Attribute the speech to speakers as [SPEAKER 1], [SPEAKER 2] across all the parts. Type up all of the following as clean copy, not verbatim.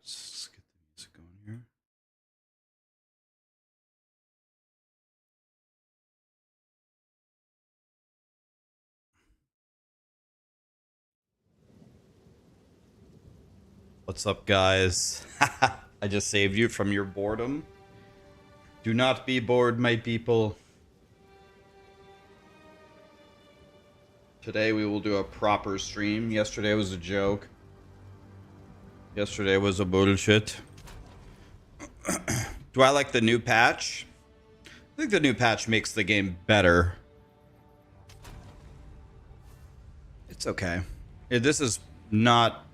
[SPEAKER 1] Let's get the music going here. What's up, guys? I just saved you from your boredom. Do not be bored, my people. Today we will do a proper stream. Yesterday was a joke. Yesterday was a bullshit. Do I like the new patch? I think the new patch makes the game better. It's okay. This is not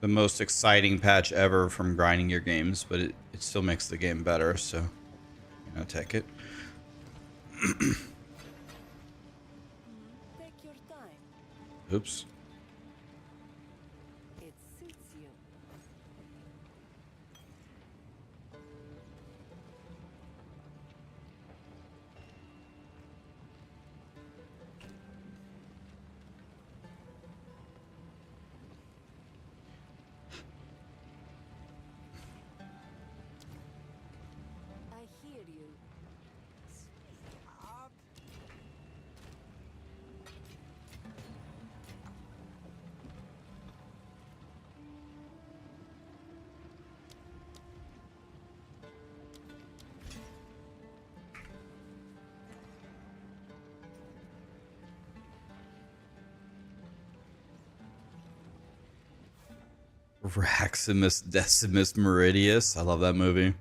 [SPEAKER 1] the most exciting patch ever from grinding your games, but it still makes the game better, so I'll take it.
[SPEAKER 2] Take your time.
[SPEAKER 1] Oops.
[SPEAKER 2] It suits you. I hear you. Stop.
[SPEAKER 1] Raximus Decimus Meridius. I love that movie.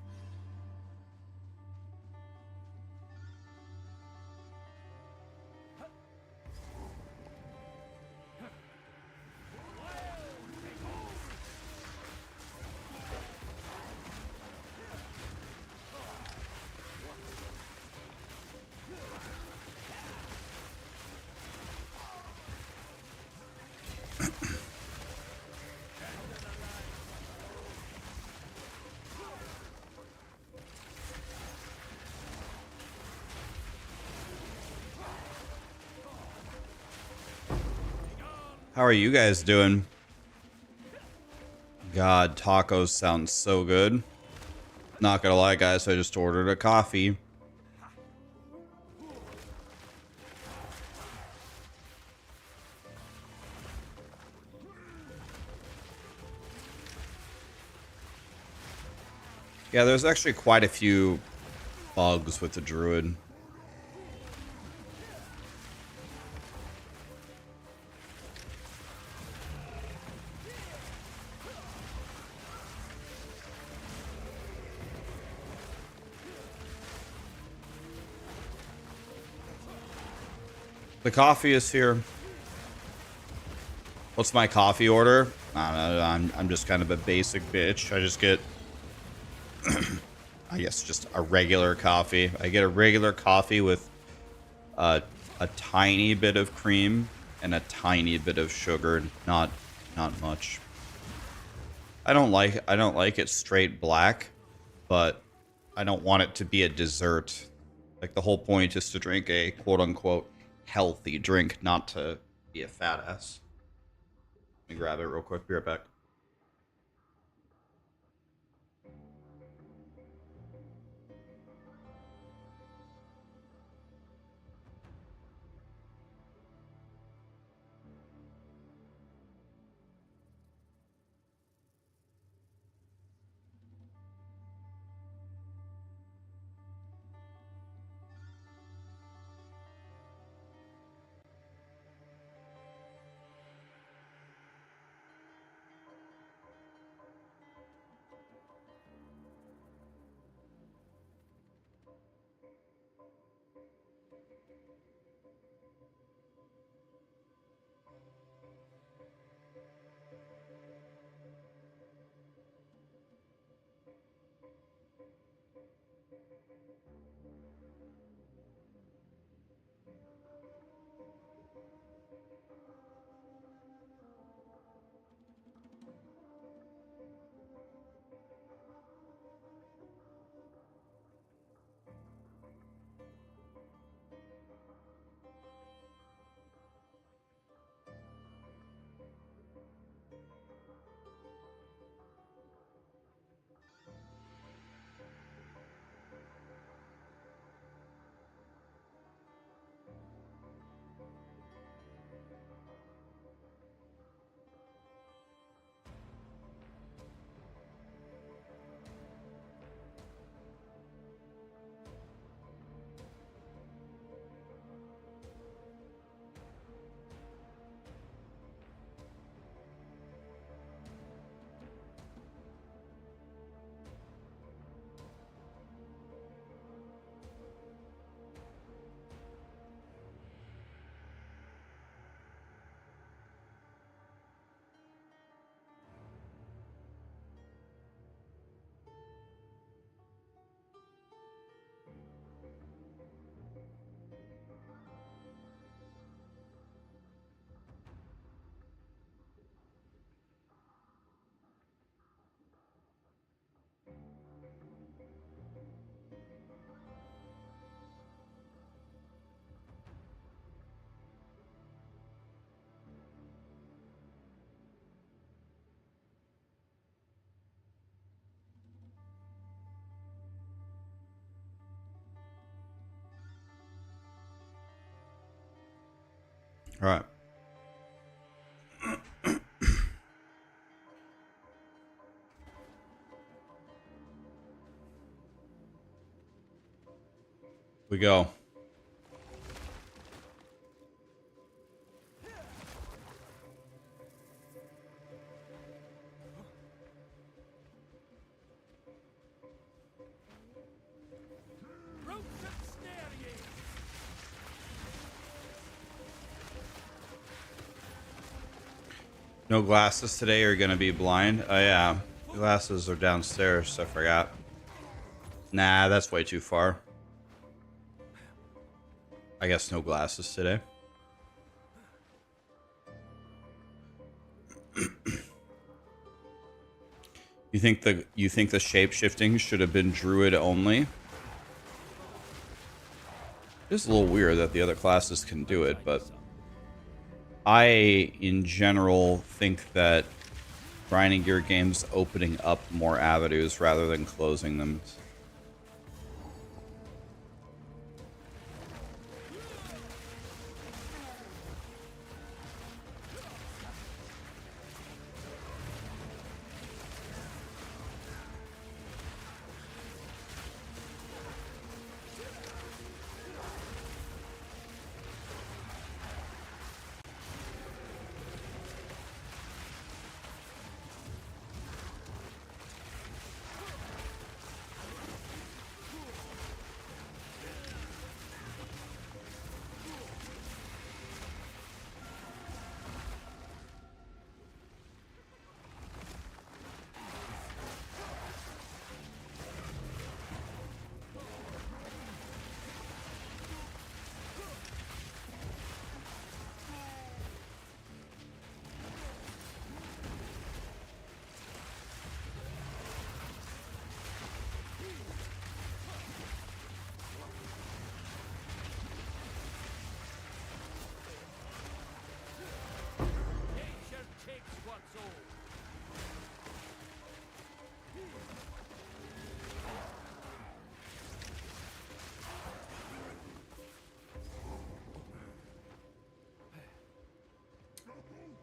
[SPEAKER 1] How are you guys doing? God, tacos sound so good. Not gonna lie, guys, I just ordered a coffee. Yeah, there's actually quite a few bugs with the Druid. The coffee is here. What's my coffee order? I don't know, I'm just kind of a basic bitch. I just get, I guess, just a regular coffee. I get a regular coffee with a tiny bit of cream and a tiny bit of sugar, not much. I don't like it straight black, but I don't want it to be a dessert. Like, the whole point is to drink a quote-unquote healthy drink, not to be a fat ass. Let me grab it real quick. Be right back. All right. We go. No glasses today. You're gonna be blind. Oh yeah, glasses are downstairs. I forgot. Nah, that's way too far. I guess no glasses today. You think the shape shifting should have been Druid only? It's a little weird that the other classes can do it, but I, in general, think that grinding gear games opening up more avenues rather than closing them.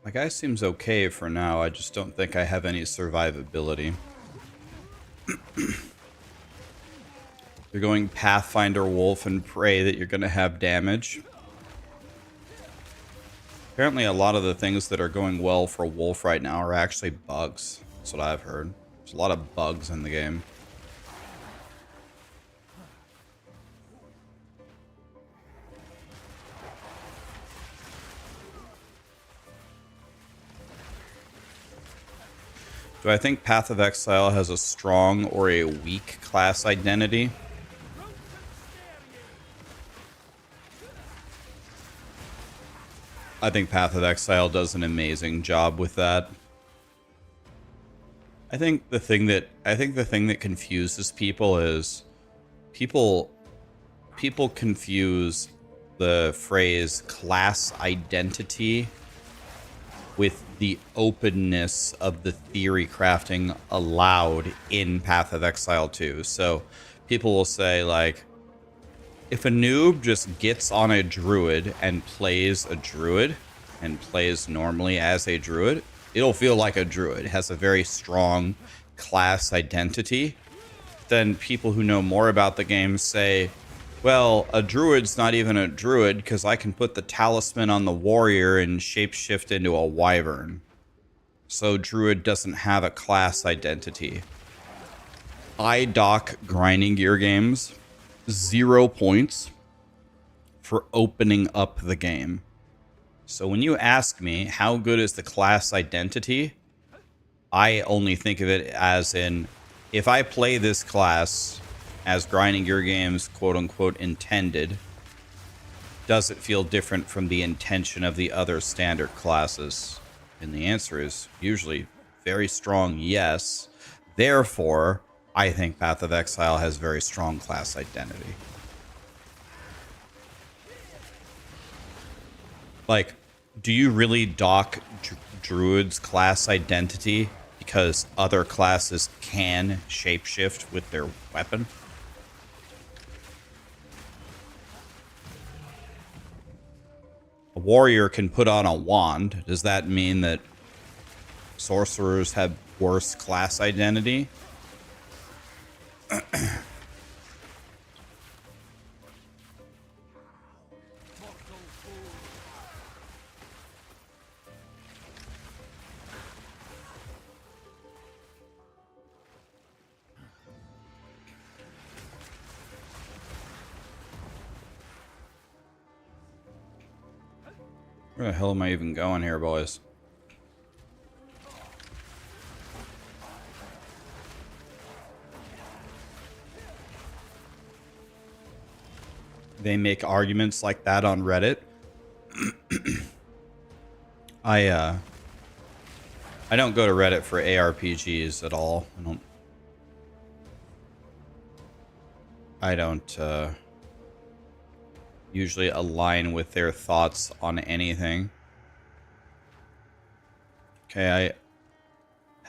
[SPEAKER 1] My guy seems okay for now. I just don't think I have any survivability. You're going Pathfinder, Wolf, and pray that you're going to have damage. Apparently a lot of the things that are going well for Wolf right now are actually bugs. That's what I've heard. There's a lot of bugs in the game. Do I think Path of Exile has a strong or a weak class identity? I think Path of Exile does an amazing job with that. I think the thing that confuses people is people confuse the phrase class identity with the openness of the theory crafting allowed in Path of Exile 2. So people will say, like, if a noob just gets on a druid and plays a druid and plays normally as a druid, it'll feel like a druid. It has a very strong class identity. Then people who know more about the game say, well, a druid's not even a druid because I can put the talisman on the warrior and shapeshift into a wyvern. So druid doesn't have a class identity. I dock grinding gear games 0 points for opening up the game. So when you ask me how good is the class identity, I only think of it as in, if I play this class as grinding gear games quote unquote intended, does it feel different from the intention of the other standard classes? And the answer is usually very strong yes. Therefore, I think Path of Exile has very strong class identity. Like, do you really dock Druid's class identity because other classes can shapeshift with their weapon? A A warrior can put on a wand. Does that mean that sorcerers have worse class identity? Where the hell am I even going here, boys? They make arguments like that on Reddit. I don't go to Reddit for ARPGs at all. I don't usually align with their thoughts on anything. Okay,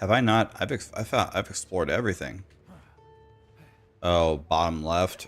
[SPEAKER 1] I've explored everything. Oh, bottom left.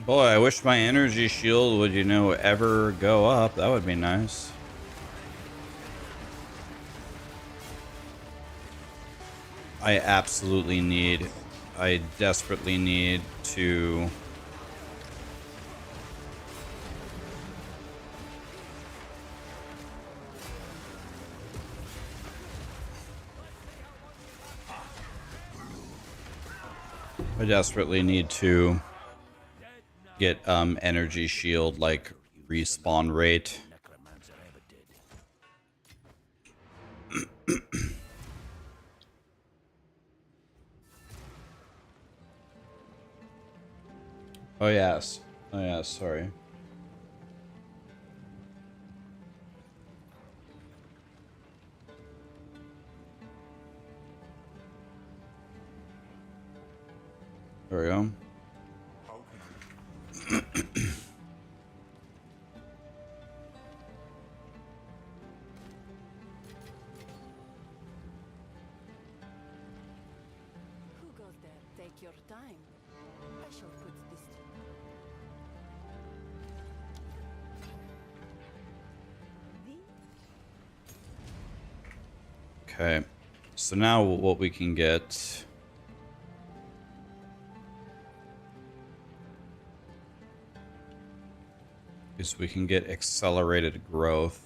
[SPEAKER 1] Boy, I wish my energy shield would, you know, ever go up. That would be nice. I desperately need to... get energy shield like respawn rate. Oh yes. Oh yeah, sorry. There we go.
[SPEAKER 2] Who goes there? Take your time. I shall put this.
[SPEAKER 1] Okay. So now what we can get... is we can get accelerated growth.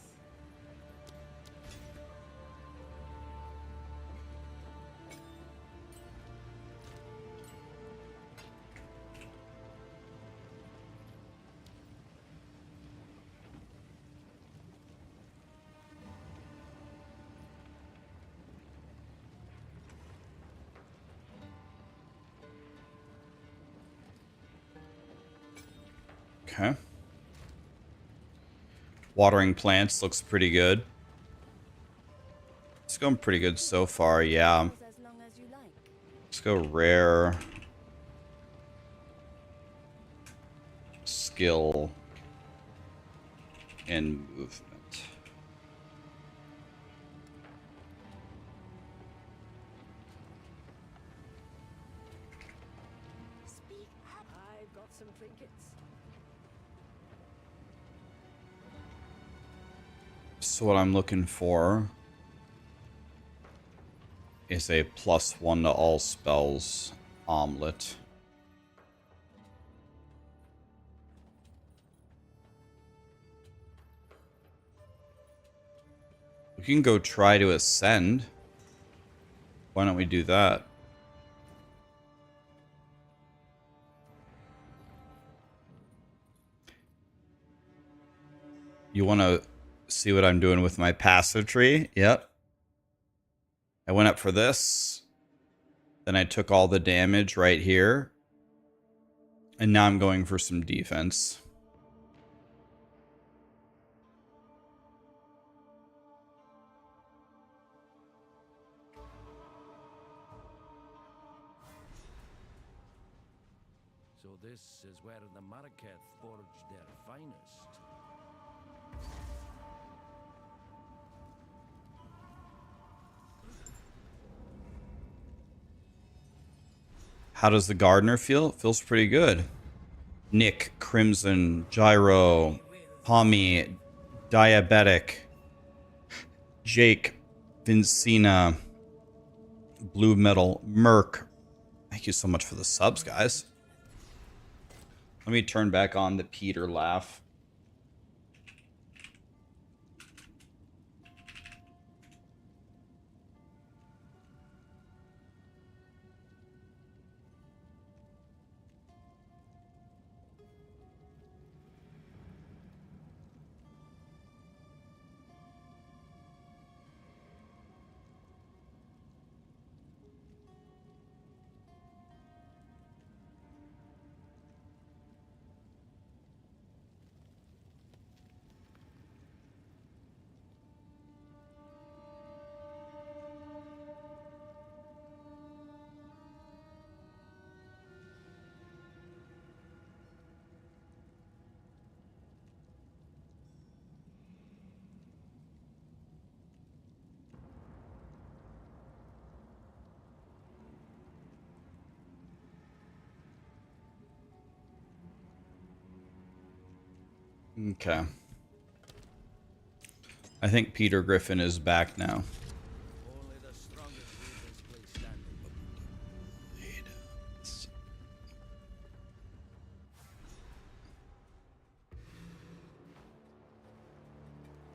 [SPEAKER 1] Okay. Watering plants looks pretty good. It's going pretty good so far, yeah.
[SPEAKER 2] As long as you like.
[SPEAKER 1] Let's go rare. Skill. And movement.
[SPEAKER 2] Speak up. I've got some trinkets.
[SPEAKER 1] So what I'm looking for is a +1 to all spells omelet. We can go try to ascend. Why don't we do that? You want to see what I'm doing with my passive tree? Yep. I went up for this. Then I took all the damage right here. And now I'm going for some defense.
[SPEAKER 3] So this is where the Marketh forged their finest.
[SPEAKER 1] How does the gardener feel? It feels pretty good. Nick, Crimson, Gyro, Pommy, Diabetic, Jake, Vincina, Blue Metal, Merc. Thank you so much for the subs, guys. Let me turn back on the Peter laugh. Okay. I think Peter Griffin is back now.
[SPEAKER 3] Only the strongest leave this place standing.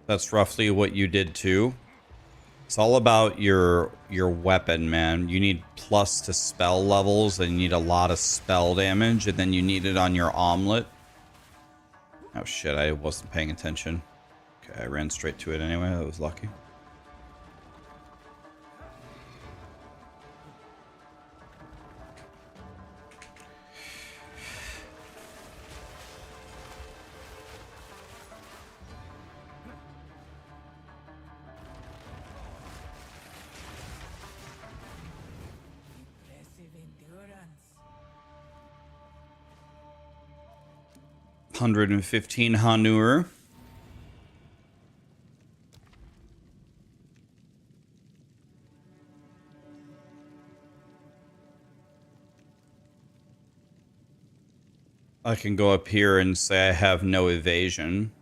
[SPEAKER 1] That's roughly what you did too. It's all about your weapon, man. You need plus to spell levels, and you need a lot of spell damage, and then you need it on your omelet. Oh shit, I wasn't paying attention. Okay, I ran straight to it anyway. I was lucky.
[SPEAKER 2] Impressive endurance.
[SPEAKER 1] 115 Hanur. I can go up here and say I have no evasion.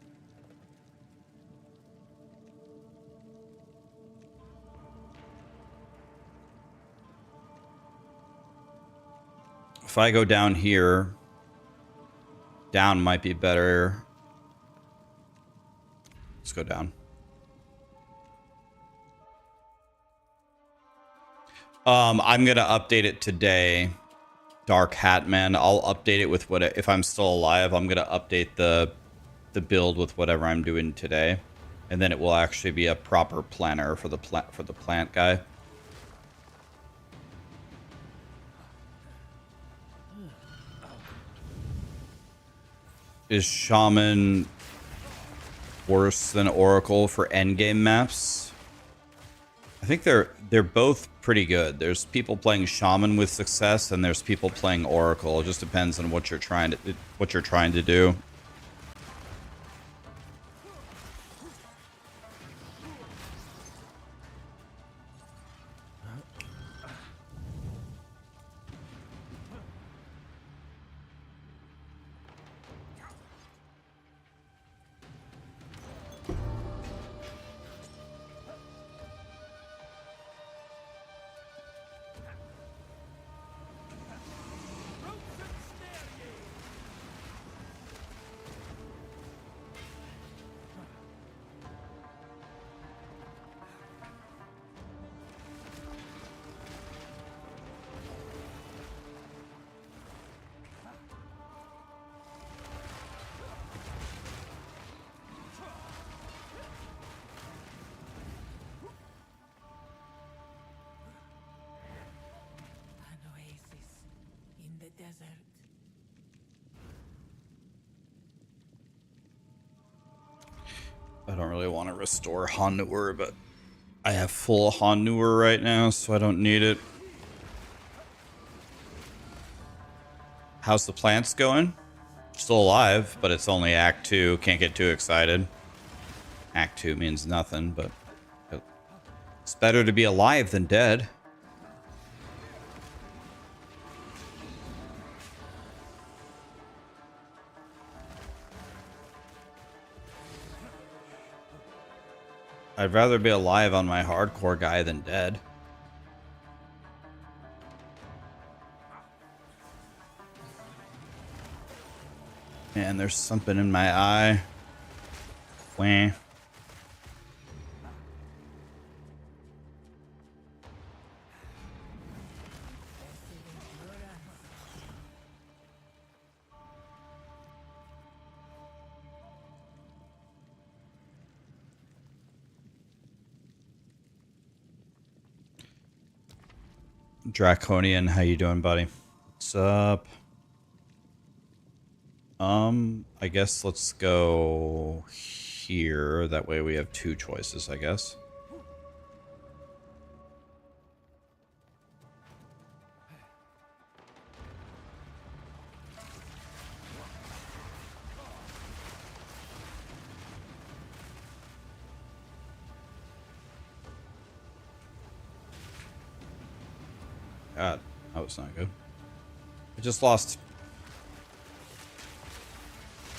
[SPEAKER 1] If I go down here, down might be better. Let's go down. I'm gonna update it today. Dark Hatman. I'll update it with what if I'm still alive. I'm gonna update the build with whatever I'm doing today, and then it will actually be a proper planner for the plant guy. Is Shaman worse than Oracle for endgame maps? I think they're both pretty good. There's people playing Shaman with success, and there's people playing Oracle. It just depends on what you're trying to do. I don't really want to restore Hanur, but I have full Hanur right now, so I don't need it. How's the plants going? Still alive, but it's only Act 2. Can't get too excited. Act 2 means nothing, but it's better to be alive than dead. I'd rather be alive on my hardcore guy than dead. Man, there's something in my eye. Wah. Draconian, how you doing, buddy? What's up? I guess let's go here. That way we have two choices, I guess. God, that was not good. I just lost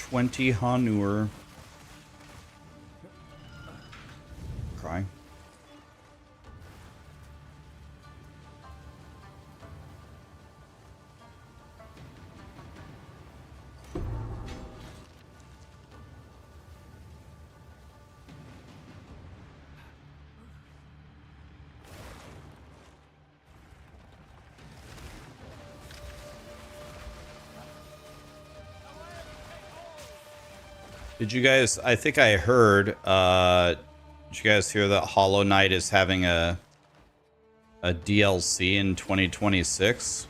[SPEAKER 1] 20 Hanur. Crying. Did you guys, I think I heard, did you guys hear that Hollow Knight is having a DLC in 2026?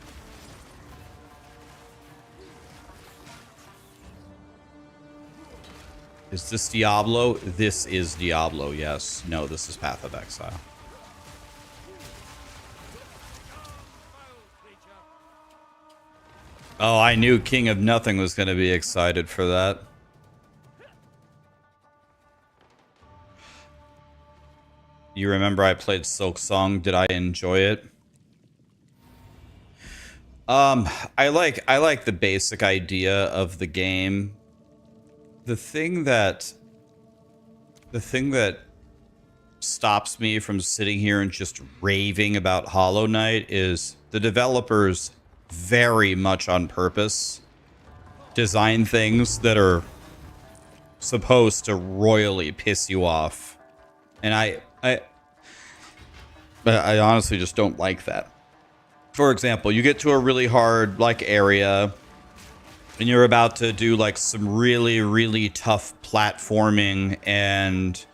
[SPEAKER 1] Is this Diablo? This is Diablo, yes. No, this is Path of Exile. Oh, I knew King of Nothing was going to be excited for that. You remember I played Silk Song? Did I enjoy it? I like the basic idea of the game. The thing that stops me from sitting here and just raving about Hollow Knight is the developers very much on purpose design things that are supposed to royally piss you off. And I honestly just don't like that. For example, you get to a really hard like area and you're about to do like some really, really tough platforming and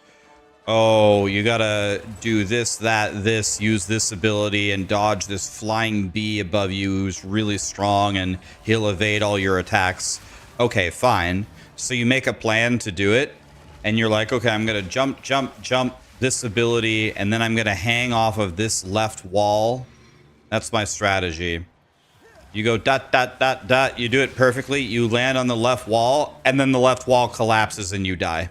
[SPEAKER 1] oh, you gotta do this, that, this, use this ability and dodge this flying bee above you who's really strong and he'll evade all your attacks. Okay, fine. So you make a plan to do it and you're like, okay, I'm gonna jump this ability and then I'm gonna hang off of this left wall. That's my strategy. You go dot, dot, dot, dot. You do it perfectly. You land on the left wall and then the left wall collapses and you die.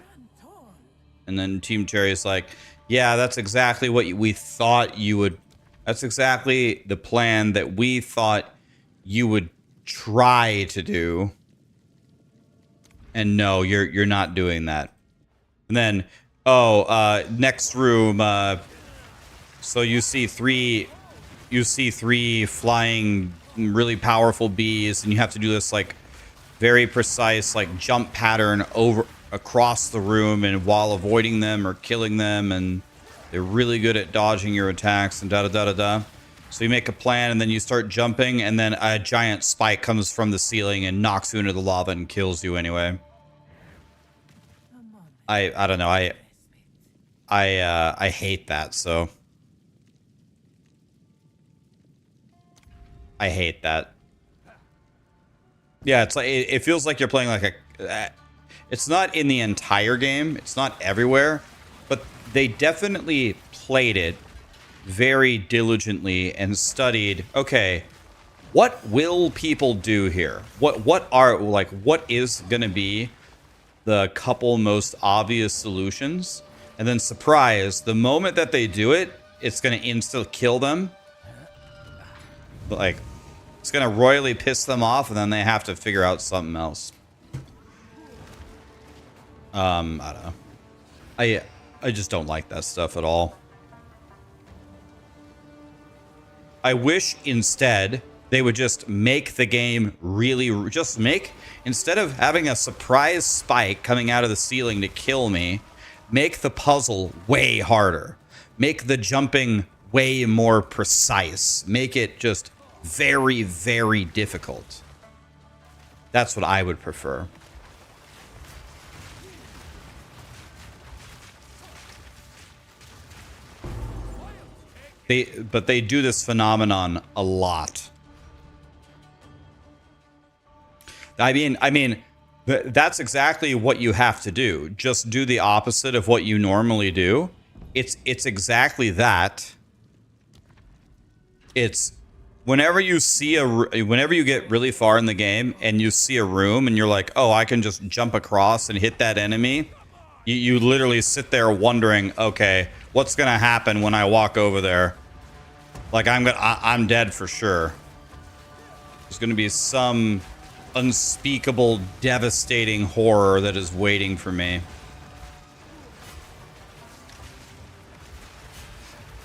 [SPEAKER 1] And then Team Cherry's like, yeah, that's exactly what we thought you would. That's exactly the plan that we thought you would try to do. And no, you're not doing that. And then, oh, next room. So you see three flying, really powerful bees, and you have to do this like very precise like jump pattern across the room and while avoiding them or killing them, and they're really good at dodging your attacks and da-da-da-da-da. So you make a plan and then you start jumping and then a giant spike comes from the ceiling and knocks you into the lava and kills you anyway. I don't know. I hate that, so I hate that. Yeah, it's like it feels like you're playing like a It's not in the entire game. It's not everywhere. But they definitely played it very diligently and studied, okay, what will people do here? What is going to be the couple most obvious solutions? And then surprise, the moment that they do it, it's going to insta kill them. Like, it's going to royally piss them off, and then they have to figure out something else. I don't know. I just don't like that stuff at all. I wish instead they would just make the game really, just make, instead of having a surprise spike coming out of the ceiling to kill me, make the puzzle way harder. Make the jumping way more precise. Make it just very, very difficult. That's what I would prefer. But they do this phenomenon a lot. I mean, that's exactly what you have to do. Just do the opposite of what you normally do. It's exactly that. It's whenever you get really far in the game and you see a room and you're like, oh, I can just jump across and hit that enemy. You literally sit there wondering, okay, what's gonna happen when I walk over there? Like I'm dead for sure. There's gonna be some unspeakable, devastating horror that is waiting for me.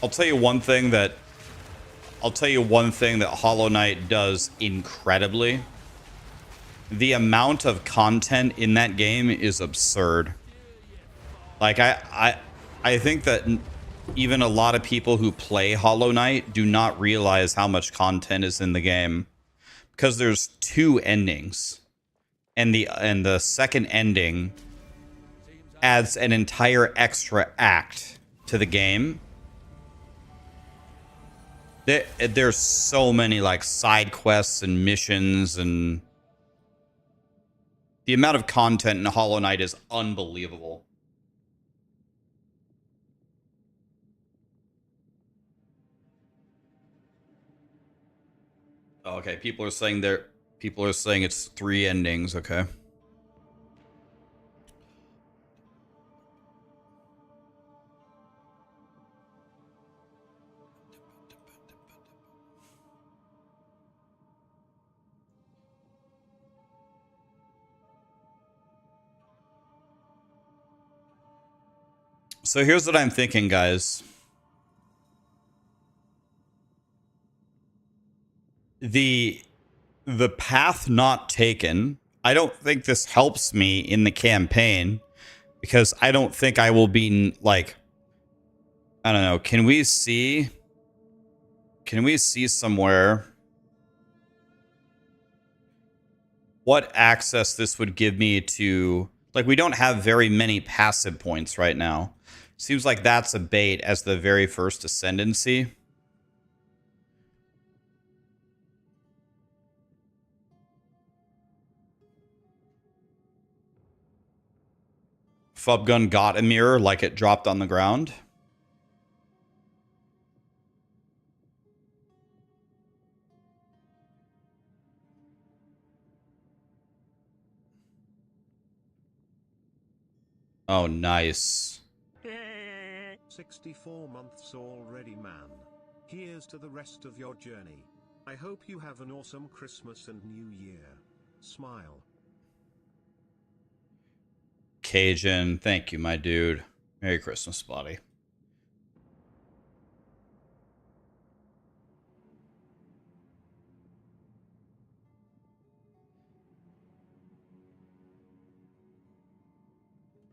[SPEAKER 1] I'll tell you one thing that Hollow Knight does incredibly. The amount of content in that game is absurd. Like I think that even a lot of people who play Hollow Knight do not realize how much content is in the game, because there's 2 endings, and the second ending adds an entire extra act to the game. There's so many like side quests and missions, and the amount of content in Hollow Knight is unbelievable. Okay, people are saying it's 3 endings. Okay. So here's what I'm thinking, guys. The path not taken, I don't think this helps me in the campaign, because I don't think I will be like, I don't know, can we see somewhere what access this would give me to, like, we don't have very many passive points right now. Seems like that's a bait as the very first Ascendancy. Fubgun got a mirror like it dropped on the ground. Oh, nice.
[SPEAKER 4] 64 months already, man. Here's to the rest of your journey. I hope you have an awesome Christmas and New Year. Smile.
[SPEAKER 1] Cajun, thank you, my dude. Merry Christmas, buddy.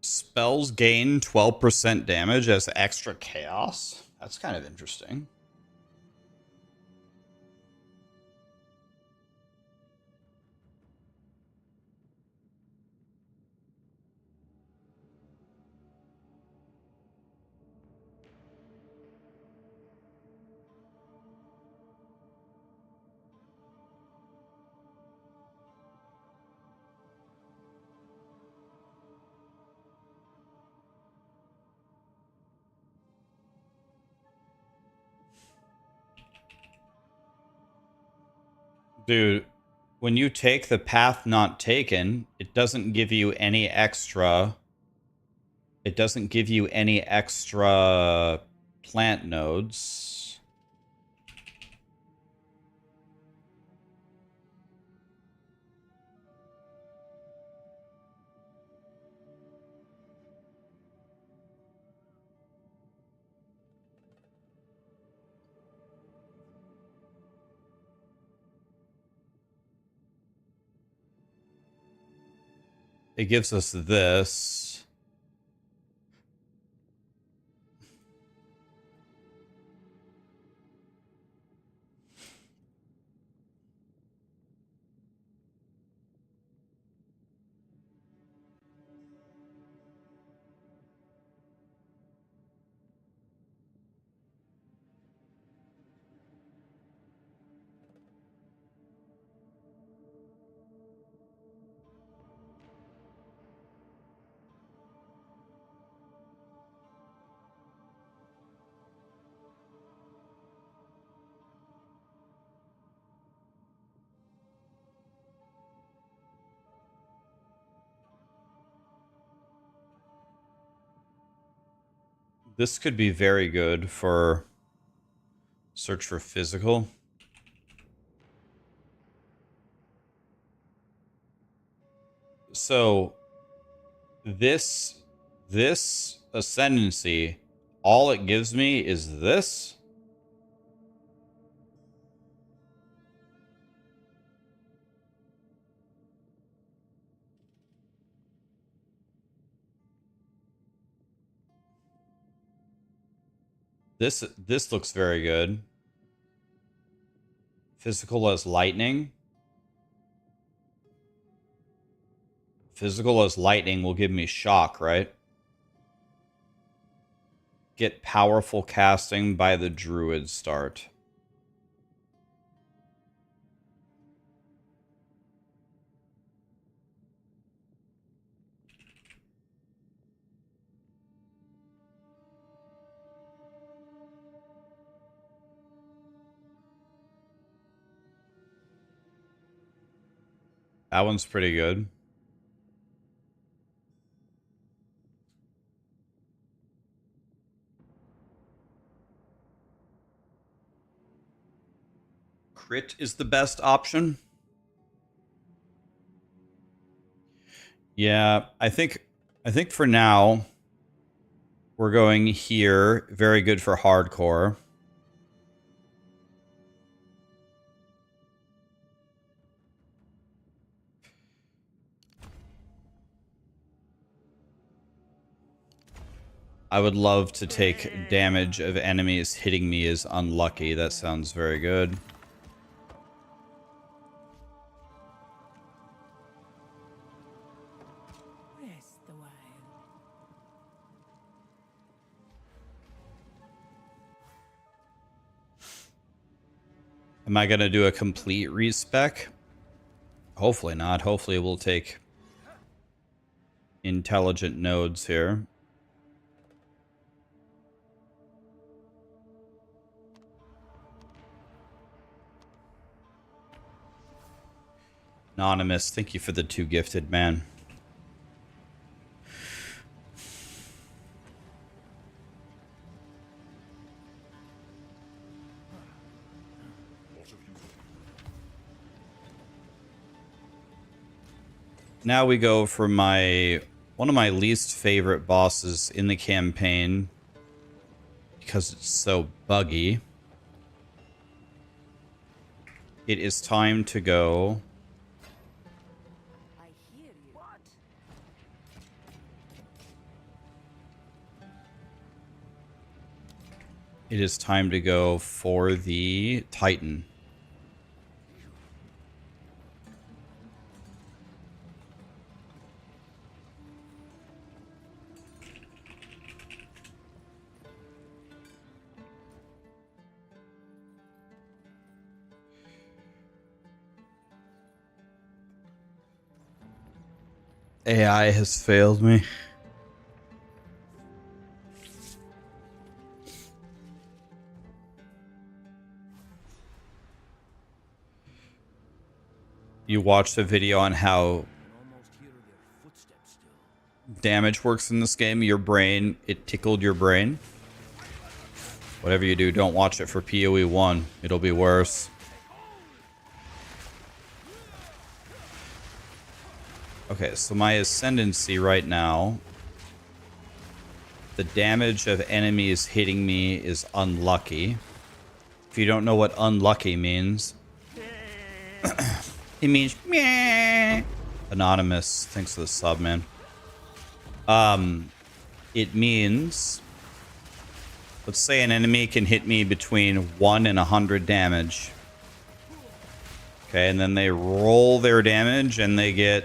[SPEAKER 1] Spells gain 12% damage as extra chaos. That's kind of interesting. Dude, when you take the path not taken, it doesn't give you any extra. It doesn't give you any extra plant nodes. It gives us this. This could be very good for search for physical. So this ascendancy, all it gives me is this. This looks very good. Physical as lightning. Physical as lightning will give me shock, right? Get powerful casting by the Druid start. That one's pretty good. Crit is the best option. Yeah, I think for now we're going here. Very good for hardcore. I would love to take damage of enemies hitting me as unlucky. That sounds very good.
[SPEAKER 2] Rest a while.
[SPEAKER 1] Am I going to do a complete respec? Hopefully not. Hopefully we'll take intelligent nodes here. Anonymous, thank you for the 2 gifted, man. Now we go for one of my least favorite bosses in the campaign because it's so buggy. It is time to go.
[SPEAKER 2] I hear you. What?
[SPEAKER 1] It is time to go for the Titan. AI has failed me. you watched a video on how
[SPEAKER 3] Almost hear their footsteps still.
[SPEAKER 1] damage works in this game, your brain, it tickled your brain. Whatever you do, don't watch it for POE1. It'll be worse. Okay, so my Ascendancy right now, the damage of enemies hitting me is unlucky. If you don't know what unlucky means, it means meh. Anonymous, thanks for the sub, man. It means, let's say an enemy can hit me between 1 and 100 damage. Okay, and then they roll their damage and they get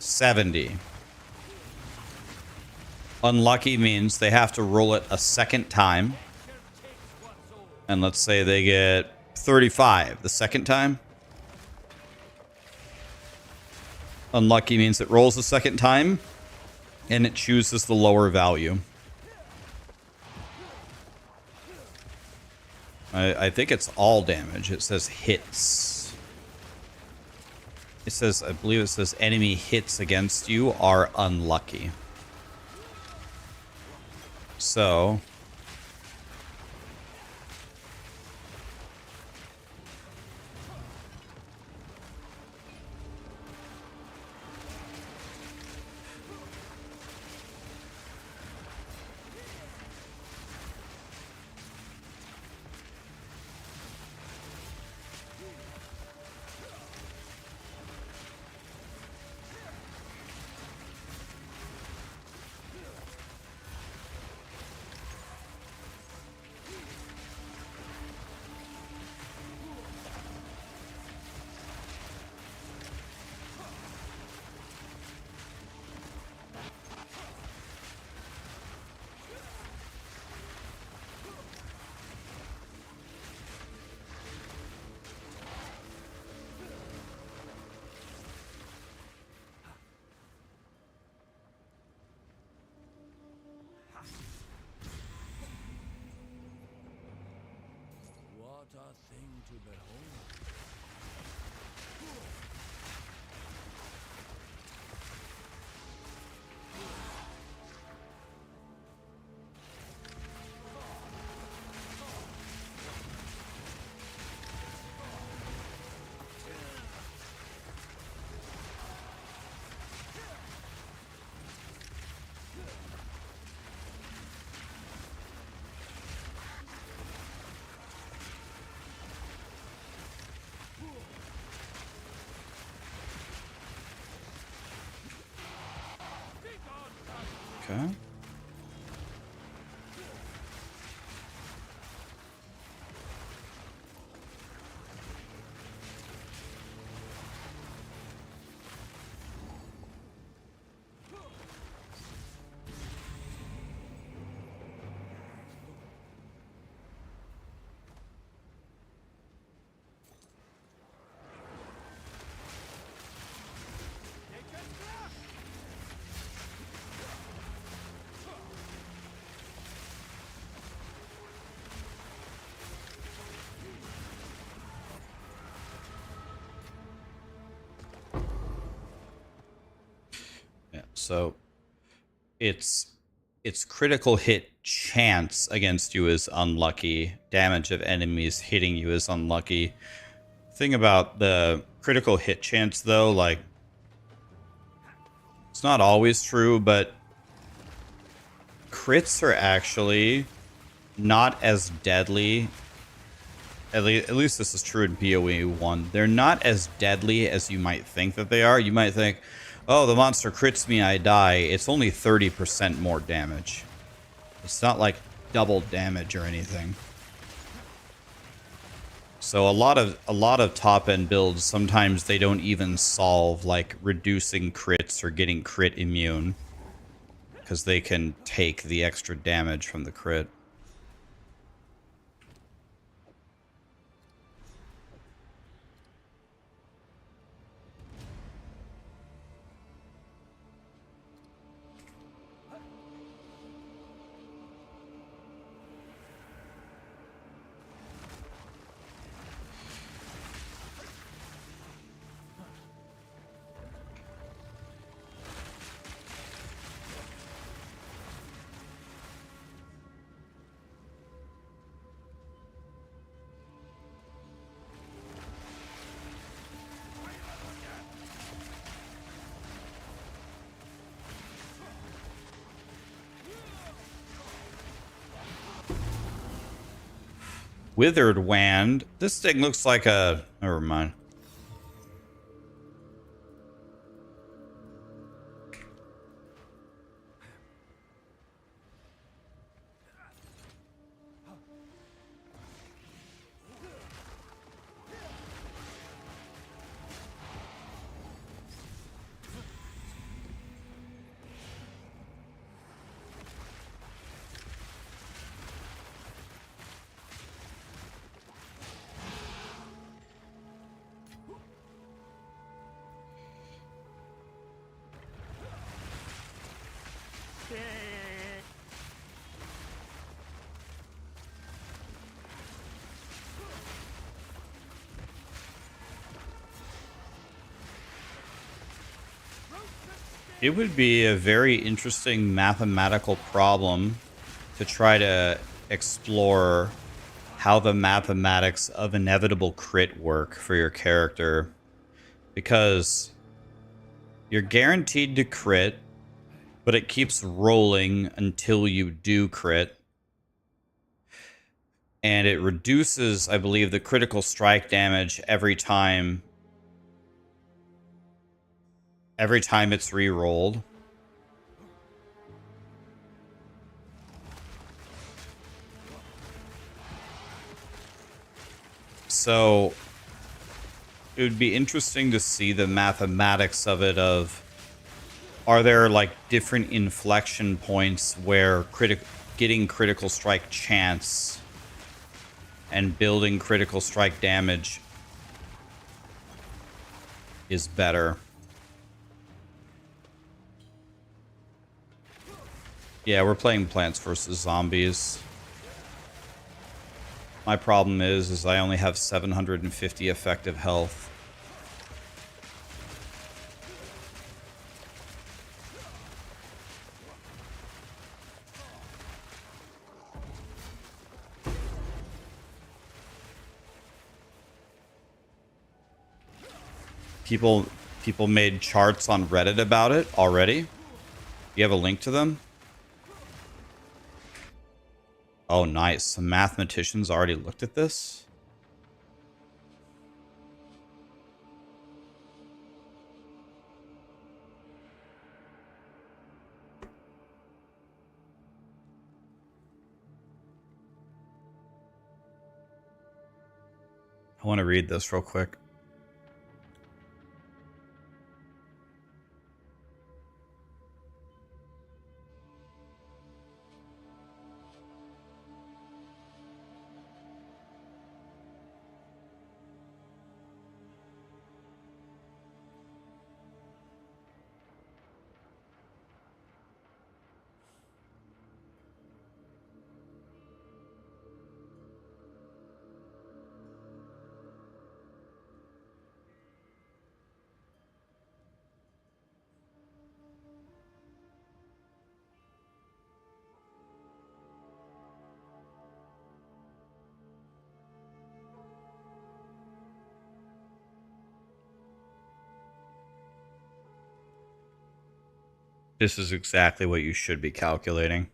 [SPEAKER 1] 70. Unlucky means they have to roll it a second time. And let's say they get 35 the second time. Unlucky means it rolls the second time and it chooses the lower value. I think it's all damage. It says hits. It says, I believe it says enemy hits against you are unlucky. So
[SPEAKER 3] What a thing to behold.
[SPEAKER 1] okay. Yeah, so its critical hit chance against you is unlucky. Damage of enemies hitting you is unlucky. Thing about the critical hit chance though, like, it's not always true, but crits are actually not as deadly. At least this is true in PoE 1. They're not as deadly as you might think that they are. You might think, oh, the monster crits me, I die. It's only 30% more damage. It's not like double damage or anything. So a lot of top end builds, sometimes they don't even solve like reducing crits or getting crit immune, because they can take the extra damage from the crit. Withered Wand. This thing looks like a... Never mind. It would be a very interesting mathematical problem to try to explore how the mathematics of inevitable crit work for your character. Because you're guaranteed to crit, but it keeps rolling until you do crit. And it reduces, I believe, the critical strike damage every time it's re-rolled. So it would be interesting to see the mathematics of it, of are there like different inflection points where getting critical strike chance and building critical strike damage is better. Yeah, we're playing Plants vs. Zombies. My problem is I only have 750 effective health. People made charts on Reddit about it already. You have a link to them? Oh, nice. Some mathematicians already looked at this. I want to read this real quick. This is exactly what you should be calculating.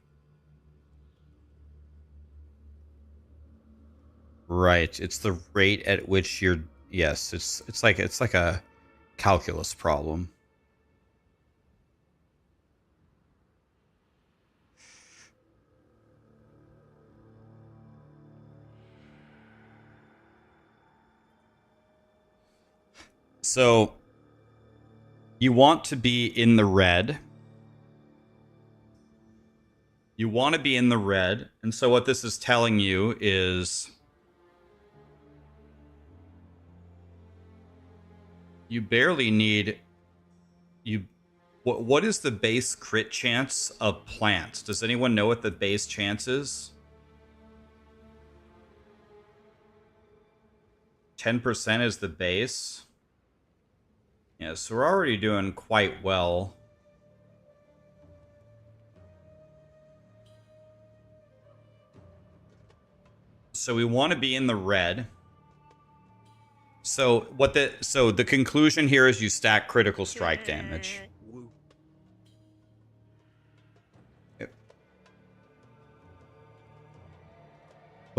[SPEAKER 1] Right. It's the rate at which you're... Yes, it's like a calculus problem. So you want to be in the red. You want to be in the red. And so what this is telling you is you barely need... What is the base crit chance of plants? Does anyone know what the base chance is? 10% is the base. Yeah, so we're already doing quite well. So we want to be in the red. So the conclusion here is you stack critical strike damage.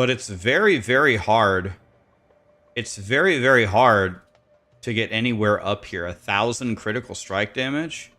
[SPEAKER 1] But it's very, very hard. It's very, very hard to get anywhere up here. 1,000 critical strike damage.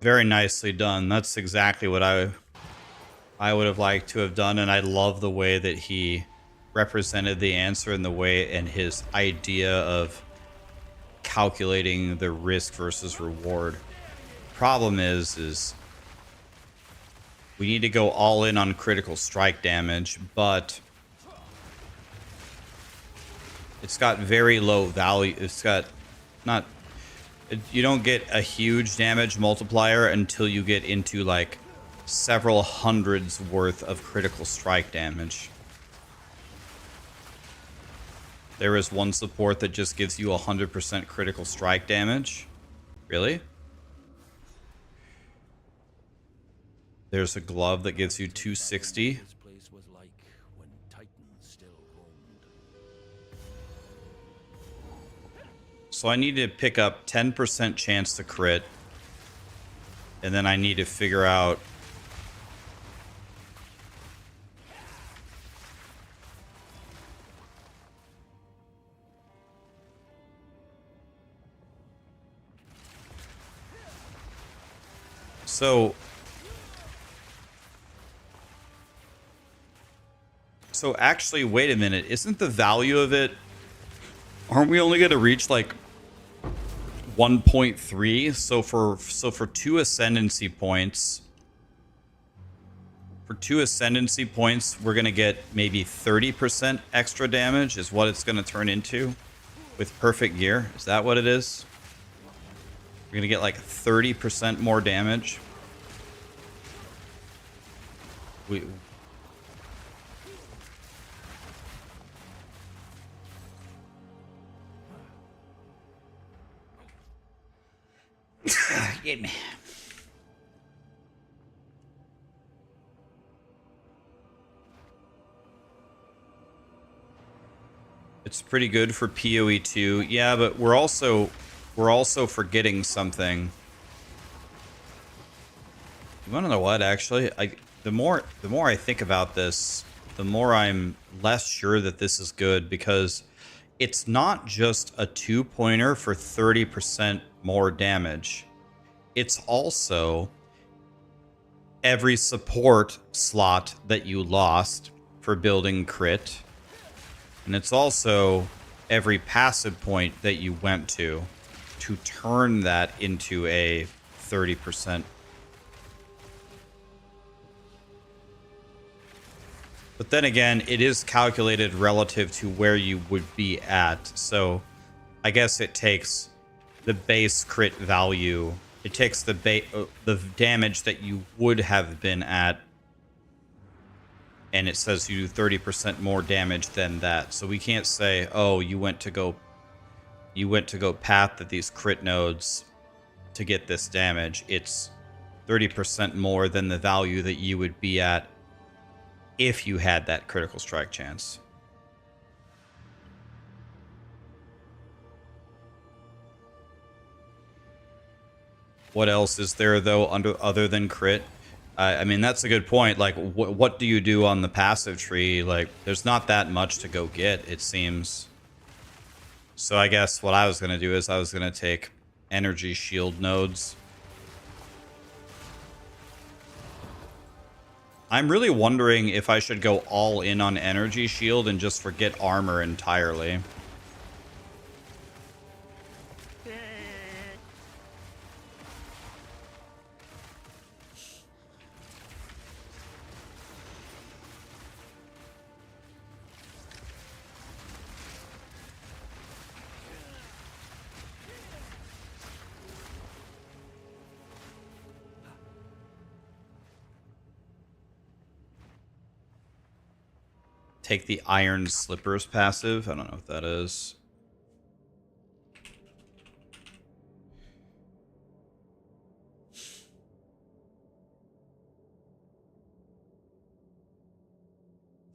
[SPEAKER 1] Very nicely done. That's exactly what I would have liked to have done, and I love the way that he represented the answer and the way and his idea of calculating the risk versus reward. Problem is we need to go all in on critical strike damage, but it's got very low value. It's got not... You don't get a huge damage multiplier until you get into like several hundreds worth of critical strike damage. There is one support that just gives you 100% critical strike damage. Really? There's a glove that gives you 260.
[SPEAKER 3] This place was like when Titans still roamed.
[SPEAKER 1] So I need to pick up 10% chance to crit. And then I need to figure out... So actually, wait a minute. Isn't the value of it... Aren't we only going to reach like 1.3? So for 2 Ascendancy points... For 2 Ascendancy points, we're going to get maybe 30% extra damage is what it's going to turn into with perfect gear. Is that what it is? We're going to get like 30% more damage. Get me. It's pretty good for POE2. Yeah, but we're also forgetting something. You want to know what? Actually, the more I think about this, the more I'm less sure that this is good, because it's not just a 2-pointer for 30% more damage. It's also every support slot that you lost for building crit. And it's also every passive point that you went to turn that into a 30%. But then again, it is calculated relative to where you would be at. So I guess it takes the base crit value. It takes the damage that you would have been at, and it says you do 30% more damage than that. So we can't say, oh, you went to go path at these crit nodes to get this damage. It's 30% more than the value that you would be at if you had that critical strike chance. What else is there, though, other than crit? I mean, that's a good point. Like, what do you do on the passive tree? Like, there's not that much to go get, it seems. So I guess what I was going to do is I was going to take energy shield nodes. I'm really wondering if I should go all in on energy shield and just forget armor entirely. Take the Iron Slippers passive. I don't know what that is.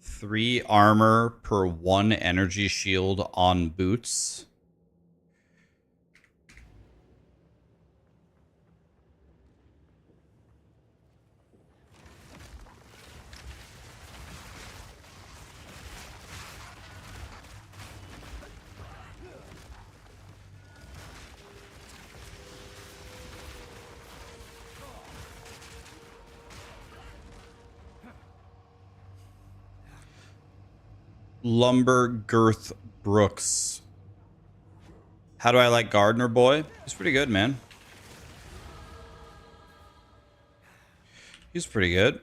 [SPEAKER 1] Three armor per one energy shield on boots. Lumber Girth Brooks. How do I like Gardener Boy? He's pretty good, man. He's pretty good.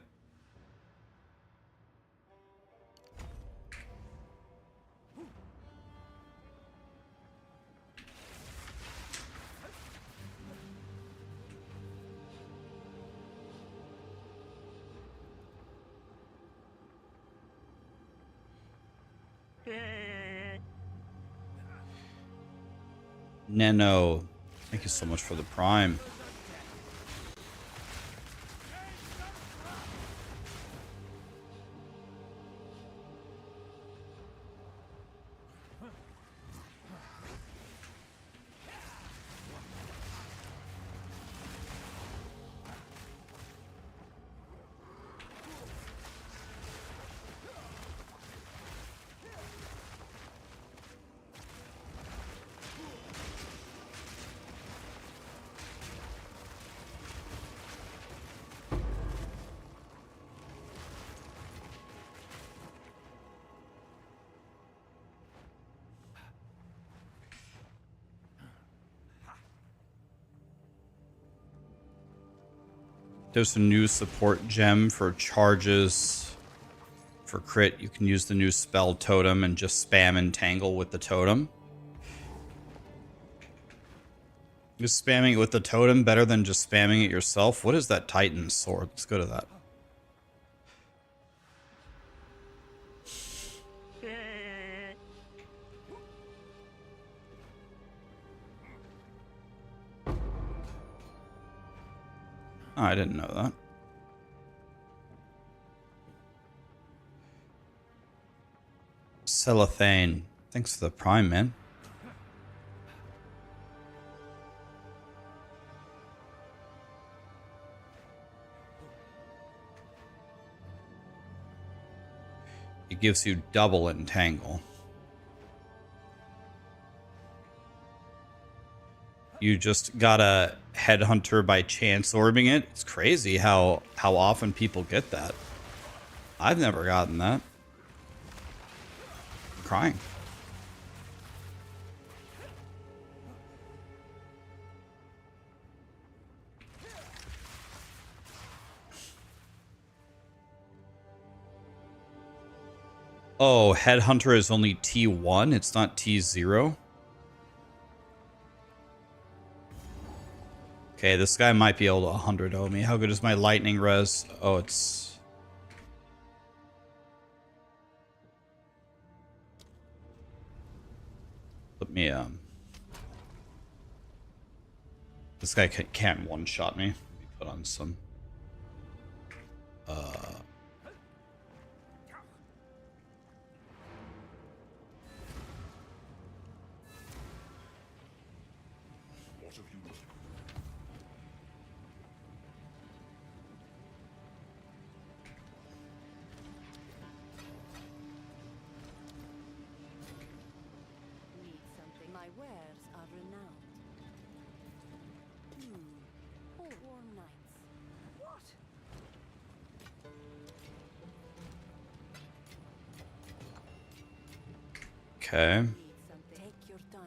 [SPEAKER 1] Neno, thank you so much for the prime. There's a new support gem for charges for crit. You can use the new spell totem and just spam entangle with the totem. Is spamming it with the totem better than just spamming it yourself? What is that Titan sword? Let's go to that. Oh, I didn't know that. Cellophane. Thanks for the prime, man. It gives you double entangle. You just got a headhunter by chance orbing it. It's crazy how often people get that. I've never gotten that. I'm crying. Oh, headhunter is only T1. It's not T0. Okay, this guy might be able to 100-0 me. How good is my lightning res? Oh, it's... Let me, This guy can't one-shot me. Let me put on some...
[SPEAKER 2] Need something
[SPEAKER 1] Okay.
[SPEAKER 2] Need something. Take your time.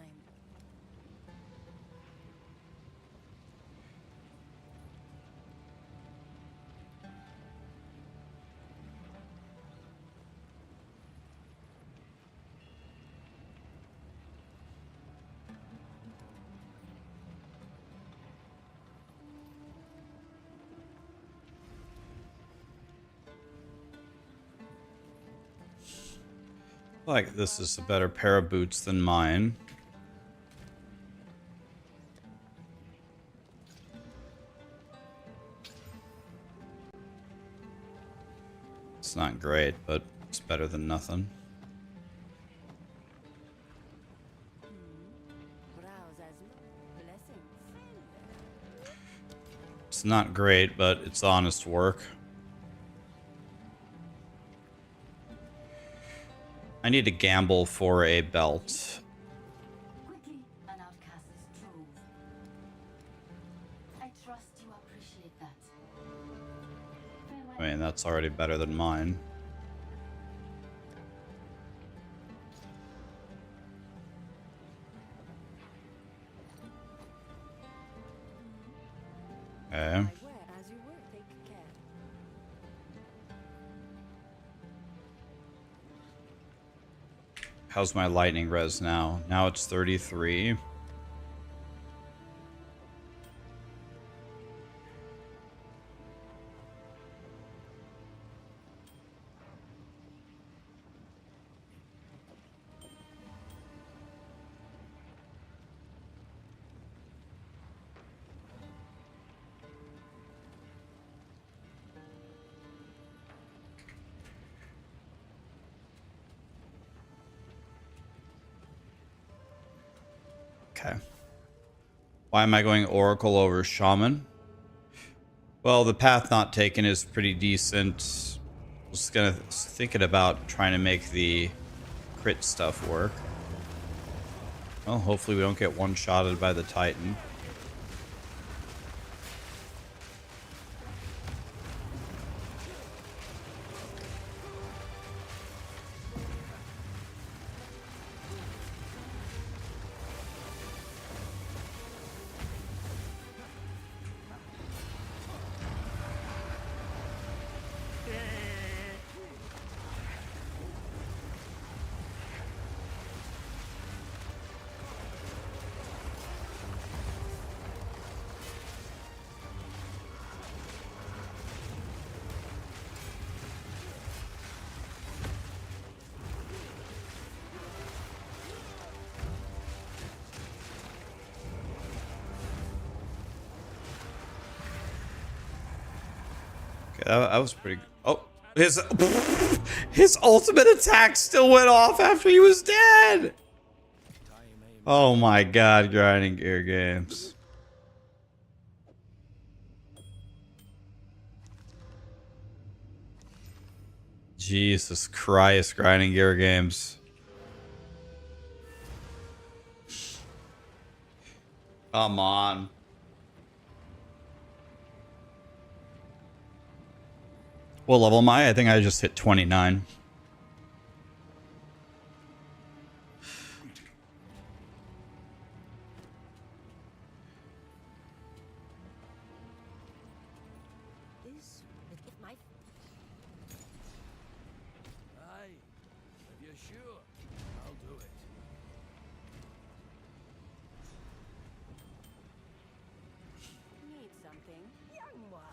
[SPEAKER 1] Like this is a better pair of boots than mine. It's not great, but it's better than nothing.
[SPEAKER 2] Browse as blessings.
[SPEAKER 1] It's not great, but it's honest work. I need to gamble for a belt.
[SPEAKER 5] Quickly, an outcast's trove. I trust you appreciate that.
[SPEAKER 1] I mean, that's already better than mine. Okay.
[SPEAKER 2] I wear as you were. Take care.
[SPEAKER 1] How's my lightning res now? Now it's 33. Okay. Why am I going Oracle over Shaman? Well, the path not taken is pretty decent. Just thinking about trying to make the crit stuff work. Well, hopefully we don't get one-shotted by the Titan. That was pretty. Oh, his ultimate attack still went off after he was dead. Oh my God, grinding gear games. Jesus Christ, grinding gear games. Come on. What level am I? I think I just hit 29.
[SPEAKER 2] This, if my
[SPEAKER 3] Aye. If you're sure, I'll do it.
[SPEAKER 2] need something, young one.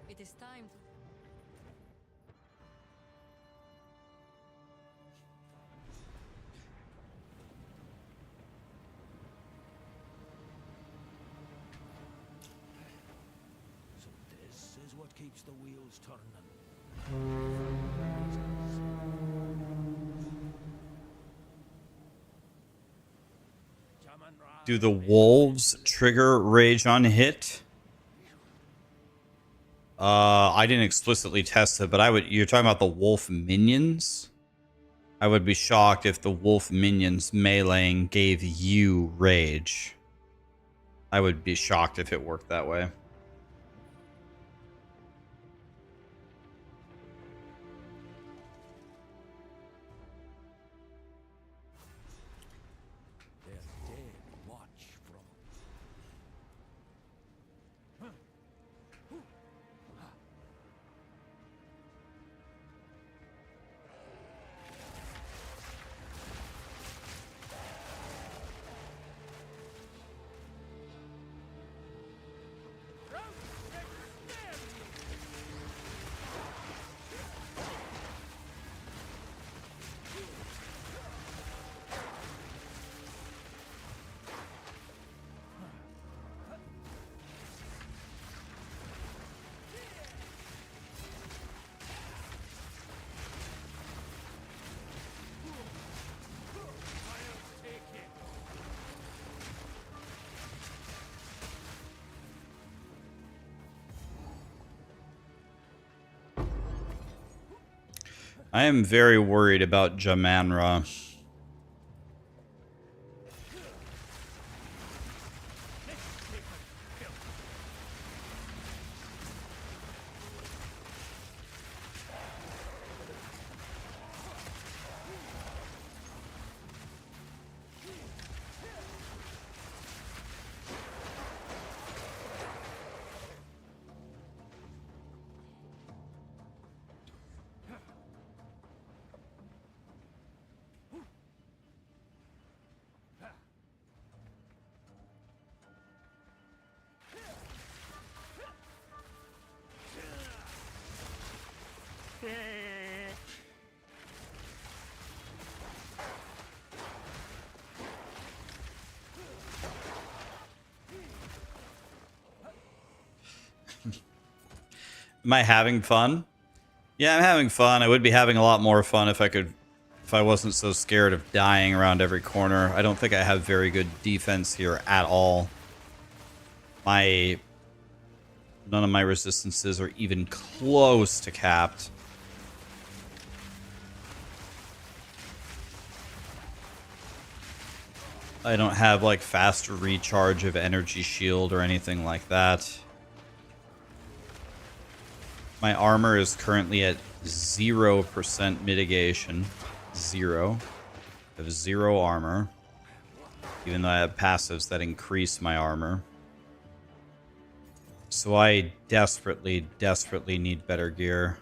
[SPEAKER 2] It is time.
[SPEAKER 3] So this is what keeps the wheels turning.
[SPEAKER 1] Do the wolves trigger rage on hit? I didn't explicitly test it, but you're talking about the wolf minions? I would be shocked if the wolf minions meleeing gave you rage. I would be shocked if it worked that way. I am very worried about Jamanra. Am I having fun? Yeah, I'm having fun. I would be having a lot more fun if I wasn't so scared of dying around every corner. I don't think I have very good defense here at all. None of my resistances are even close to capped. I don't have like faster recharge of energy shield or anything like that. My armor is currently at 0% mitigation. 0. I have 0 armor. Even though I have passives that increase my armor. So I desperately, desperately need better gear.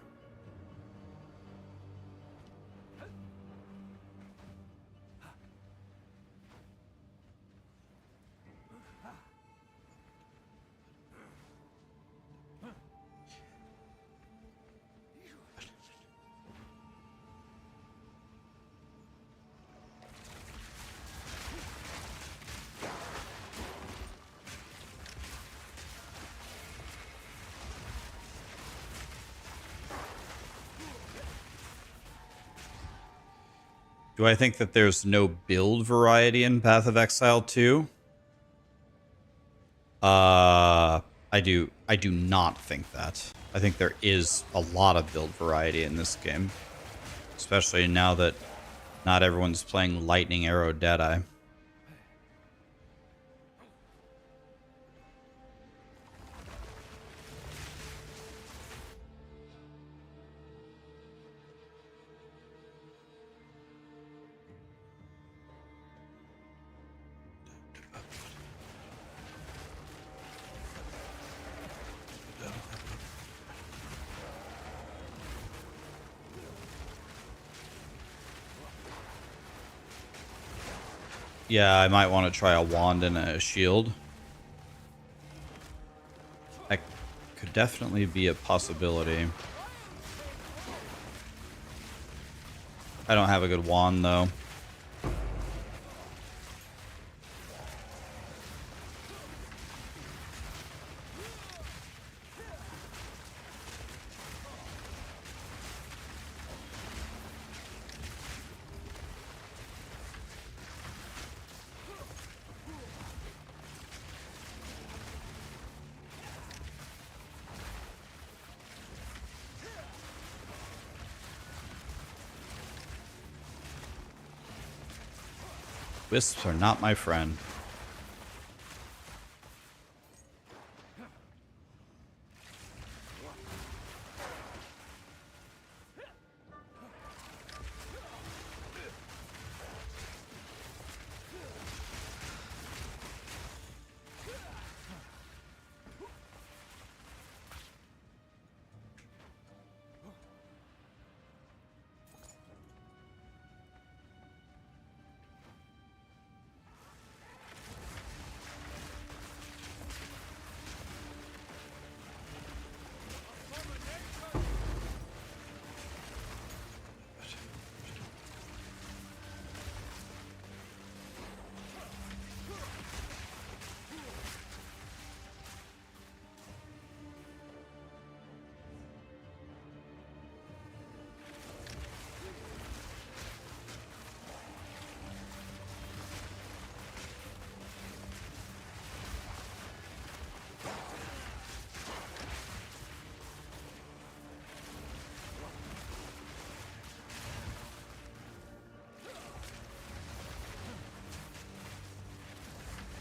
[SPEAKER 1] Do I think that there's no build variety in Path of Exile 2? I do not think that. I think there is a lot of build variety in this game. Especially now that not everyone's playing Lightning Arrow Deadeye. Yeah, I might want to try a wand and a shield. That could definitely be a possibility. I don't have a good wand, though. Wisps are not my friend.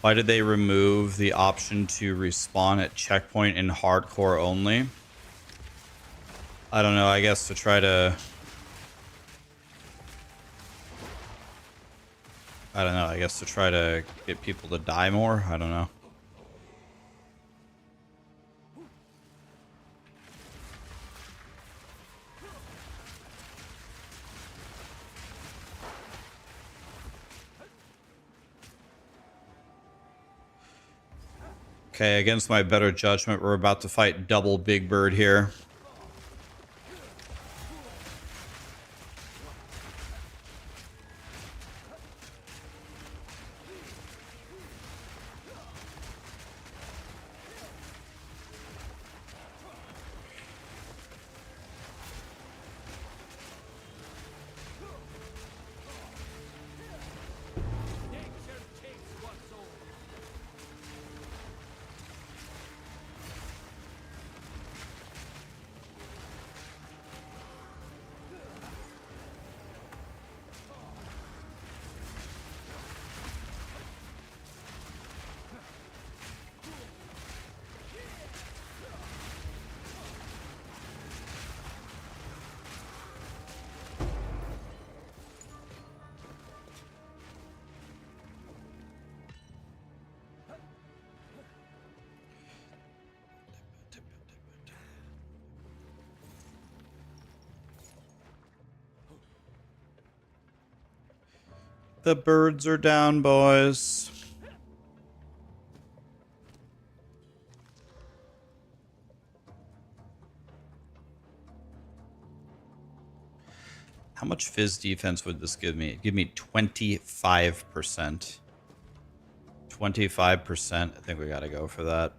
[SPEAKER 1] Why did they remove the option to respawn at checkpoint in hardcore only? I don't know, I guess to try to... I don't know, I guess to try to get people to die more? I don't know. Okay, against my better judgment, we're about to fight double Big Bird here. The birds are down, boys. How much fizz defense would this give me? Give me 25%. 25%. I think we gotta go for that.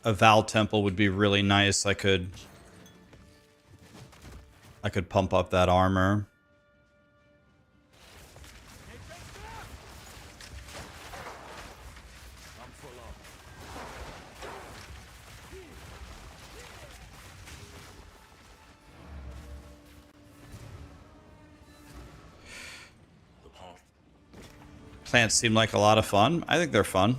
[SPEAKER 1] A Val Temple would be really nice. I could pump up that armor. Plants seem like a lot of fun. I think they're fun.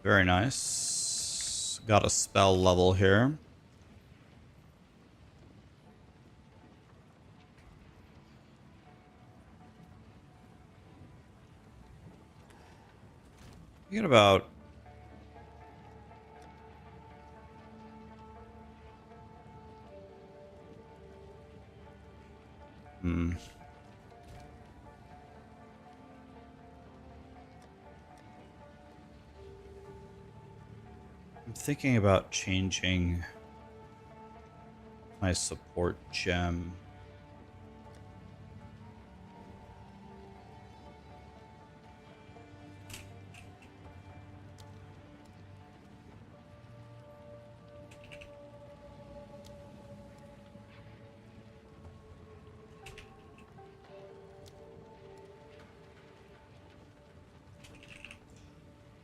[SPEAKER 1] Very nice. Got a spell level here. You get about... I'm thinking about changing my support gem.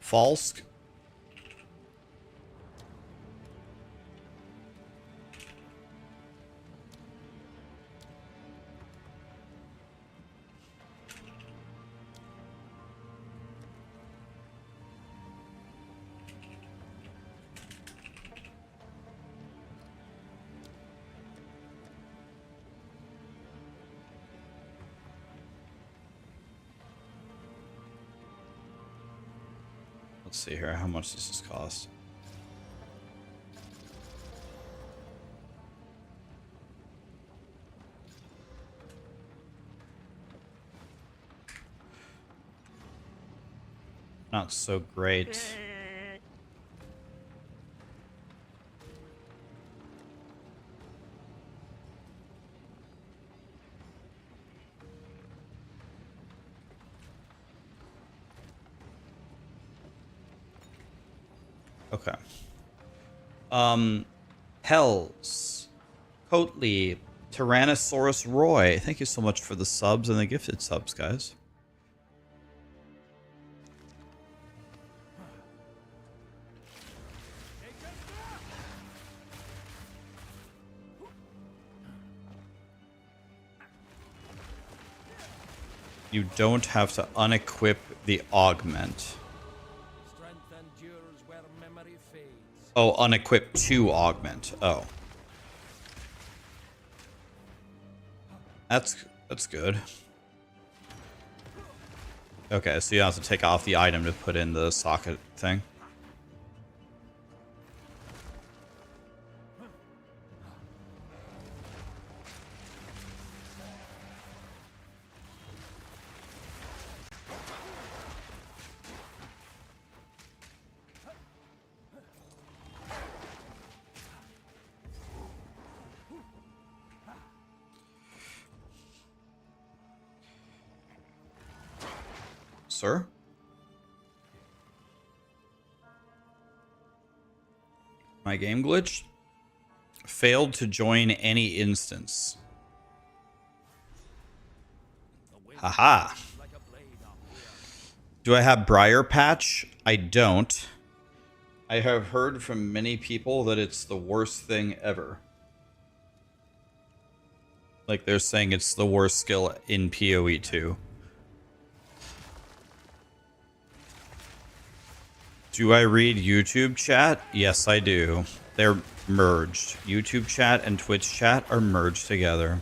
[SPEAKER 1] False. Let's see here. How much does this cost? Not so great. Okay. Hells, Coatley, Tyrannosaurus Roy. Thank you so much for the subs and the gifted subs, guys. You don't have to unequip the augment.
[SPEAKER 3] Strength endures where memory fades.
[SPEAKER 1] Oh, unequip to augment. Oh. That's good. Okay, so you have to take off the item to put in the socket thing. Sir? My game glitched? Failed to join any instance. Haha.
[SPEAKER 3] Like a blade up here.
[SPEAKER 1] Do I have Briar Patch? I don't. I have heard from many people that it's the worst thing ever. Like they're saying it's the worst skill in POE2. Do I read YouTube chat? Yes, I do. They're merged. YouTube chat and Twitch chat are merged together.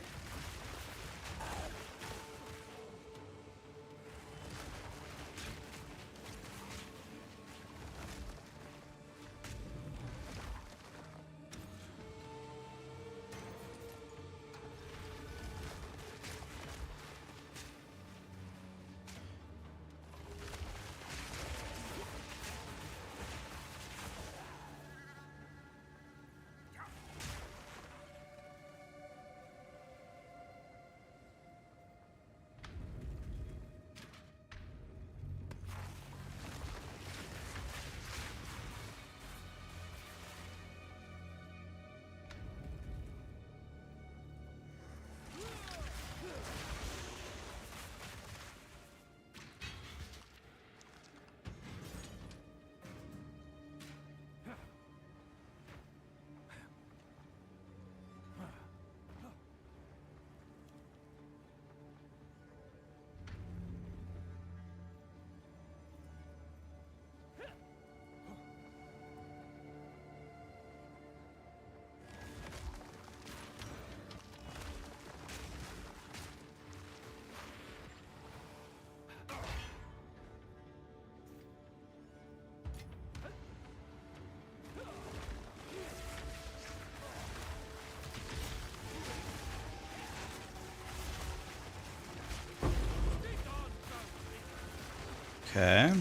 [SPEAKER 1] Okay.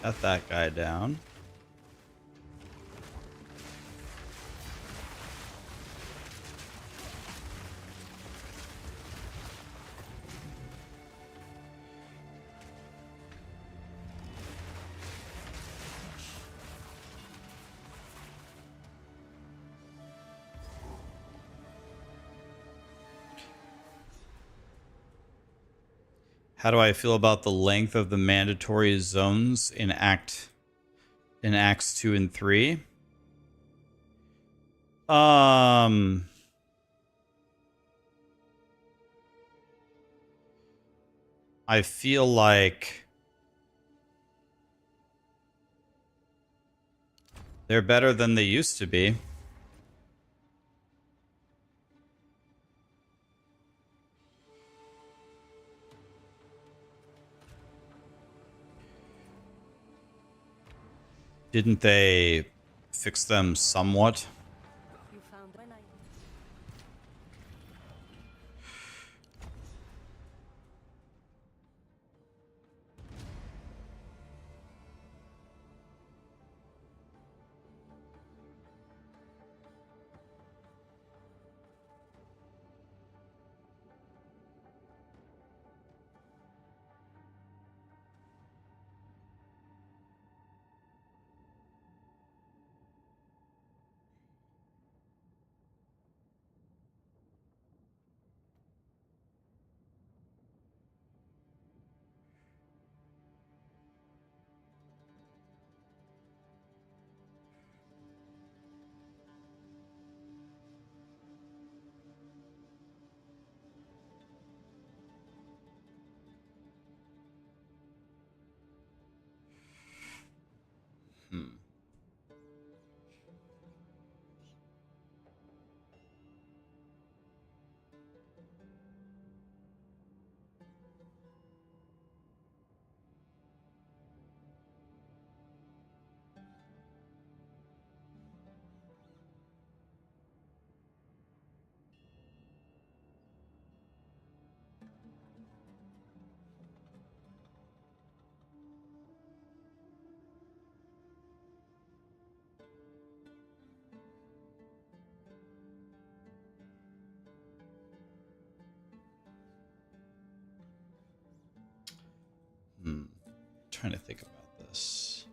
[SPEAKER 1] Got that guy down. How do I feel about the length of the mandatory zones in Acts 2 and 3? I feel like they're better than they used to be. Didn't they fix them somewhat?
[SPEAKER 2] You found when I
[SPEAKER 1] trying to think about this.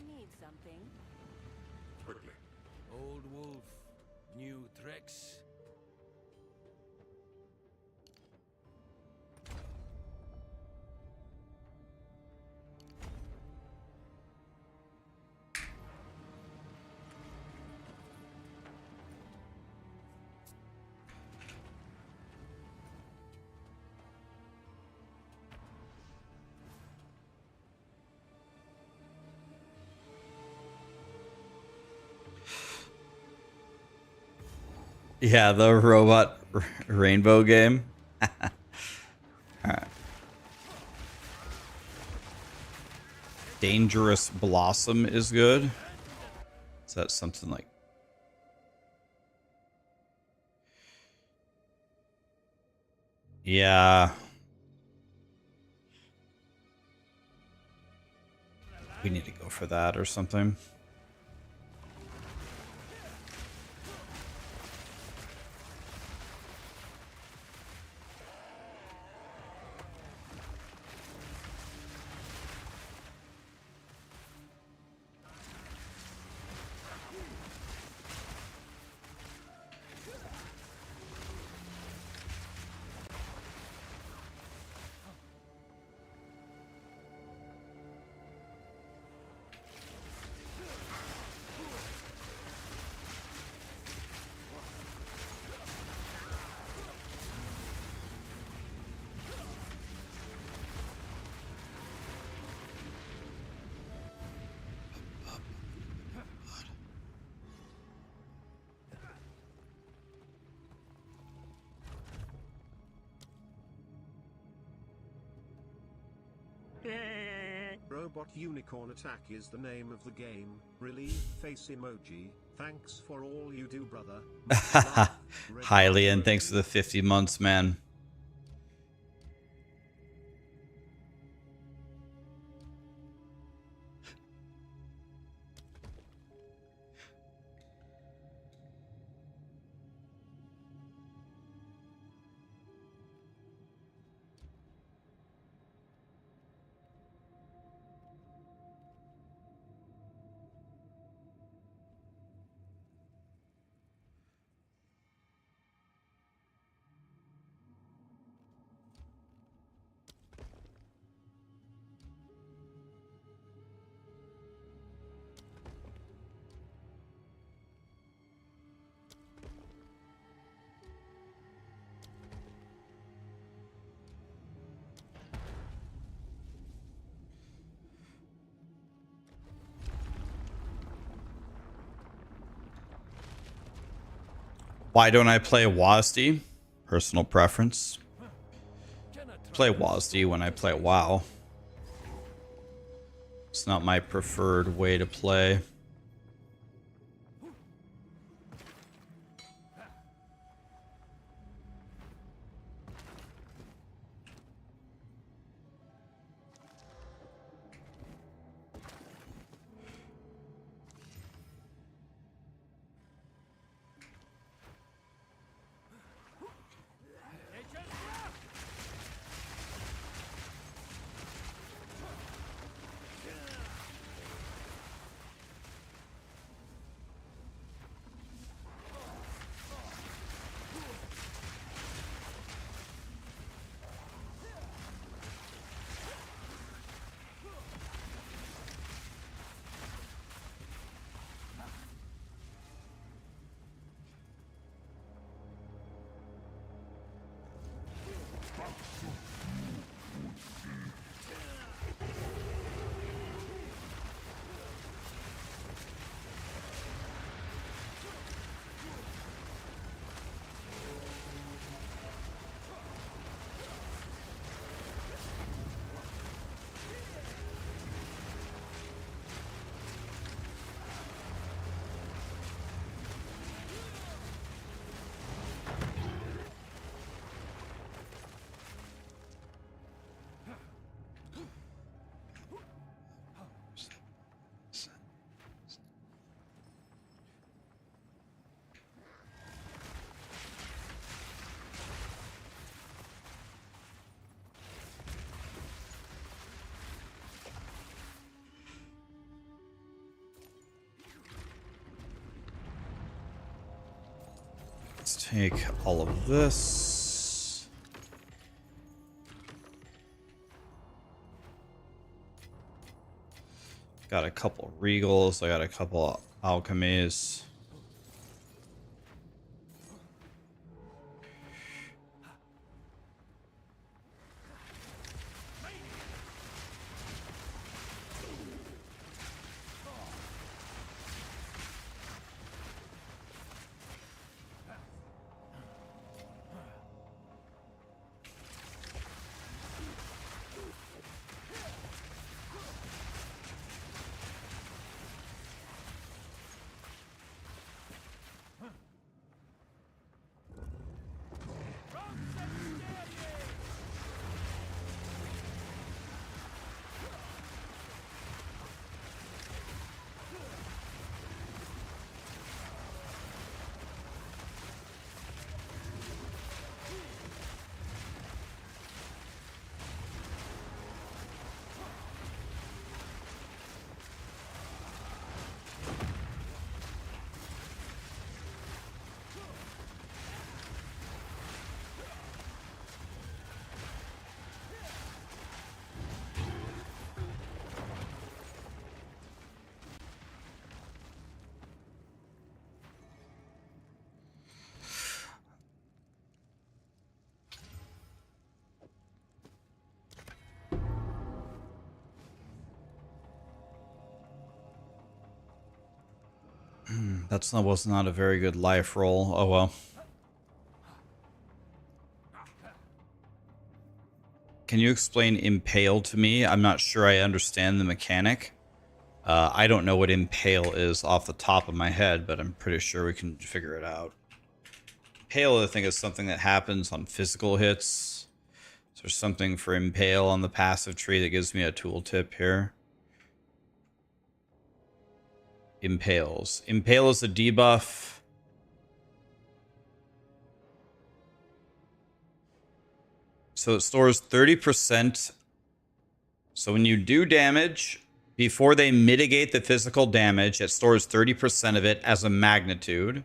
[SPEAKER 2] Need something?
[SPEAKER 3] Quickly. Old wolf, new tricks.
[SPEAKER 1] Yeah, the robot rainbow game. Alright. Dangerous Blossom is good. Is that something like... Yeah. We need to go for that or something.
[SPEAKER 4] Robot unicorn attack is the name of the game. Relief face emoji. Thanks for all you do, brother.
[SPEAKER 1] Hi, Leon. Thanks for the 50 months, man. Why don't I play WASD? Personal preference. Play WASD when I play WoW. It's not my preferred way to play. Let's take all of this. Got a couple regals. I got a couple alchemies. That was not a very good life roll. Oh well. Can you explain Impale to me? I'm not sure I understand the mechanic. I don't know what Impale is off the top of my head, but I'm pretty sure we can figure it out. Impale, I think, is something that happens on physical hits. So there's something for Impale on the passive tree that gives me a tooltip here. Impales. Impale is a debuff. So it stores 30%. So when you do damage, before they mitigate the physical damage, it stores 30% of it as a magnitude.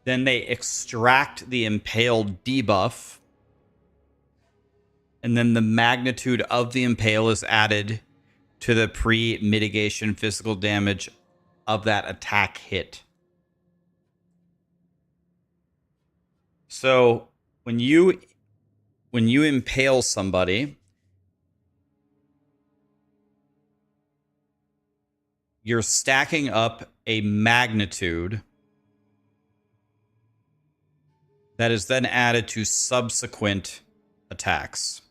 [SPEAKER 1] Then they extract the impaled debuff. And then the magnitude of the impale is added to the pre-mitigation physical damage of that attack hit. So when you impale somebody, you're stacking up a magnitude that is then added to subsequent attacks.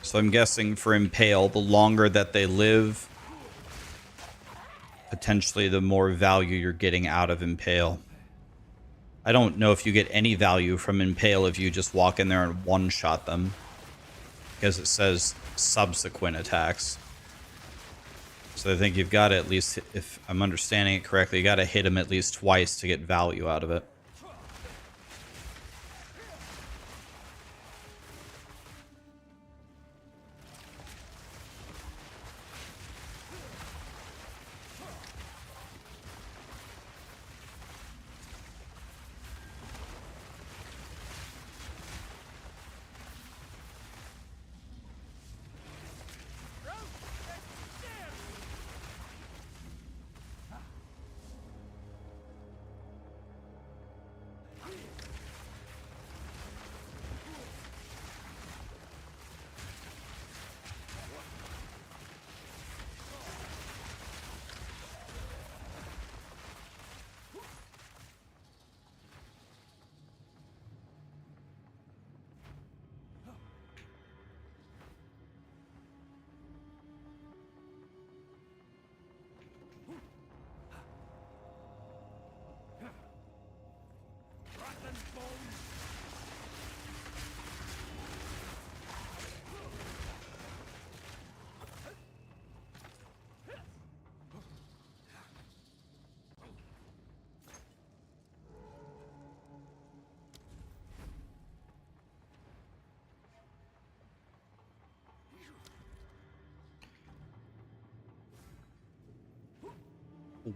[SPEAKER 1] So I'm guessing for Impale, the longer that they live, potentially the more value you're getting out of Impale. I don't know if you get any value from Impale if you just walk in there and one-shot them, because it says subsequent attacks. So I think you've got to at least, if I'm understanding it correctly, you got to hit them at least twice to get value out of it.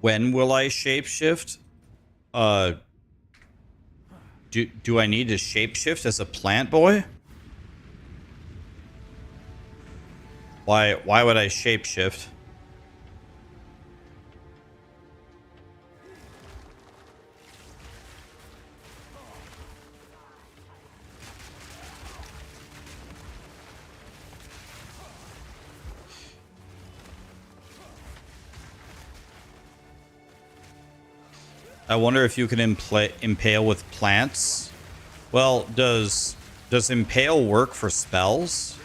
[SPEAKER 1] When will I shapeshift? Uh, do I need to shapeshift as a plant boy? Why would I shapeshift? I wonder if you can impale with plants. Well, does impale work for spells?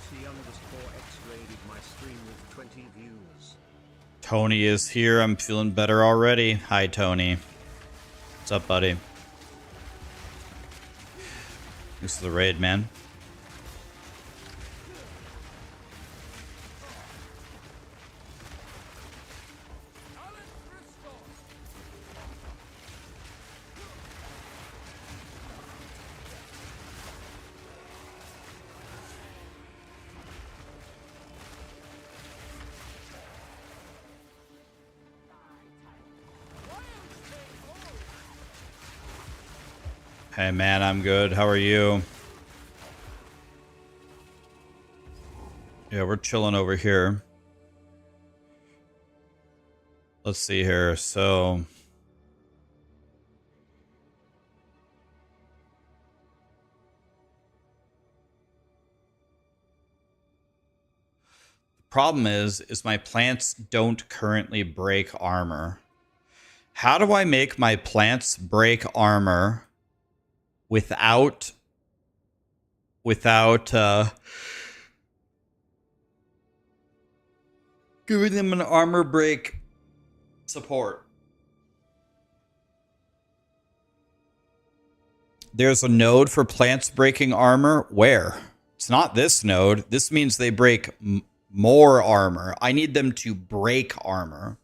[SPEAKER 4] Stoney_C_X raided my stream with 20 views.
[SPEAKER 1] Tony is here. I'm feeling better already. Hi, Tony. What's up, buddy? Thanks for the raid, man. Hey man, I'm good. How are you? Yeah, we're chilling over here. Let's see here. So Problem is my plants don't currently break armor. How do I make my plants break armor without giving them an armor break support? There's a node for plants breaking armor. Where? It's not this node. This means they break more armor. I need them to break armor.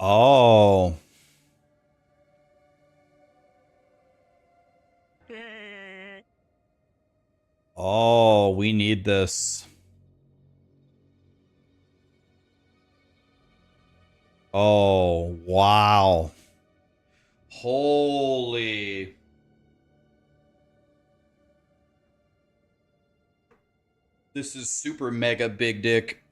[SPEAKER 1] Oh. Oh, we need this. Oh, wow. Holy. This is super mega big dick.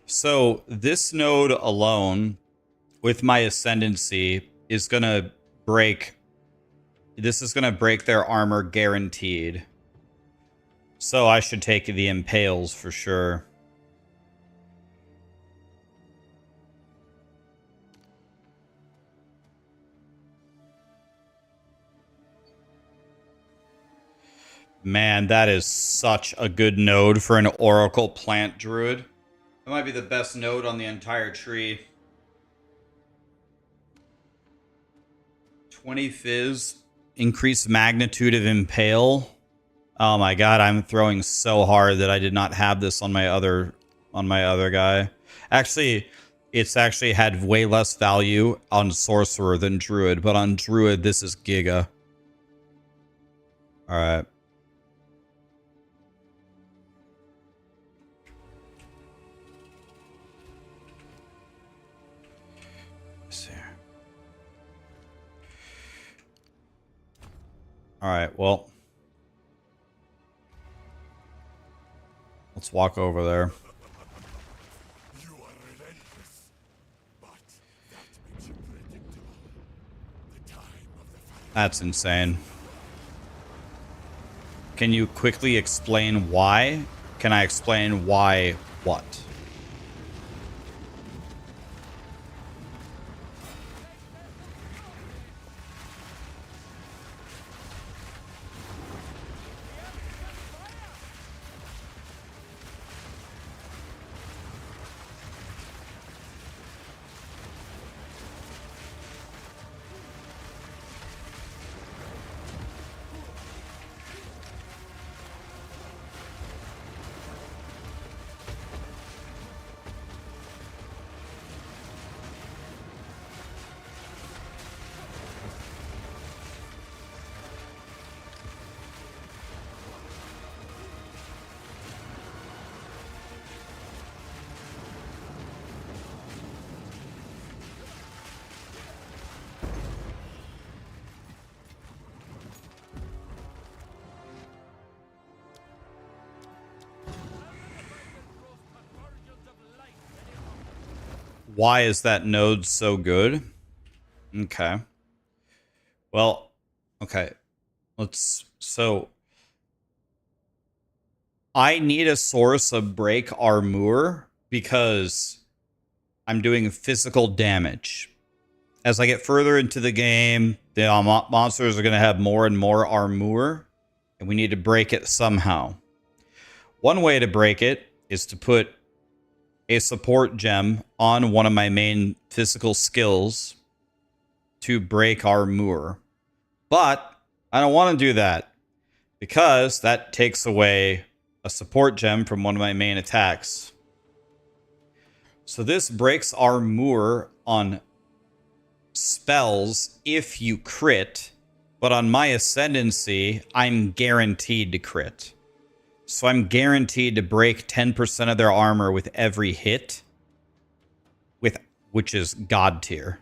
[SPEAKER 1] So this node alone with my Ascendancy is going to break. This is going to break their armor guaranteed. So I should take the Impales for sure. Man, that is such a good node for an Oracle Plant Druid. That might be the best node on the entire tree. 20 Fizz, increased magnitude of Impale. Oh my god, I'm throwing so hard that I did not have this on my other guy. Actually, it's actually had way less value on Sorcerer than Druid, but on Druid, this is Giga. Alright. Alright, well. Let's walk over there.
[SPEAKER 6] You are relentless, but that makes you predictable. The time of the fight.
[SPEAKER 1] That's insane. Can you quickly explain why? Can I explain why what? Why is that node so good? Okay. Well, okay. So I need a source of break armor because I'm doing physical damage. As I get further into the game, the monsters are going to have more and more armor, and we need to break it somehow. One way to break it is to put a support gem on one of my main physical skills to break armor. But I don't want to do that because that takes away a support gem from one of my main attacks. So this breaks armor on spells if you crit, but on my Ascendancy, I'm guaranteed to crit. So I'm guaranteed to break 10% of their armor with every hit, which is God tier.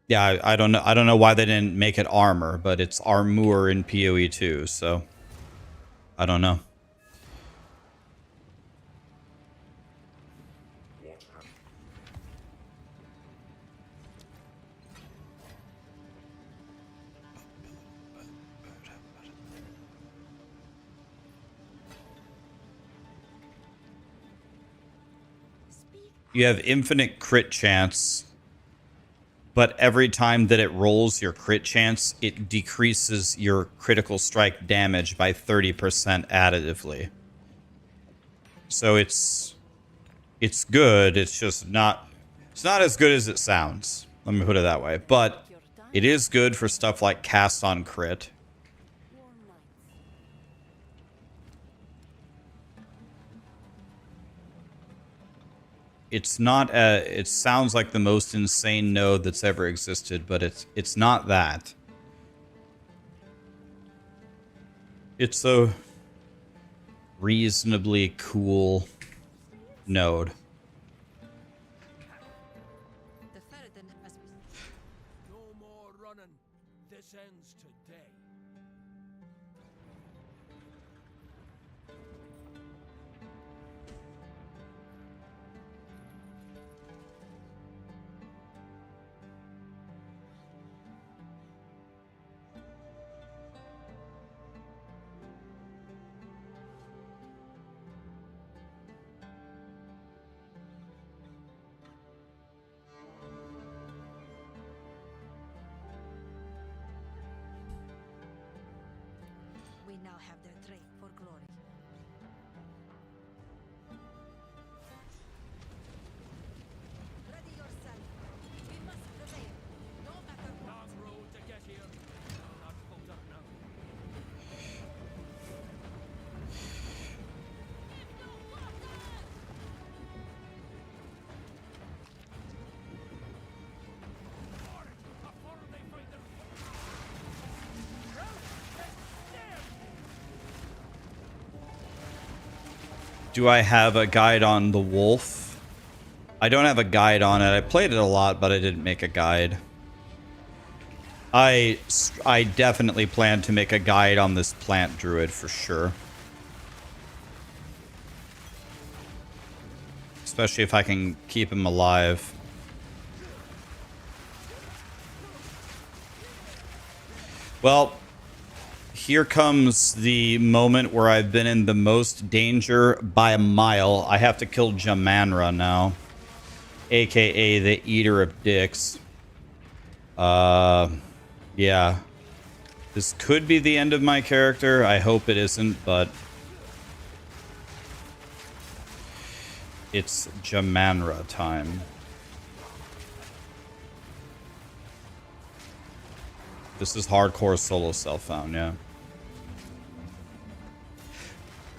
[SPEAKER 1] Yeah, I don't know why they didn't make it armor, but it's armor in POE2, so I don't know. You have infinite crit chance, but every time that it rolls your crit chance, it decreases your critical strike damage by 30% additively. So it's good. It's just not as good as it sounds. Let me put it that way. But it is good for stuff like cast on crit. It's not it sounds like the most insane node that's ever existed, but it's not that. It's a reasonably cool node.
[SPEAKER 3] No more running. This ends today.
[SPEAKER 7] We now have their trait for glory. Ready yourself. We must prevail. No matter what.
[SPEAKER 3] Long road to get here. Not closer now. Before they find their
[SPEAKER 1] Do I have a guide on the wolf? I don't have a guide on it. I played it a lot, but I didn't make a guide. I definitely plan to make a guide on this plant druid for sure. Especially if I can keep him alive. Well, here comes the moment where I've been in the most danger by a mile. I have to kill Jamanra now, aka the Eater of Dicks. Yeah. This could be the end of my character. I hope it isn't, but it's Jamanra time. This is hardcore solo self-found, yeah.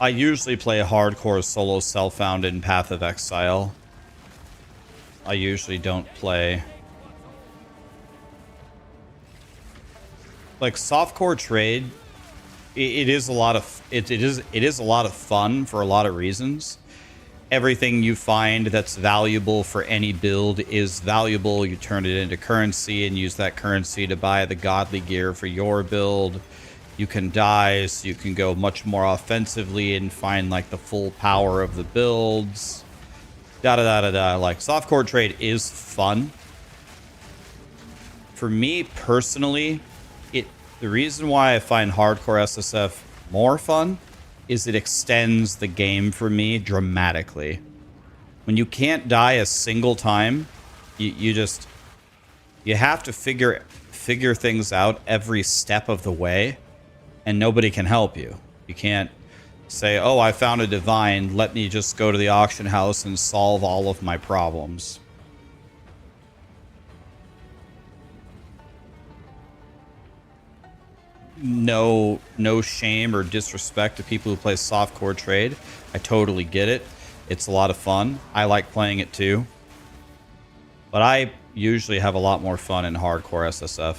[SPEAKER 1] I usually play hardcore solo self-found in Path of Exile. I usually don't play. Like softcore trade, it is a lot of it is a lot of fun for a lot of reasons. Everything you find that's valuable for any build is valuable. You turn it into currency and use that currency to buy the godly gear for your build. You can die, so you can go much more offensively and find like the full power of the builds. Like softcore trade is fun. For me personally, the reason why I find hardcore SSF more fun is it extends the game for me dramatically. When you can't die a single time, you have to figure things out every step of the way, and nobody can help you. You can't say, oh, I found a divine, let me just go to the auction house and solve all of my problems. No shame or disrespect to people who play softcore trade. I totally get it. It's a lot of fun. I like playing it too. But I usually have a lot more fun in hardcore SSF.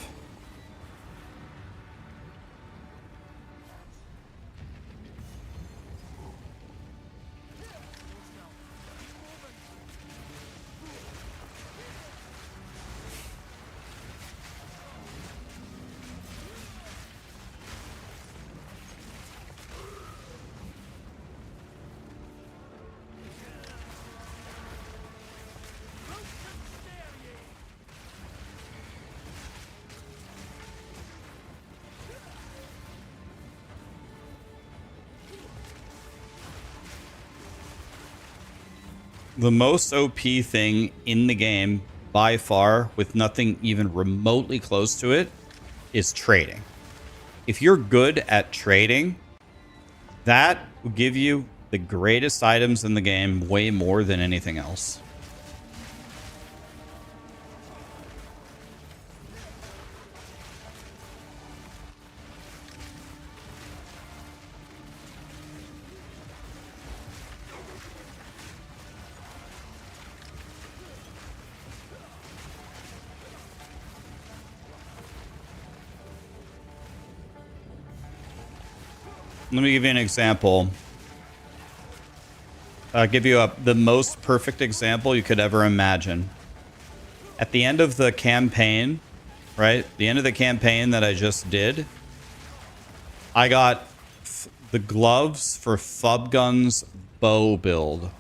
[SPEAKER 1] The most OP thing in the game, by far, with nothing even remotely close to it, is trading. If you're good at trading, that will give you the greatest items in the game way more than anything else. Let me give you an example. I'll give you the most perfect example you could ever imagine. At the end of the campaign, right? The end of the campaign that I just did, I got the gloves for Fubgun's bow build.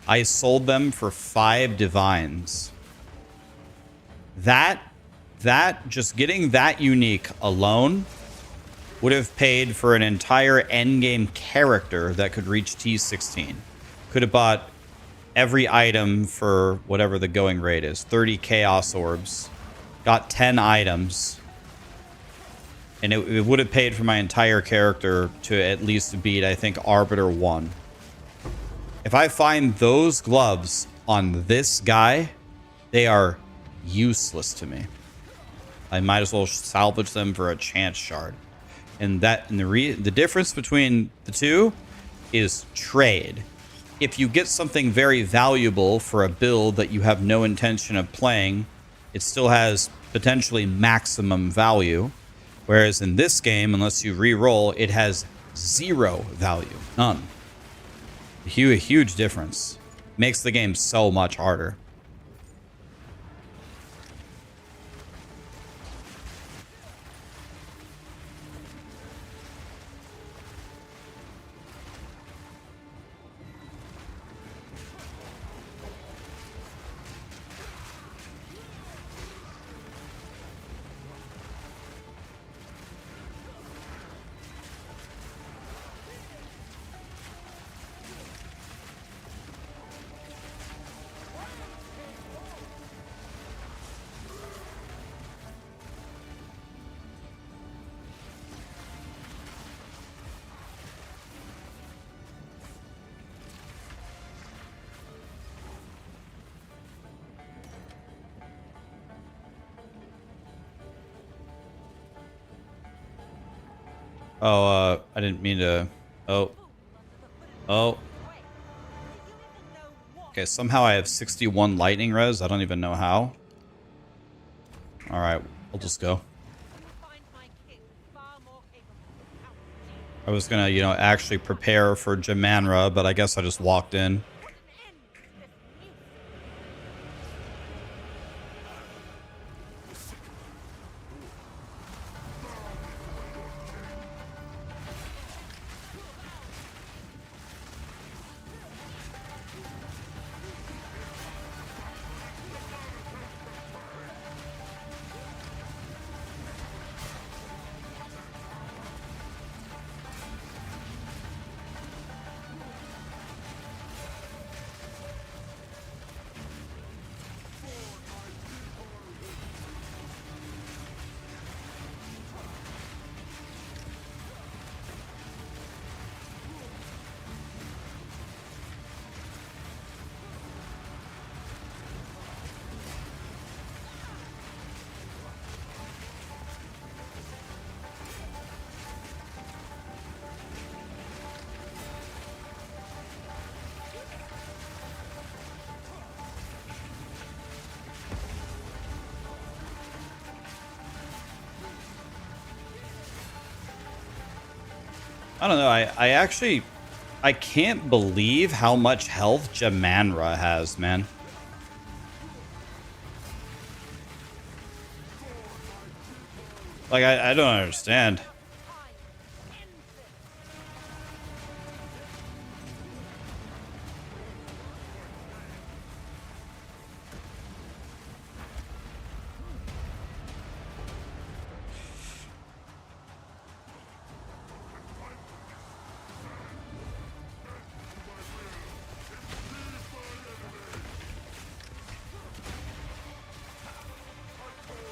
[SPEAKER 1] I sold them for 5 divines. That just getting that unique alone would have paid for an entire endgame character that could reach T16. Could have bought every item for whatever the going rate is. 30 chaos orbs. Got 10 items. And it would have paid for my entire character to at least beat, I think, Arbiter 1. If I find those gloves on this guy, they are useless to me. I might as well salvage them for a chance shard. And the difference between the two is trade. If you get something very valuable for a build that you have no intention of playing, it still has potentially maximum value. Whereas in this game, unless you re-roll, it has 0 value. None. A huge difference. Makes the game so much harder. Oh, I didn't mean to... Oh. Okay, somehow I have 61 lightning res. I don't even know how. Alright, we'll just go. I was gonna, actually prepare for Jamanra, but I guess I just walked in. I don't know. I can't believe how much health Jamanra has, man. Like, I don't understand.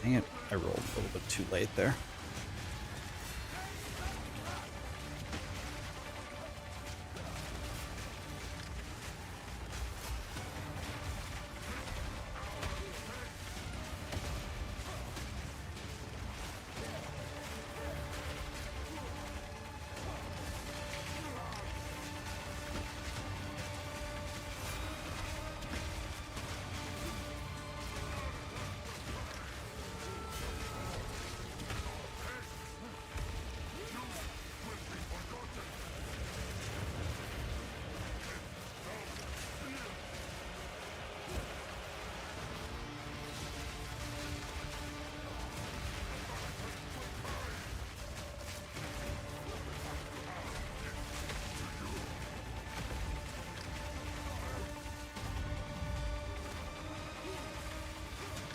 [SPEAKER 1] Dang it, I rolled a little bit too late there.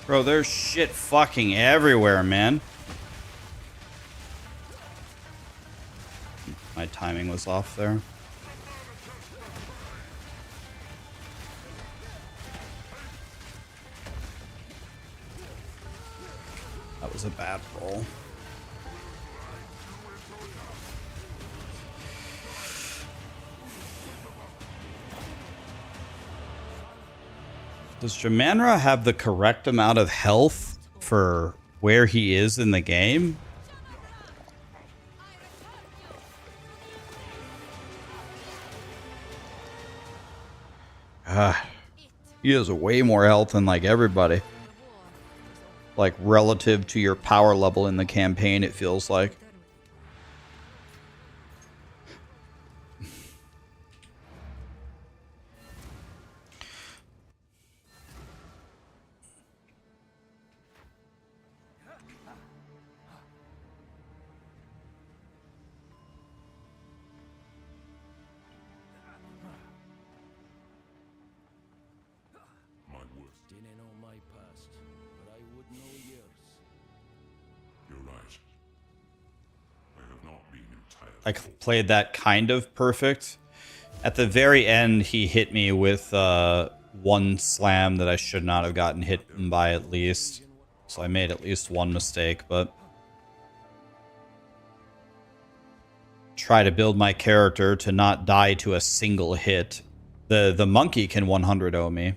[SPEAKER 1] Bro, there's shit fucking everywhere, man. My timing was off there. That was a bad roll. Does Jamanra have the correct amount of health for where he is in the game? He has way more health than like everybody. Like relative to your power level in the campaign, it feels like.
[SPEAKER 3] Didn't know my past, but I would know yours.
[SPEAKER 6] You're right. I have not been entirely.
[SPEAKER 1] I played that kind of perfect. At the very end, he hit me with one slam that I should not have gotten hit by at least. So I made at least one mistake, but try to build my character to not die to a single hit. The monkey can 100-0 me.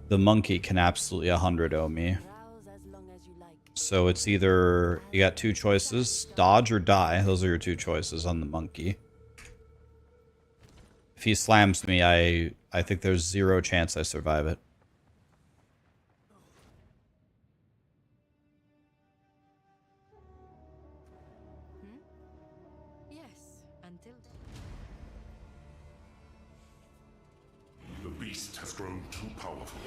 [SPEAKER 1] The monkey can absolutely 100-0 me.
[SPEAKER 2] Browse as long as you like.
[SPEAKER 1] So it's either you got two choices, dodge or die. Those are your two choices on the monkey. If he slams me, I think there's zero chance I survive it.
[SPEAKER 7] Yes, until
[SPEAKER 6] The beast has grown too powerful.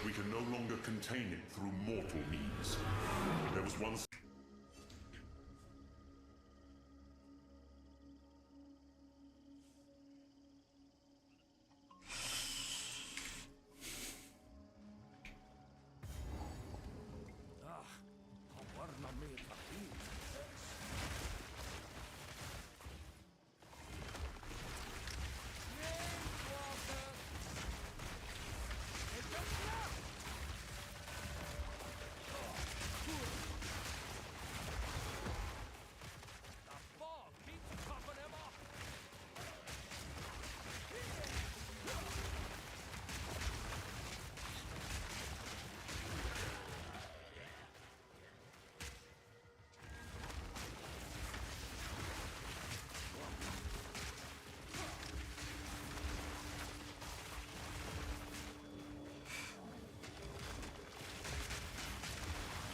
[SPEAKER 6] We can no longer contain it through mortal means. There was once.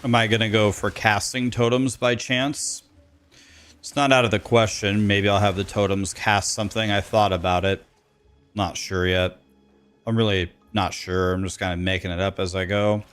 [SPEAKER 1] Am I going to go for casting totems by chance? It's not out of the question. Maybe I'll have the totems cast something. I thought about it. Not sure yet. I'm really not sure. I'm just kind of making it up as I go.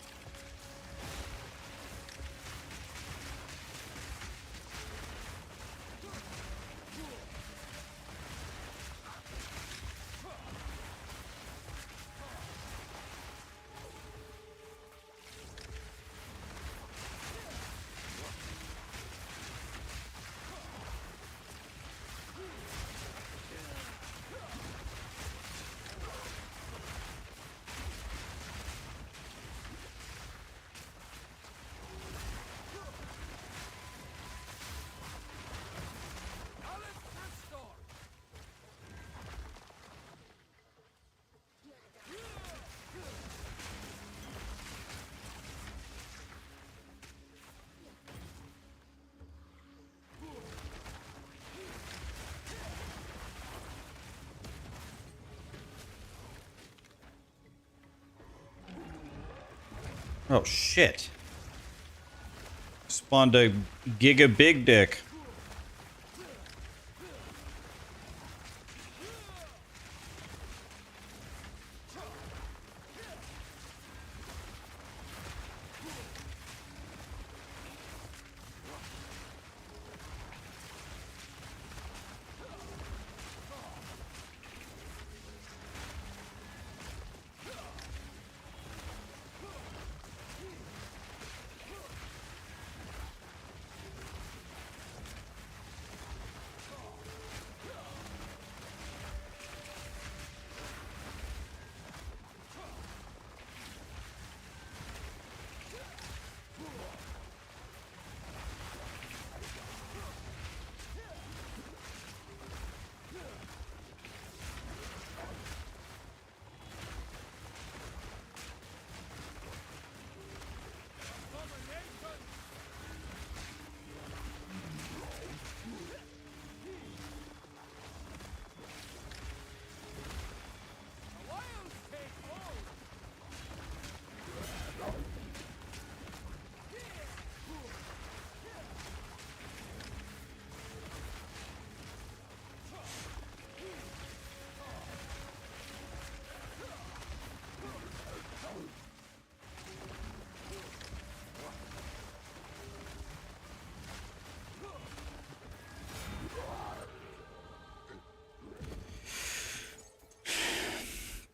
[SPEAKER 1] Oh, shit. Spawned a Giga Big Dick.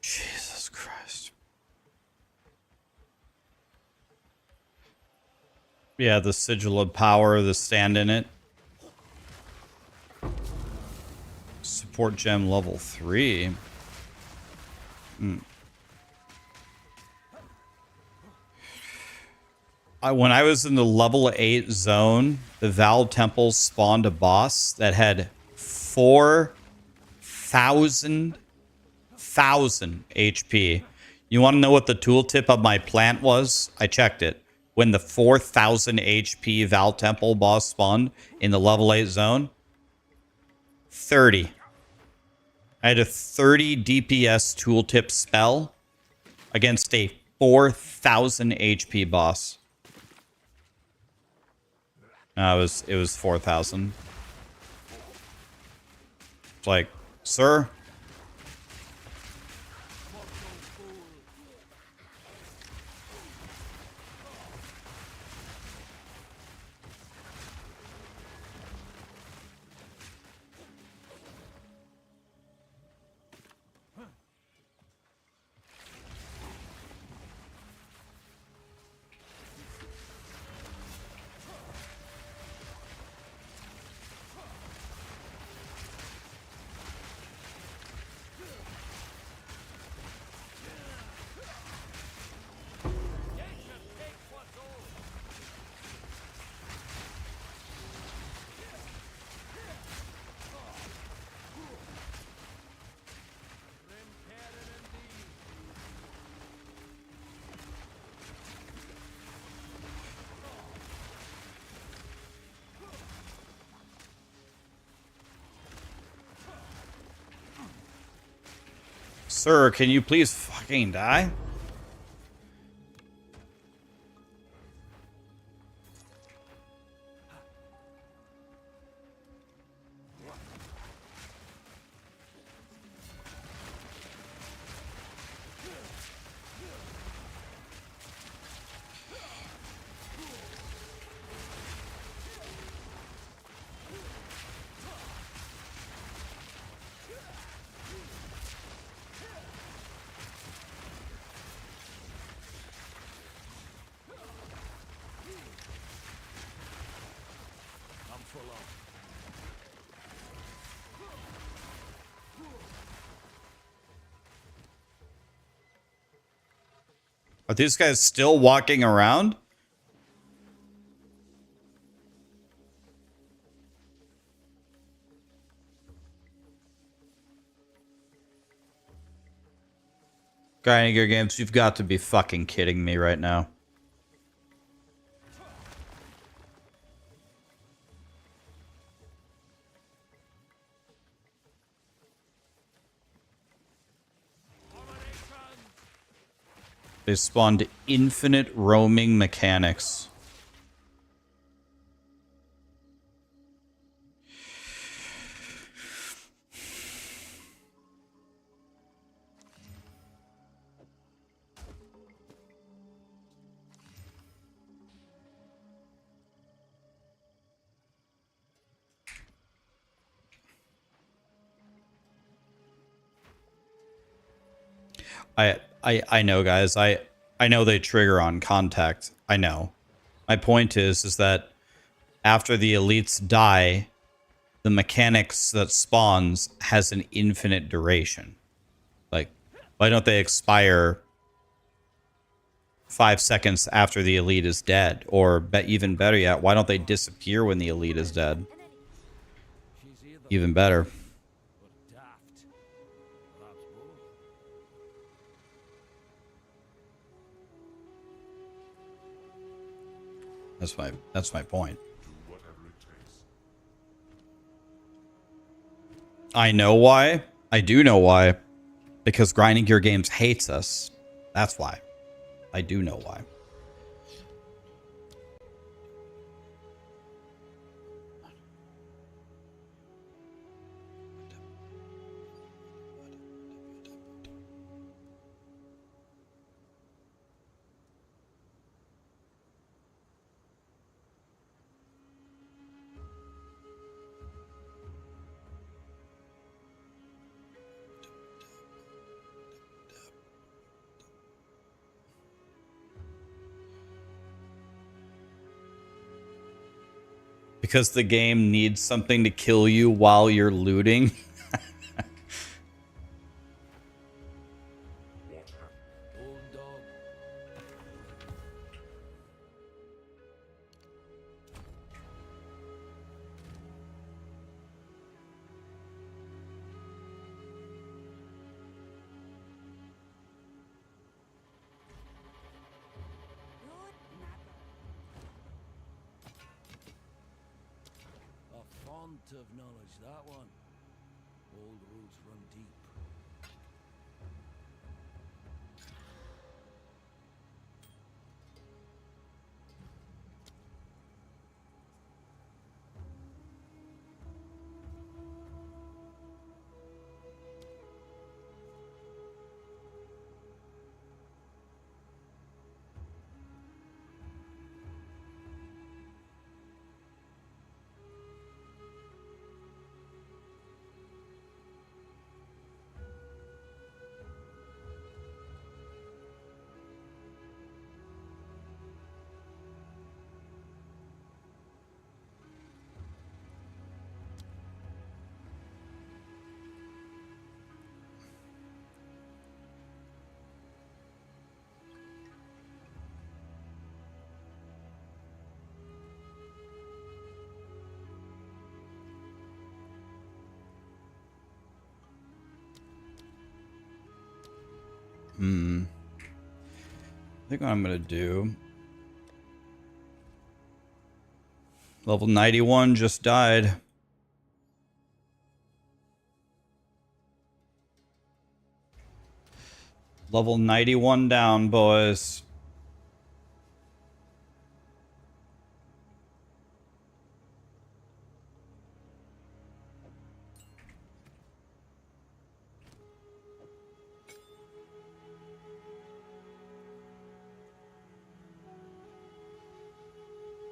[SPEAKER 1] Jesus Christ. Yeah, the Sigil of Power, the stand in it. Support gem level 3. When I was in the level 8 zone, the Val Temple spawned a boss that had 4,000 HP. You want to know what the tooltip of my plant was? I checked it. When the 4,000 HP Val Temple boss spawned in the level 8 zone, 30. I had a 30 DPS tooltip spell against a 4,000 HP boss. No, it was 4,000. It's like, sir? Sir, can you please fucking die? Are these guys still walking around? Grinding your games, you've got to be fucking kidding me right now. They spawned infinite roaming mechanics. I know, guys. I know they trigger on contact. I know. My point is that after the elites die, the mechanics that spawns has an infinite duration. Like, why don't they expire 5 seconds after the elite is dead? Or even better yet, why don't they disappear when the elite is dead? Even better. That's my point. I know why. I do know why. Because Grinding Gear Games hates us. That's why. I do know why. Because the game needs something to kill you while you're looting.
[SPEAKER 3] Of knowledge, that one. Old roots run deep. I think what I'm going to do... Level 91 just died. Level 91 down, boys.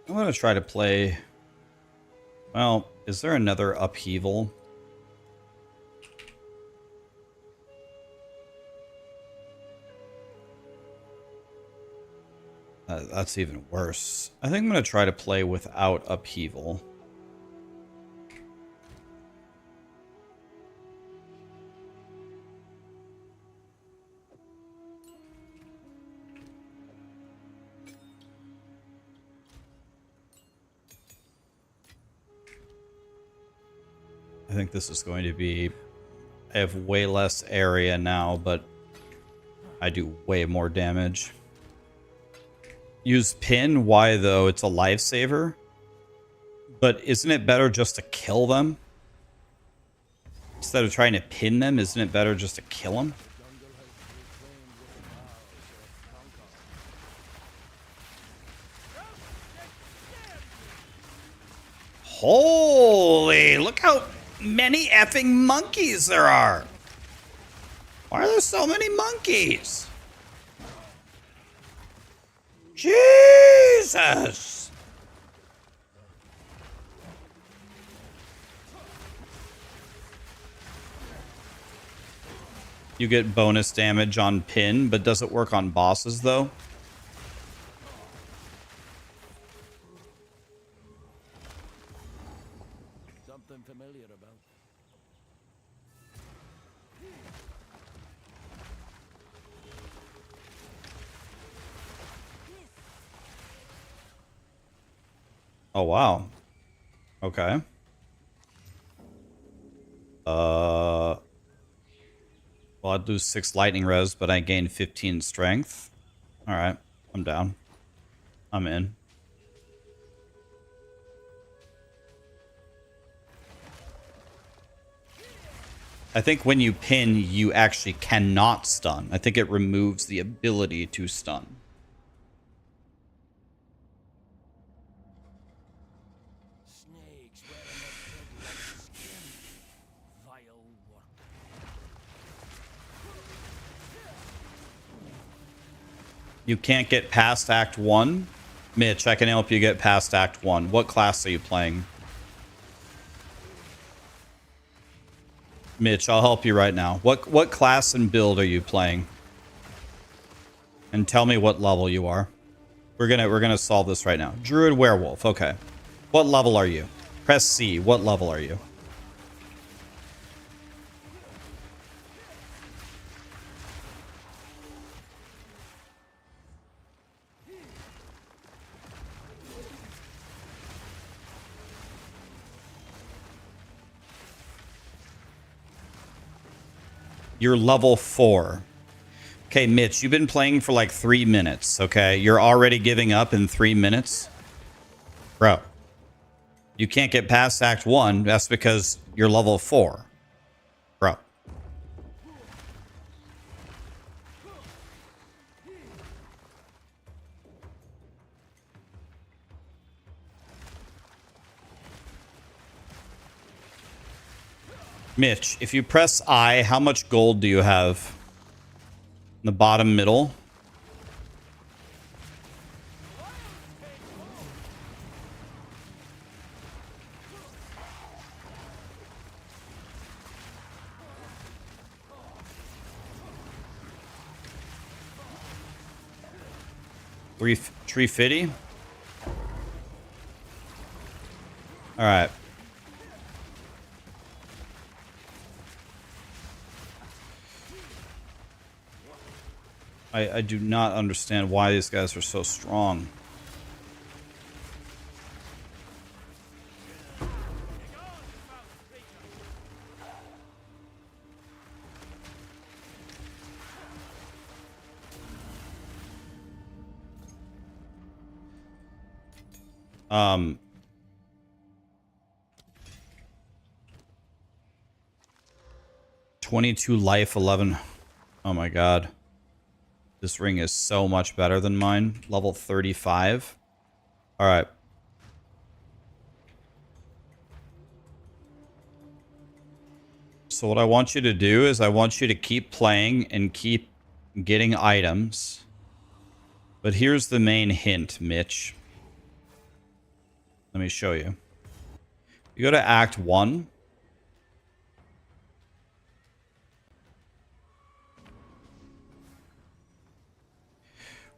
[SPEAKER 3] I'm going to try to play... Well, is there another upheaval? That's even worse. I think I'm going to try to play without upheaval.
[SPEAKER 1] think this is going to be... I have way less area now, but I do way more damage. Use pin. Why, though? It's a lifesaver. But isn't it better just to kill them? Instead of trying to pin them, isn't it better just to kill them? Holy, look how many effing monkeys there are. Why are there so many monkeys? Jesus. You get bonus damage on pin, but does it work on bosses, though?
[SPEAKER 3] Something familiar about.
[SPEAKER 1] Oh, wow. Okay. Well, I'd lose 6 lightning res, but I gain 15 strength. Alright, I'm down. I'm in. I think when you pin, you actually cannot stun. I think it removes the ability to stun.
[SPEAKER 3] Snakes wearing their dead-like skin. Vile work.
[SPEAKER 1] You can't get past Act 1? Mitch, I can help you get past Act 1. What class are you playing? Mitch, I'll help you right now. What class and build are you playing? And tell me what level you are. We're gonna solve this right now. Druid werewolf, okay. What level are you? Press C. What level are you? You're level 4. Okay, Mitch, you've been playing for like 3 minutes, okay? You're already giving up in 3 minutes? Bro. You can't get past Act 1. That's because you're level 4. Bro. Mitch, if you press I, how much gold do you have? In the bottom middle? Tree fitty? Alright. I do not understand why these guys are so strong. Um... 22 life, 11. Oh my god. This ring is so much better than mine. Level 35. Alright. So what I want you to do is I want you to keep playing and keep getting items. But here's the main hint, Mitch. Let me show you. You go to Act 1.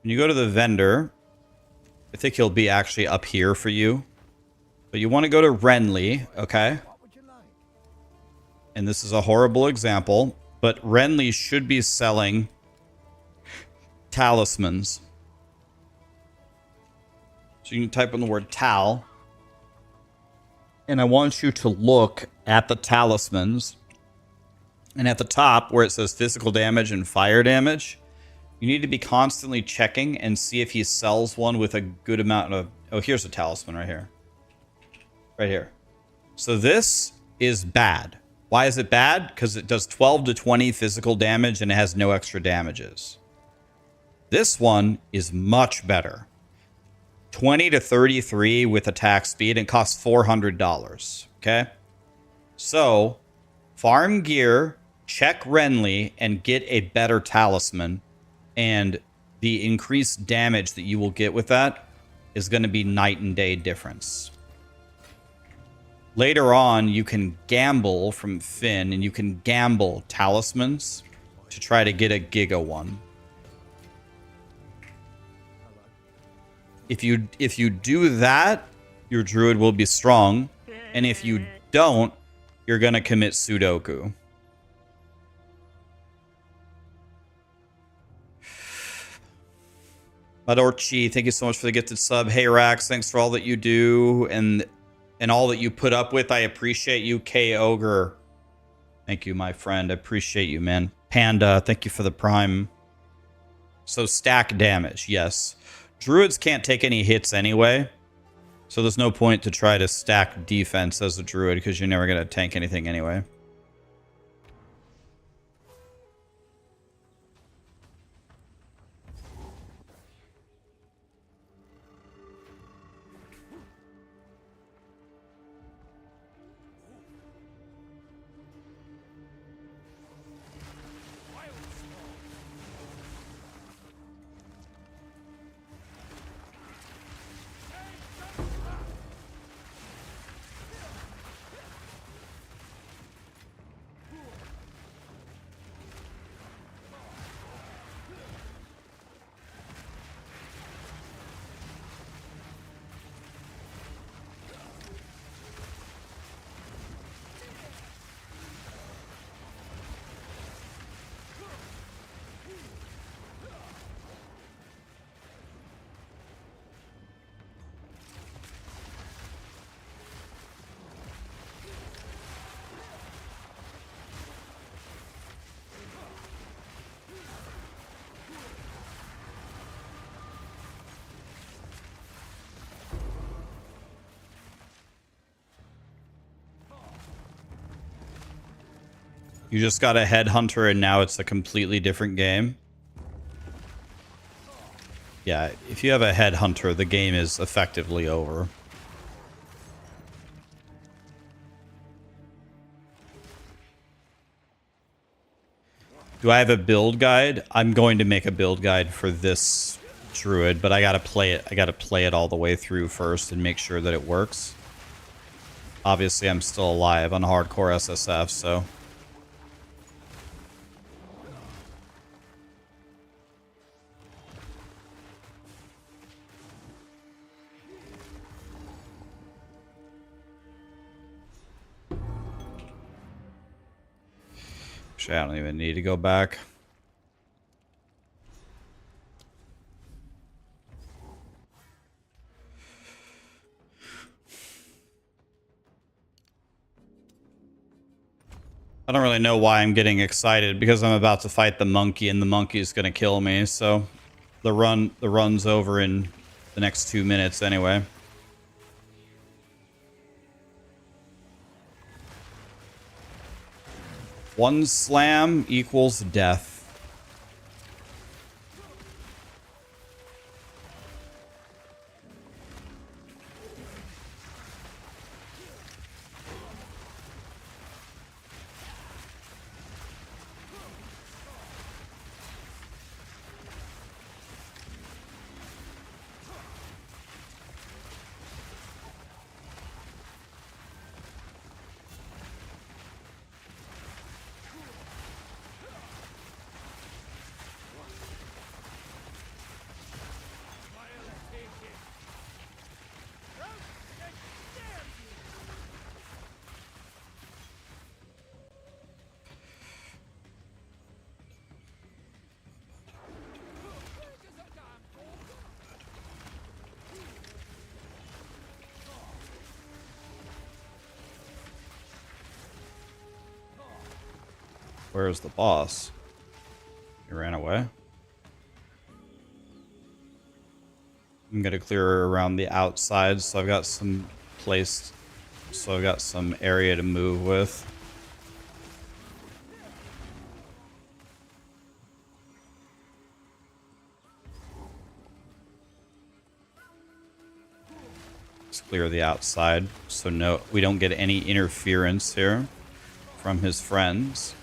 [SPEAKER 1] When you go to the vendor, I think he'll be actually up here for you. But you want to go to Renly, okay? And this is a horrible example, but Renly should be selling talismans. So you can type in the word tal. And I want you to look at the talismans. And at the top, where it says physical damage and fire damage, you need to be constantly checking and see if he sells one with a good amount of... Oh, here's a talisman right here. Right here. So this is bad. Why is it bad? Because it does 12 to 20 physical damage and it has no extra damages. This one is much better. 20 to 33 with attack speed and costs $400. Okay? So, farm gear, check Renly, and get a better talisman. And the increased damage that you will get with that is going to be night and day difference. Later on, you can gamble from Finn, and you can gamble talismans to try to get a Giga one. If you do that, your Druid will be strong. And if you don't, you're going to commit Sudoku. Madorchi, thank you so much for the gifted sub. Hey, Rax, thanks for all that you do and all that you put up with. I appreciate you. K Ogre, thank you, my friend. I appreciate you, man. Panda, thank you for the prime. So stack damage, yes. Druids can't take any hits anyway, so there's no point to try to stack defense as a Druid because you're never going to tank anything anyway. You just got a headhunter and now it's a completely different game. Yeah, if you have a headhunter, the game is effectively over. Do I have a build guide? I'm going to make a build guide for this Druid, but I gotta play it. I gotta play it all the way through first and make sure that it works. Obviously, I'm still alive on hardcore SSF, so... Actually, I don't even need to go back. I don't really know why I'm getting excited because I'm about to fight the monkey and the monkey's gonna kill me, so the run's over in the next 2 minutes anyway. One slam equals death. Where's the boss? He ran away. I'm gonna clear around the outside, so I've got some place, so I've got some area to move with. Let's clear the outside, so no, we don't get any interference here from his friends.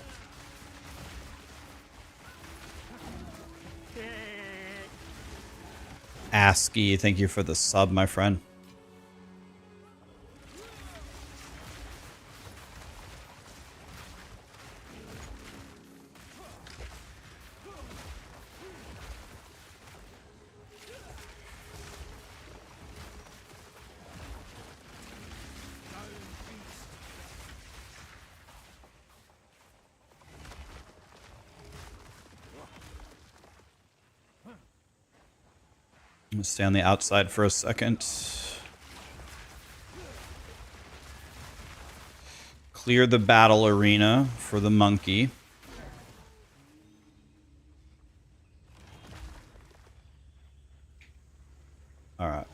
[SPEAKER 1] ASCII, thank you for the sub, my friend. I'm gonna stay on the outside for a second. Clear the battle arena for the monkey. All right.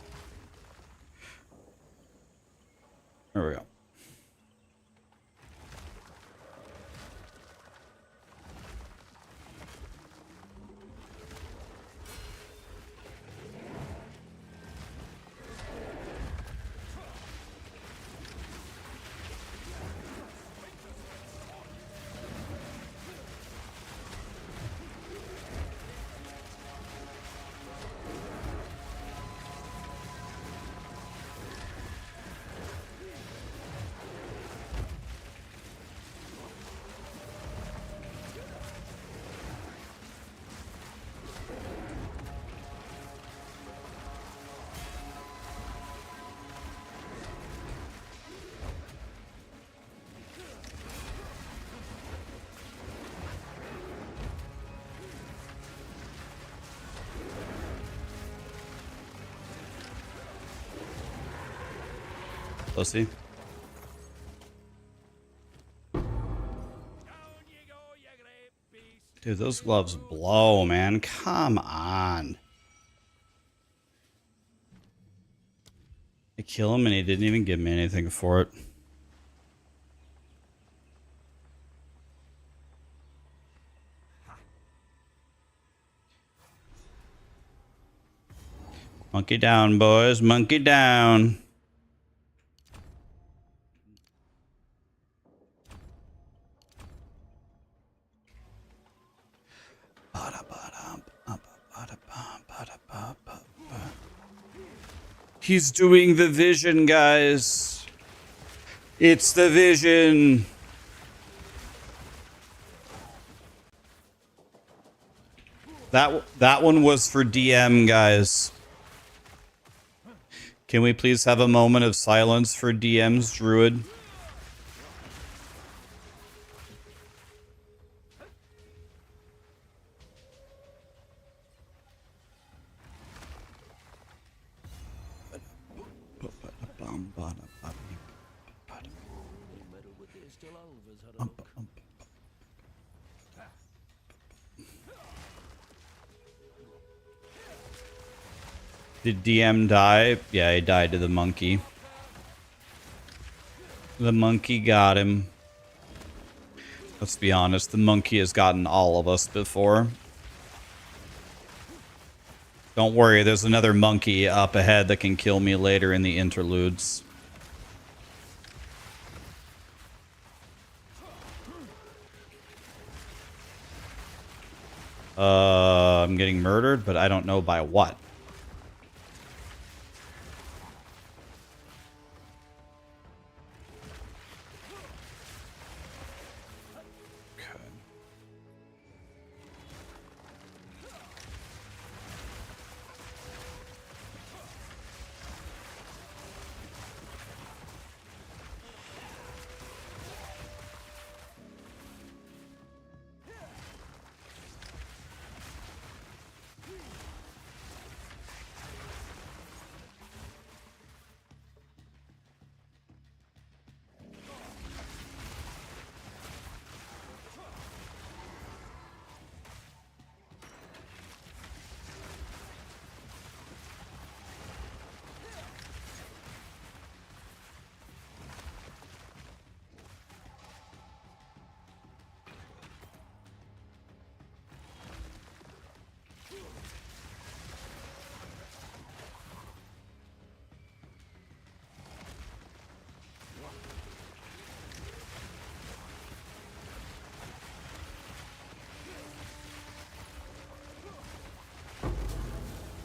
[SPEAKER 1] There we go. Pussy. Dude, those gloves blow, man. Come on. I kill him and he didn't even give me anything for it. Monkey down, boys. Monkey down. He's doing the vision, guys. It's the vision. That one was for DM, guys. Can we please have a moment of silence for DM's Druid? Did DM die? Yeah, he died to the monkey. The monkey got him. Let's be honest, the monkey has gotten all of us before. Don't worry, there's another monkey up ahead that can kill me later in the interludes. I'm getting murdered, but I don't know by what.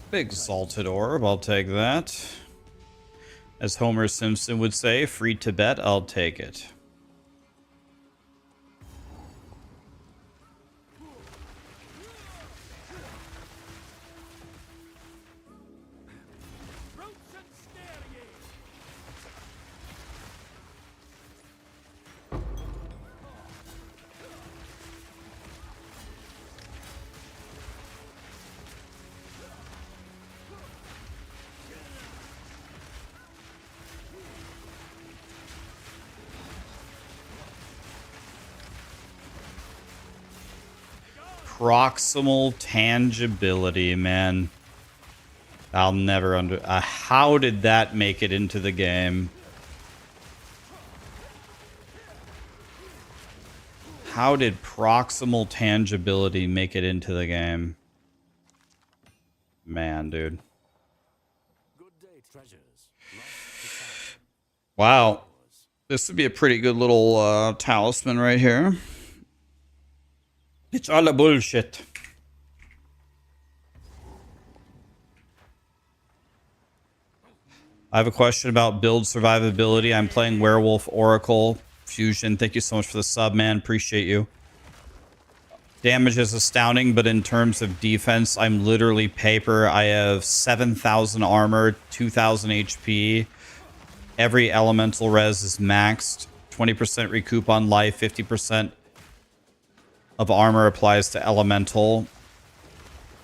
[SPEAKER 1] Exalted orb, I'll take that. As Homer Simpson would say, free Tibet, I'll take it. Proximal tangibility, man. I'll never how did that make it into the game? How did proximal tangibility make it into the game? Man, dude. Wow. This would be a pretty good little talisman right here. It's all a bullshit. I have a question about build survivability. I'm playing Werewolf Oracle Fusion. Thank you so much for the sub, man. Appreciate you. Damage is astounding, but in terms of defense, I'm literally paper. I have 7,000 armor, 2,000 HP. Every elemental res is maxed. 20% recoup on life, 50% of armor applies to elemental.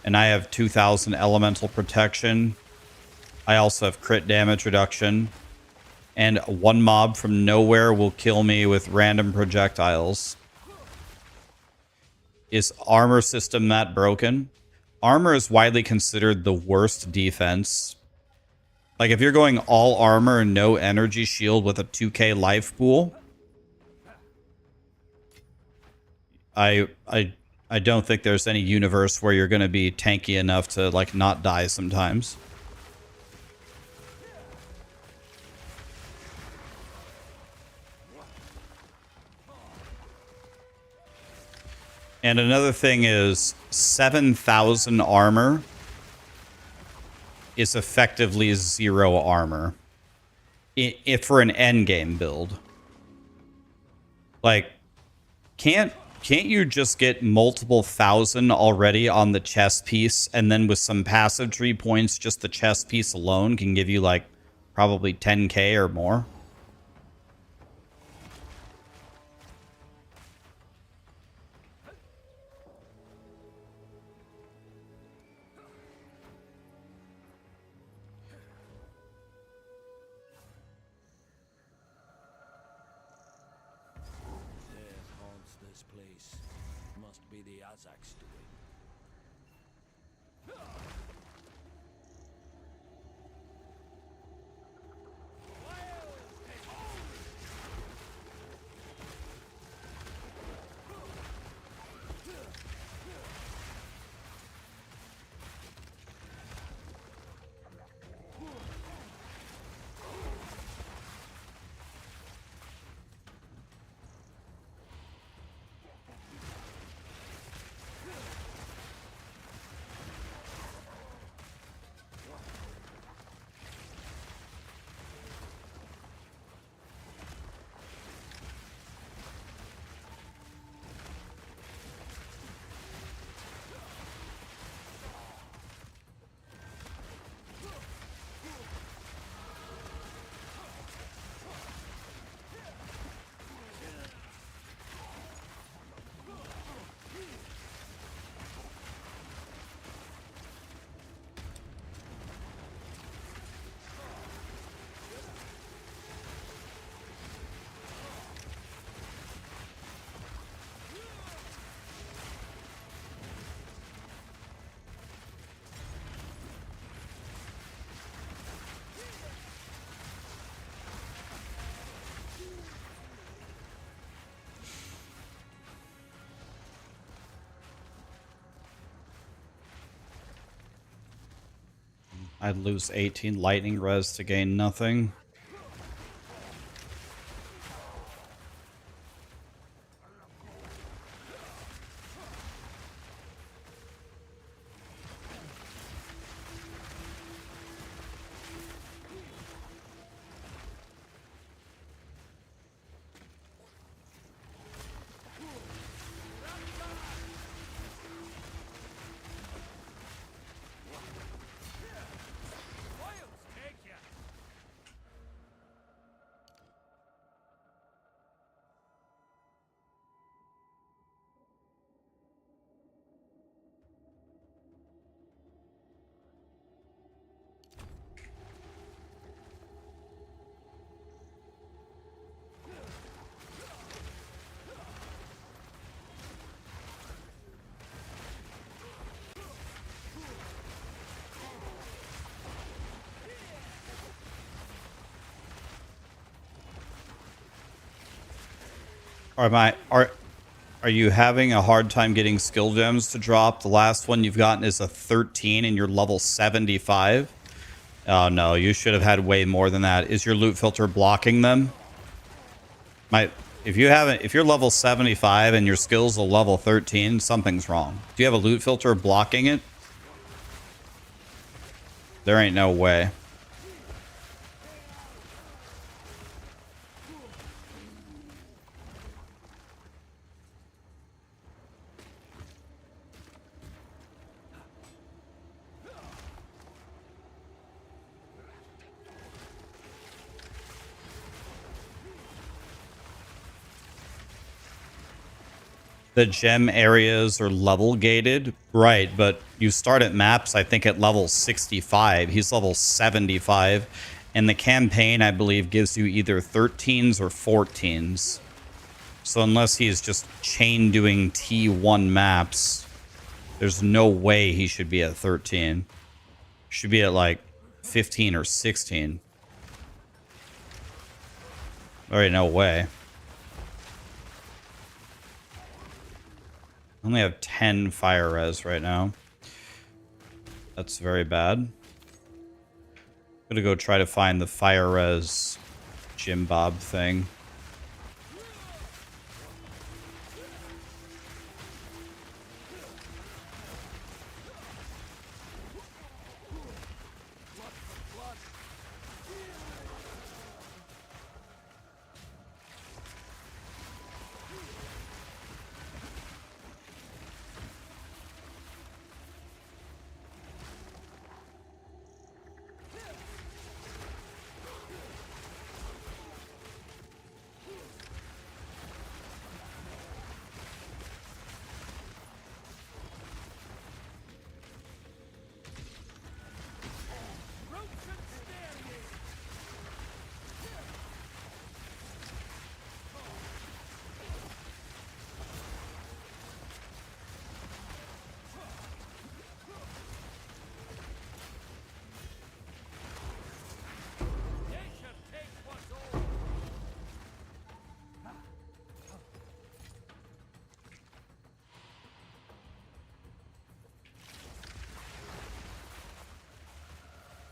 [SPEAKER 1] And I have 2,000 elemental protection. I also have crit damage reduction. And one mob from nowhere will kill me with random projectiles. Is armor system that broken? Armor is widely considered the worst defense. Like if you're going all armor and no energy shield with a 2k life pool, I don't think there's any universe where you're going to be tanky enough to like not die sometimes. And another thing is 7,000 armor is effectively 0 armor if for an endgame build. Like, can't you just get multiple thousand already on the chest piece, and then with some passive tree points, just the chest piece alone can give you like probably 10k or more? I'd lose 18 lightning res to gain nothing. Are you having a hard time getting skill gems to drop? The last one you've gotten is a 13 and you're level 75. Oh no, you should have had way more than that. Is your loot filter blocking them? If you're level 75 and your skill's a level 13, something's wrong. Do you have a loot filter blocking it? There ain't no way. The gem areas are level gated, right? But you start at maps, I think, at level 65. He's level 75. And the campaign, I believe, gives you either 13s or 14s. So unless he's just chain doing T1 maps, there's no way he should be at 13. Should be at like 15 or 16. There ain't no way. I only have 10 fire res right now. That's very bad. I'm gonna go try to find the fire res Jim Bob thing.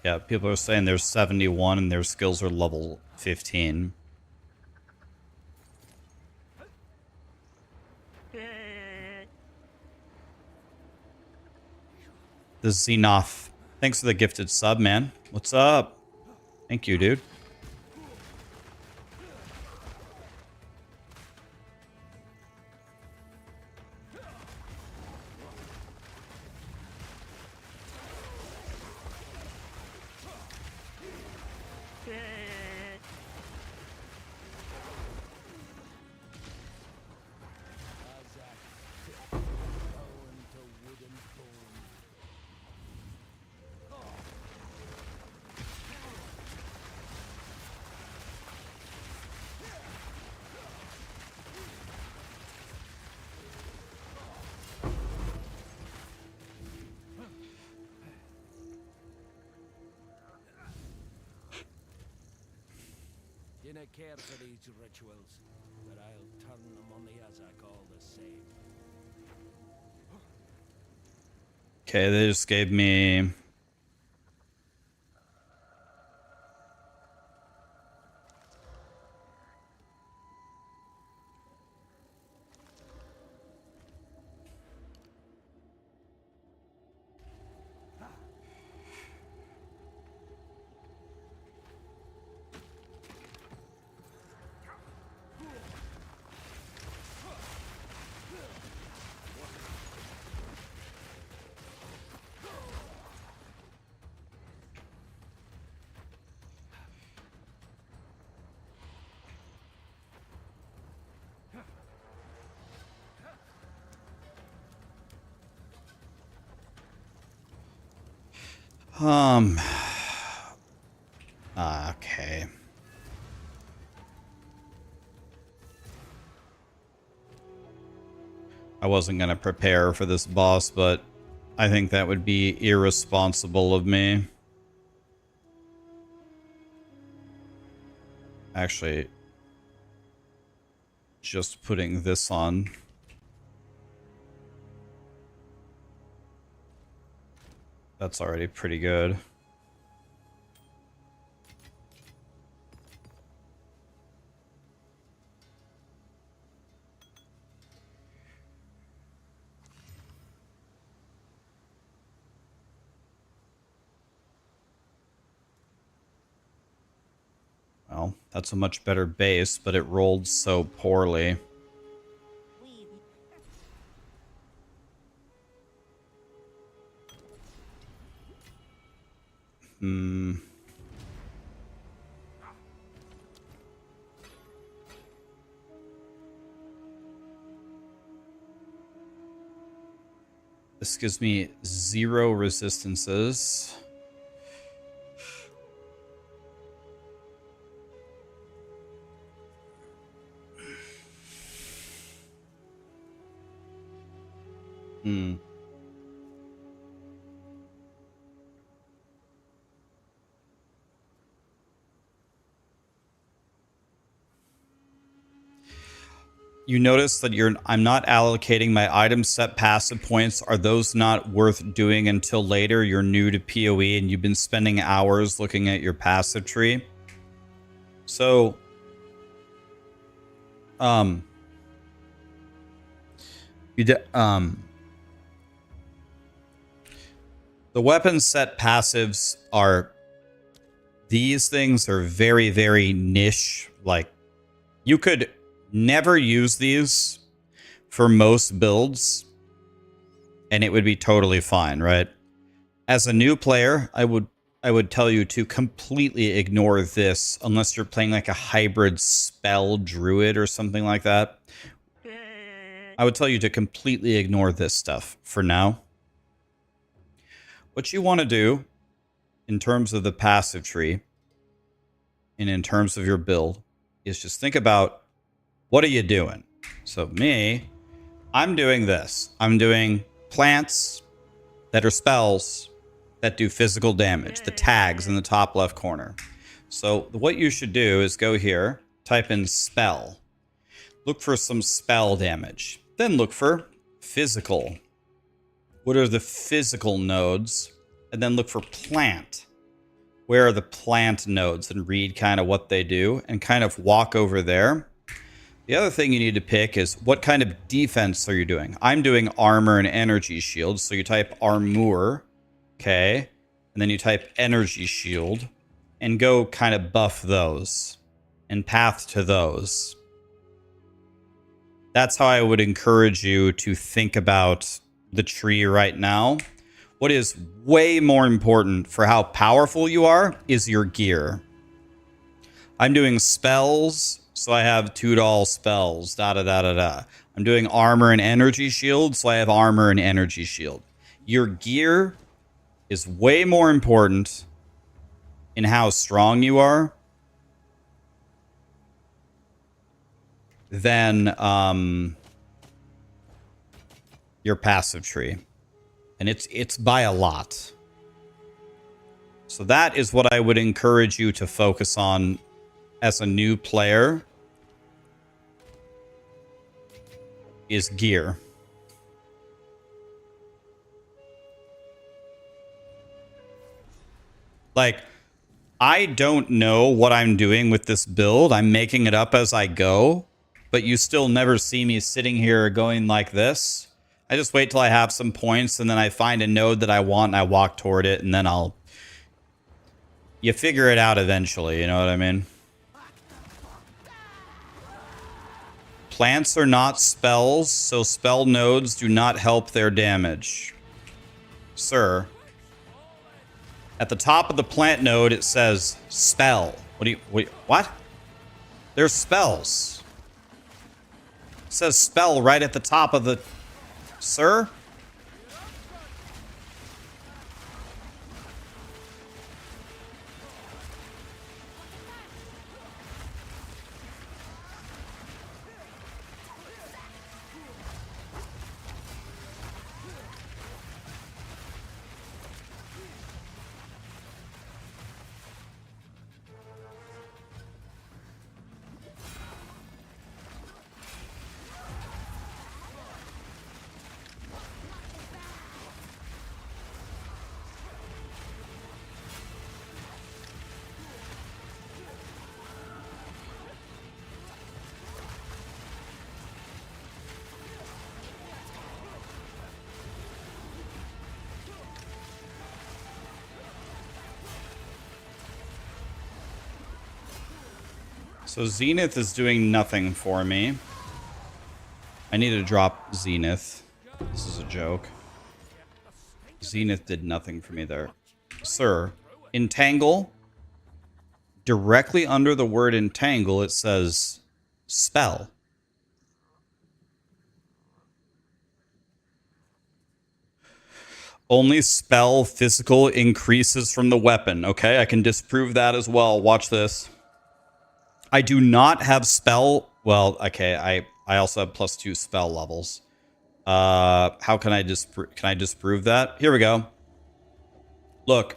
[SPEAKER 1] Yeah, people are saying there's 71 and their skills are level 15. The Xenoth. Thanks for the gifted sub, man. What's up? Thank you, dude.
[SPEAKER 3] Dinna care for these rituals, but I'll turn them on the Azak all the same.
[SPEAKER 1] Okay, they just gave me... Okay. I wasn't going to prepare for this boss, but I think that would be irresponsible of me. Actually, just putting this on. That's already pretty good. Well, that's a much better base, but it rolled so poorly. This gives me 0 resistances. You notice that I'm not allocating my item set passive points. Are those not worth doing until later? You're new to PoE and you've been spending hours looking at your passive tree. So, the weapon set passives are, these things are very, very niche. Like, you could never use these for most builds and it would be totally fine, right? As a new player, I would tell you to completely ignore this unless you're playing like a hybrid spell druid or something like that. I would tell you to completely ignore this stuff for now. What you want to do in terms of the passive tree and in terms of your build is just think about, what are you doing? So me, I'm doing this. I'm doing plants that are spells that do physical damage. The tags in the top left corner. So what you should do is go here, type in spell. Look for some spell damage. Then look for physical. What are the physical nodes? And then look for plant. Where are the plant nodes? And read kind of what they do and kind of walk over there. The other thing you need to pick is what kind of defense are you doing? I'm doing armor and energy shield. So you type armor, okay? And then you type energy shield and go kind of buff those and path to those. That's how I would encourage you to think about the tree right now. What is way more important for how powerful you are is your gear. I'm doing spells. So I have 2 spells, da-da-da-da-da. I'm doing armor and energy shield, so I have armor and energy shield. Your gear is way more important in how strong you are than your passive tree. And it's by a lot. So that is what I would encourage you to focus on as a new player. Is gear. Like, I don't know what I'm doing with this build. I'm making it up as I go, but you still never see me sitting here going like this. I just wait till I have some points and then I find a node that I want and I walk toward it and then you figure it out eventually, you know what I mean? Plants are not spells, so spell nodes do not help their damage. Sir. At the top of the plant node, it says spell. What? There's spells. It says spell right at the top of the... Sir? So Zenith is doing nothing for me. I need to drop Zenith. This is a joke. Zenith did nothing for me there. Sir, entangle. Directly under the word entangle, it says spell. Only spell physical increases from the weapon. Okay, I can disprove that as well. Watch this. I do not have spell. Well, okay, I also have +2 spell levels. How can I disprove that? Here we go. Look,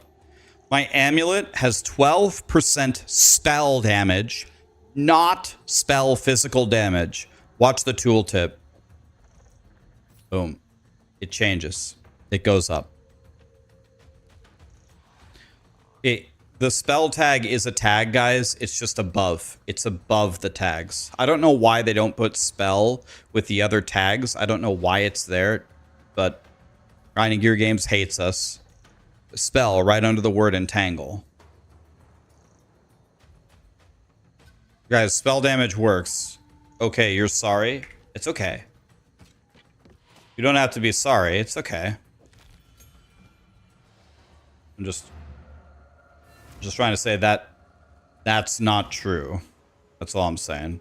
[SPEAKER 1] my amulet has 12% spell damage, not spell physical damage. Watch the tooltip. Boom. It changes. It goes up. The spell tag is a tag, guys. It's just above. It's above the tags. I don't know why they don't put spell with the other tags. I don't know why it's there, but Grinding Gear Games hates us. Spell right under the word entangle. Guys, spell damage works. Okay, you're sorry. It's okay. You don't have to be sorry. It's okay. I'm just trying to say that that's not true. That's all I'm saying.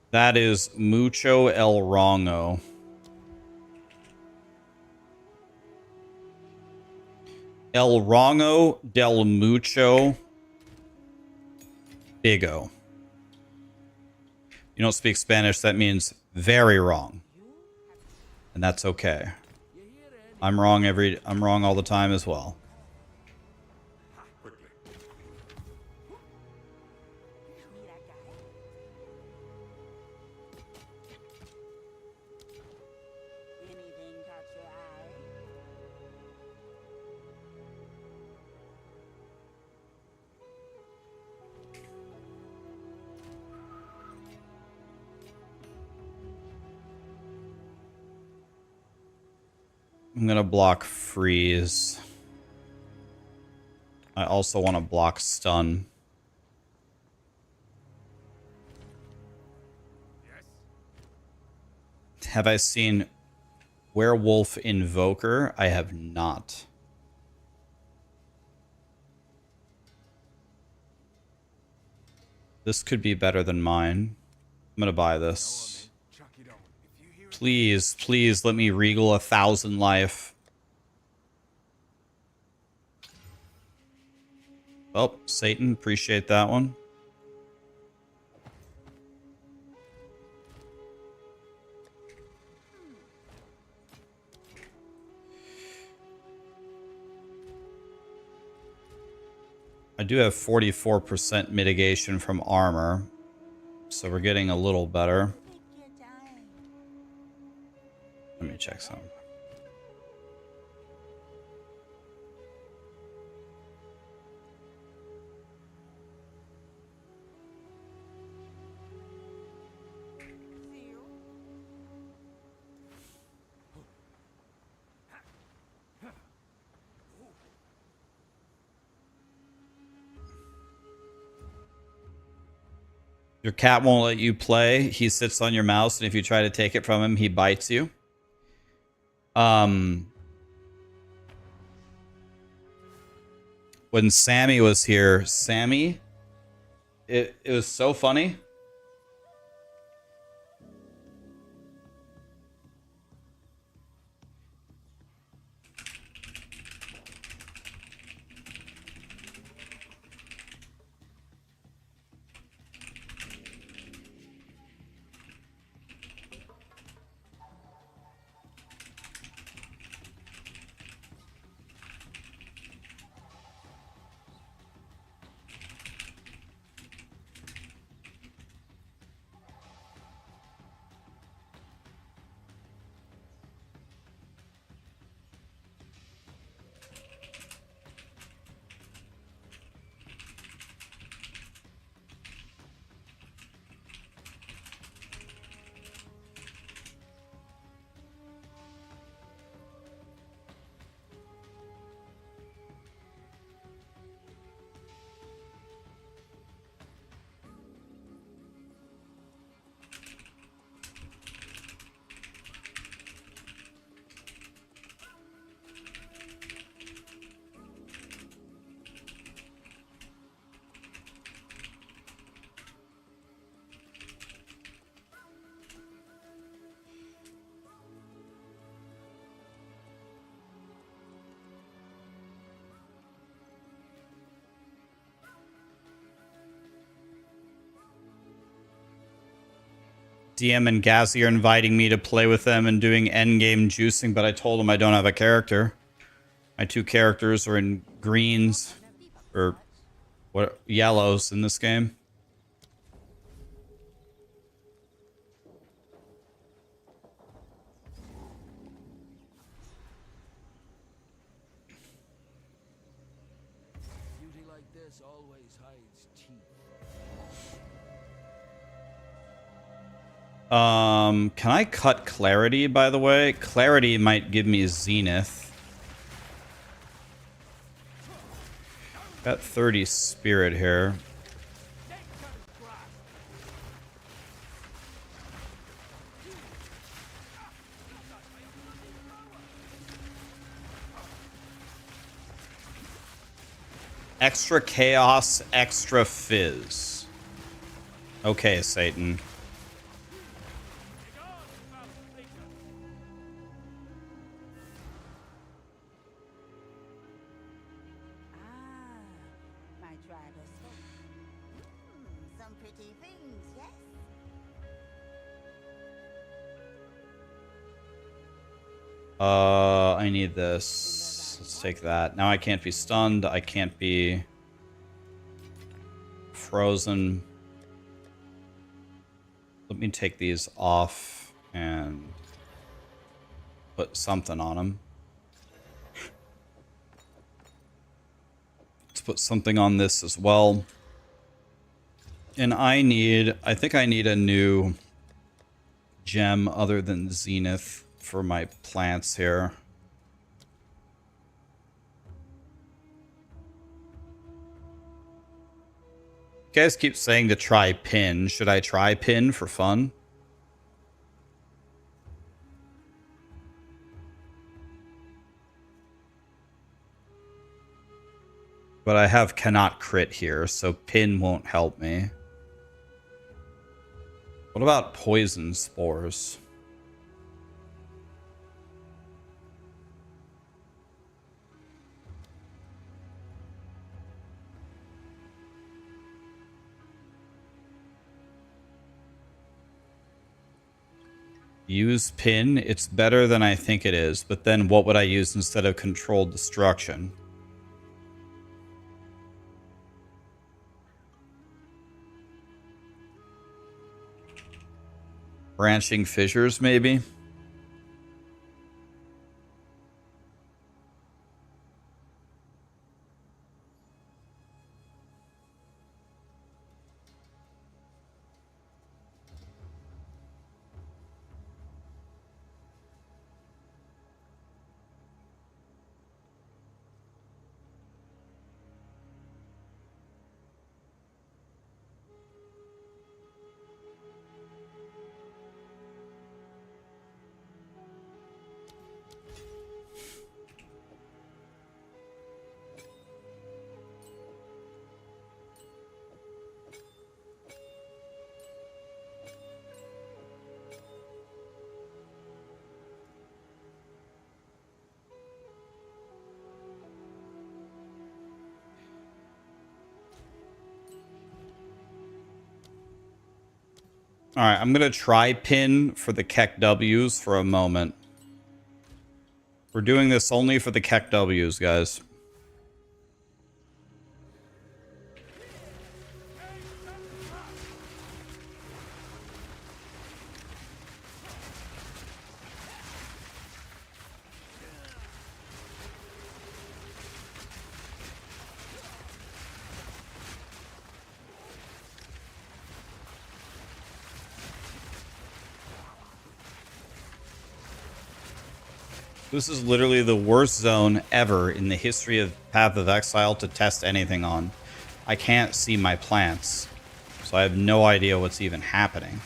[SPEAKER 1] That is mucho el wrongo. El wrongo del mucho bigo. You don't speak Spanish, that means very wrong. And that's okay. I'm wrong all the time as well. I'm gonna block freeze. I also want to block stun. Have I seen Werewolf Invoker? I have not. This could be better than mine. I'm gonna buy this. Please, please let me regal 1,000 life. Well, Satan, appreciate that one. I do have 44% mitigation from armor, so we're getting a little better. Let me check some. Your cat won't let you play. He sits on your mouse, and if you try to take it from him, he bites you. When Sammy was here, Sammy, it was so funny. DM and Gazzy are inviting me to play with them and doing endgame juicing, but I told them I don't have a character. My 2 characters are in greens, or what, yellows in this game.
[SPEAKER 3] Beauty like this always hides teeth.
[SPEAKER 1] Can I cut Clarity, by the way? Clarity might give me Zenith. Got 30 Spirit here. Extra Chaos, extra Fizz. Okay, Satan.
[SPEAKER 5] My driver spoke. Some pretty things, yes?
[SPEAKER 1] I need this. Let's take that. Now I can't be stunned. I can't be frozen. Let me take these off and put something on them. Let's put something on this as well. And I think I need a new gem other than Zenith for my plants here. You guys keep saying to try pin. Should I try pin for fun? But I have cannot crit here, so pin won't help me. What about poison spores? Use pin. It's better than I think it is, but then what would I use instead of controlled destruction? Branching fissures, maybe? Alright, I'm gonna try pin for the Keck W's for a moment. We're doing this only for the Keck W's, guys. This is literally the worst zone ever in the history of Path of Exile to test anything on. I can't see my plants, so I have no idea what's even happening.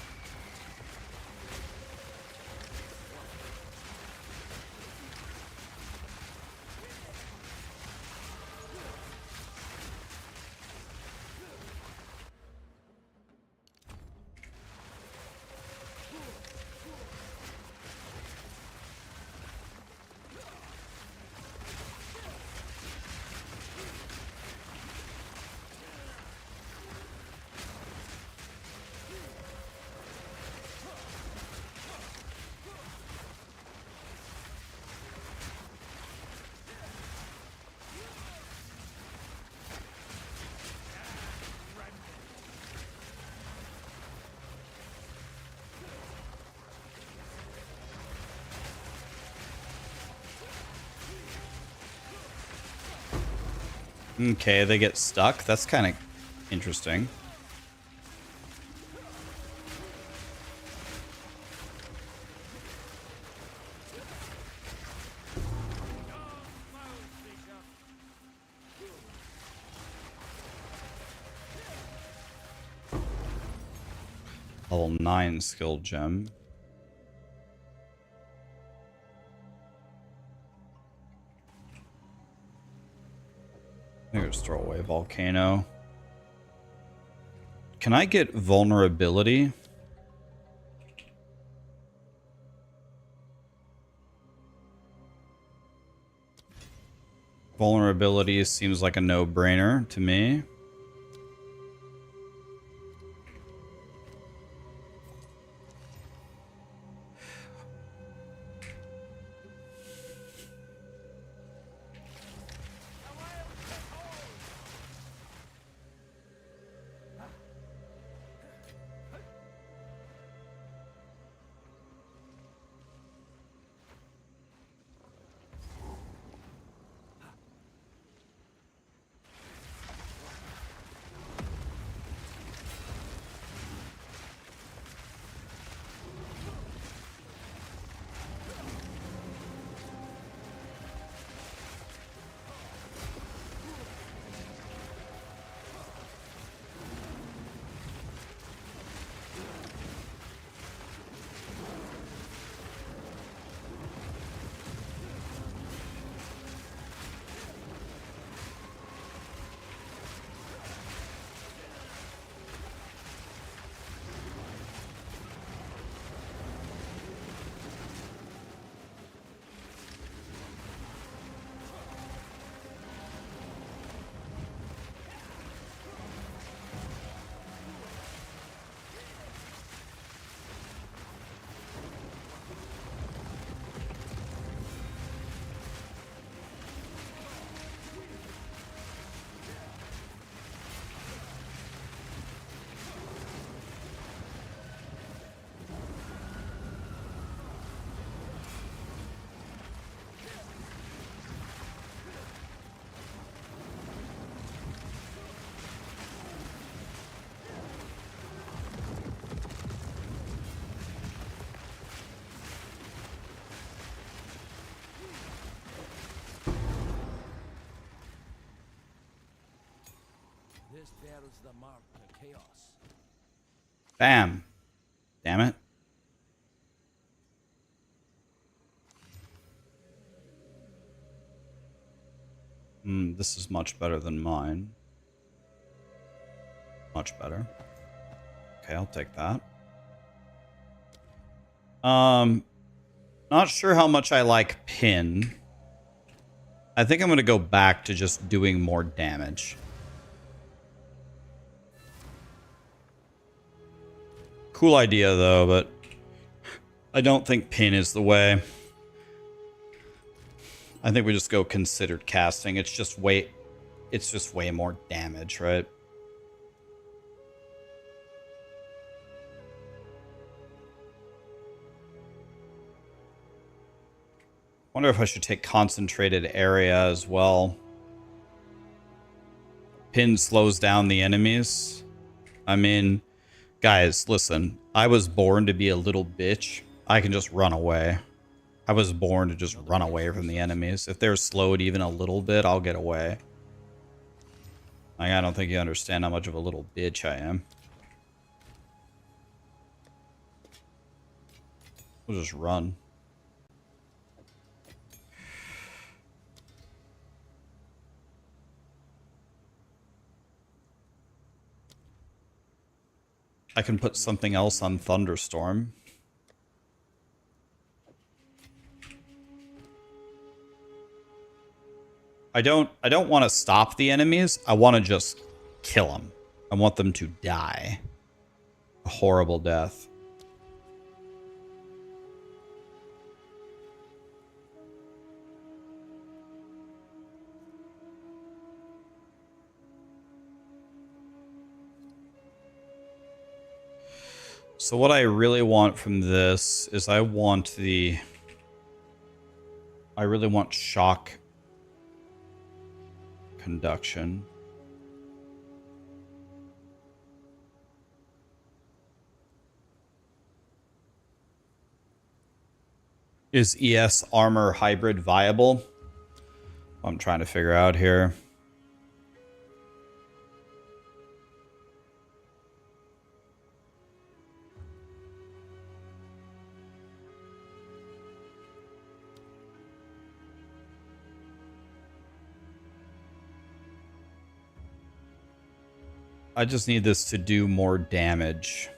[SPEAKER 1] Okay, they get stuck. That's kind of interesting. Level 9 skill gem. Here's throw away volcano. Can I get vulnerability? Vulnerability seems like a no-brainer to me.
[SPEAKER 3] This bears the mark of chaos.
[SPEAKER 1] Bam. Damn it. This is much better than mine. Much better. Okay, I'll take that. Not sure how much I like pin. I think I'm going to go back to just doing more damage. Cool idea though, but I don't think pin is the way. I think we just go considered casting. It's just way more damage, right? Wonder if I should take concentrated area as well. Pin slows down the enemies. I mean, guys, listen. I was born to be a little bitch. I can just run away. I was born to just run away from the enemies. If they're slowed even a little bit, I'll get away. Like, I don't think you understand how much of a little bitch I am. We'll just run. I can put something else on Thunderstorm. I don't want to stop the enemies. I want to just kill them. I want them to die. A horrible death. So what I really want from this is I really want shock. conduction. Is ES armor hybrid viable? I'm trying to figure out here. I just need this to do more damage.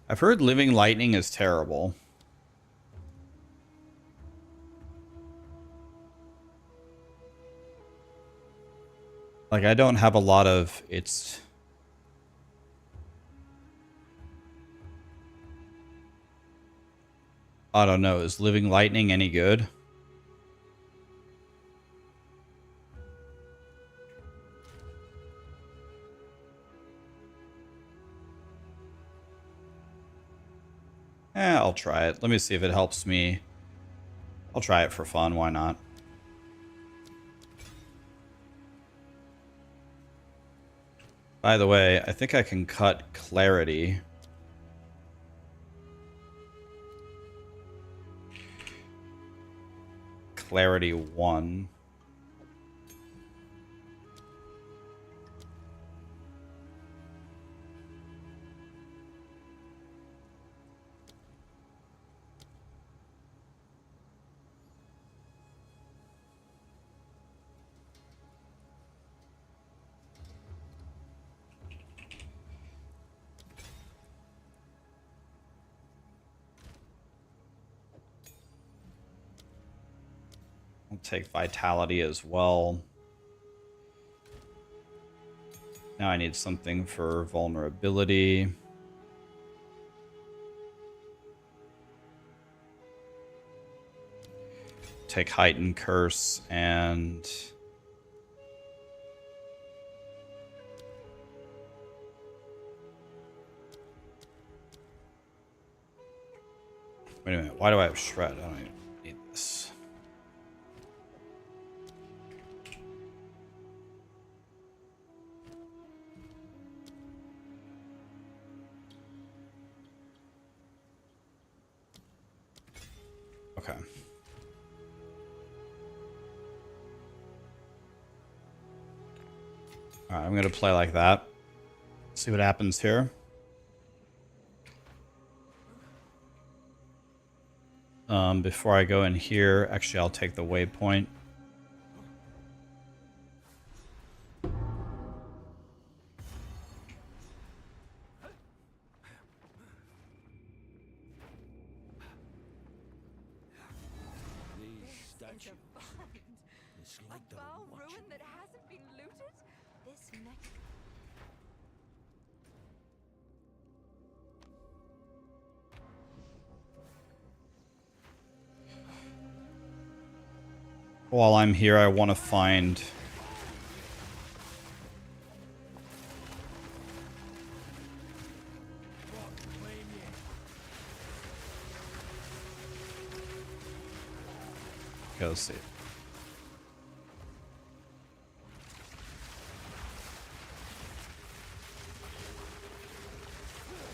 [SPEAKER 1] I've heard living lightning is terrible. Like, I don't have a lot of its... I don't know. Is living lightning any good? I'll try it. Let me see if it helps me. I'll try it for fun. Why not? By the way, I think I can cut clarity. Clarity 1. I'll take vitality as well. Now I need something for vulnerability. Take heightened curse and... Wait a minute, why do I have shred? I don't even need this. Okay. All right, I'm going to play like that. See what happens here. Before I go in here, actually, I'll take the waypoint.
[SPEAKER 3] It's like
[SPEAKER 2] A
[SPEAKER 3] they're
[SPEAKER 2] foul
[SPEAKER 3] watching.
[SPEAKER 2] ruin that hasn't been looted? This next...
[SPEAKER 1] While I'm here, I want to find... Go see.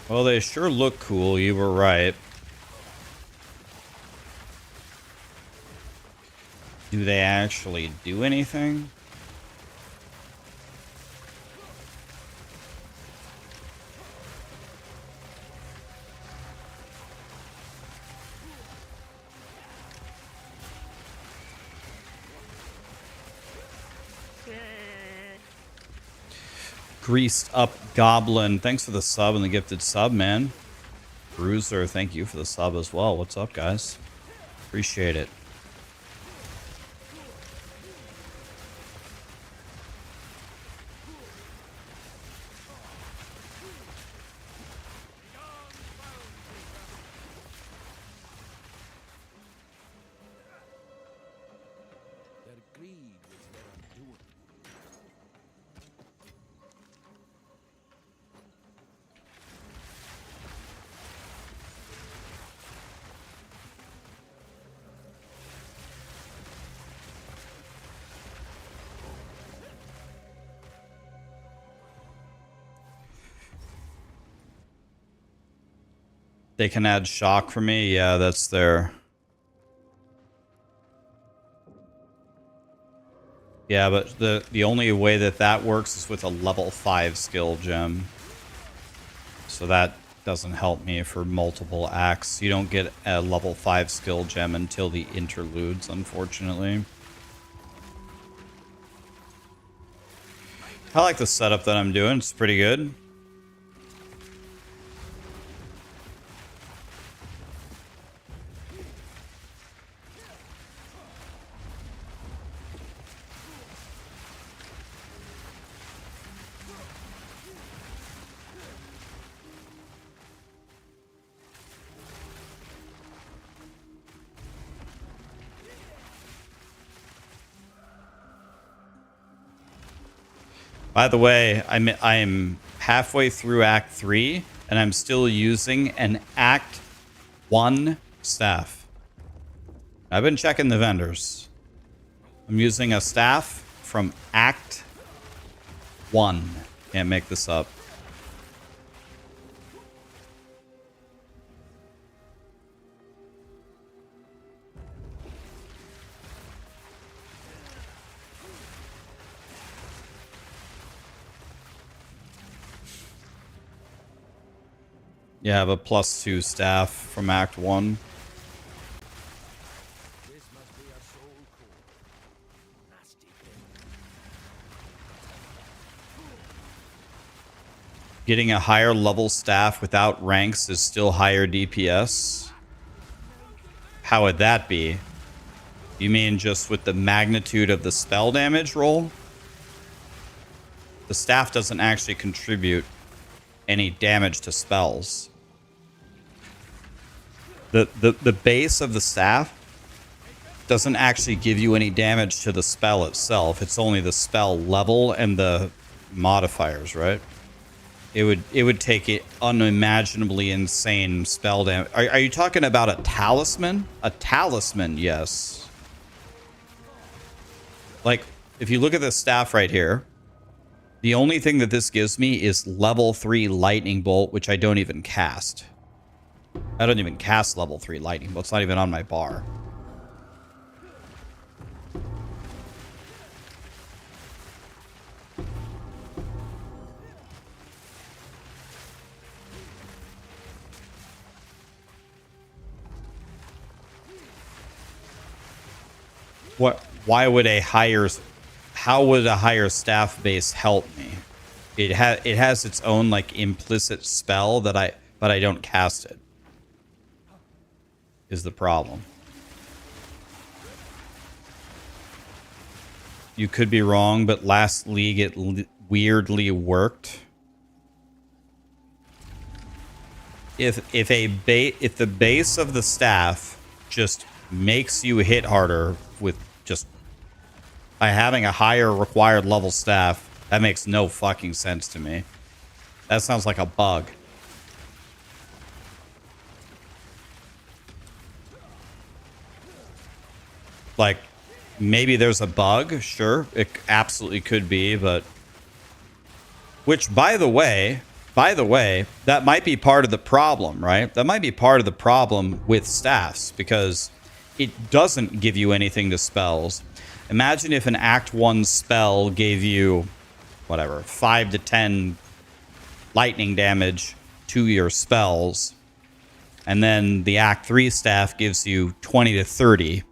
[SPEAKER 1] Well, they sure look cool. You were right. Do they actually do anything? Greased up goblin. Thanks for the sub and the gifted sub, man. Bruiser, thank you for the sub as well. What's up, guys? Appreciate it. They can add shock for me. Yeah, that's there. Yeah, but the only way that that works is with a level 5 skill gem. So that doesn't help me for multiple acts. You don't get a level 5 skill gem until the interludes, unfortunately. I like the setup that I'm doing. It's pretty good. By the way, I'm halfway through Act 3, and I'm still using an Act 1 staff. I've been checking the vendors. I'm using a staff from Act 1. Can't make this up. Yeah, I have a +2 staff from Act 1.
[SPEAKER 3] This must be a soul core. Nasty thing.
[SPEAKER 1] Getting a higher level staff without ranks is still higher DPS. How would that be? You mean just with the magnitude of the spell damage roll? The staff doesn't actually contribute any damage to spells. The base of the staff doesn't actually give you any damage to the spell itself. It's only the spell level and the modifiers, right? It would take it unimaginably insane spell damage. Are you talking about a talisman? A talisman, yes. Like, if you look at the staff right here, the only thing that this gives me is level 3 lightning bolt, which I don't even cast. I don't even cast level 3 lightning bolt. It's not even on my bar. Why would a higher... How would a higher staff base help me? It has its own like implicit spell that but I don't cast it. Is the problem. You could be wrong, but last league it weirdly worked. If the base of the staff just makes you hit harder with just by having a higher required level staff, that makes no fucking sense to me. That sounds like a bug. Like, maybe there's a bug, sure. It absolutely could be, but... Which, by the way, that might be part of the problem, right? That might be part of the problem with staffs, because it doesn't give you anything to spells. Imagine if an Act 1 spell gave you, whatever, 5 to 10 lightning damage to your spells, and then the Act 3 staff gives you 20 to 30.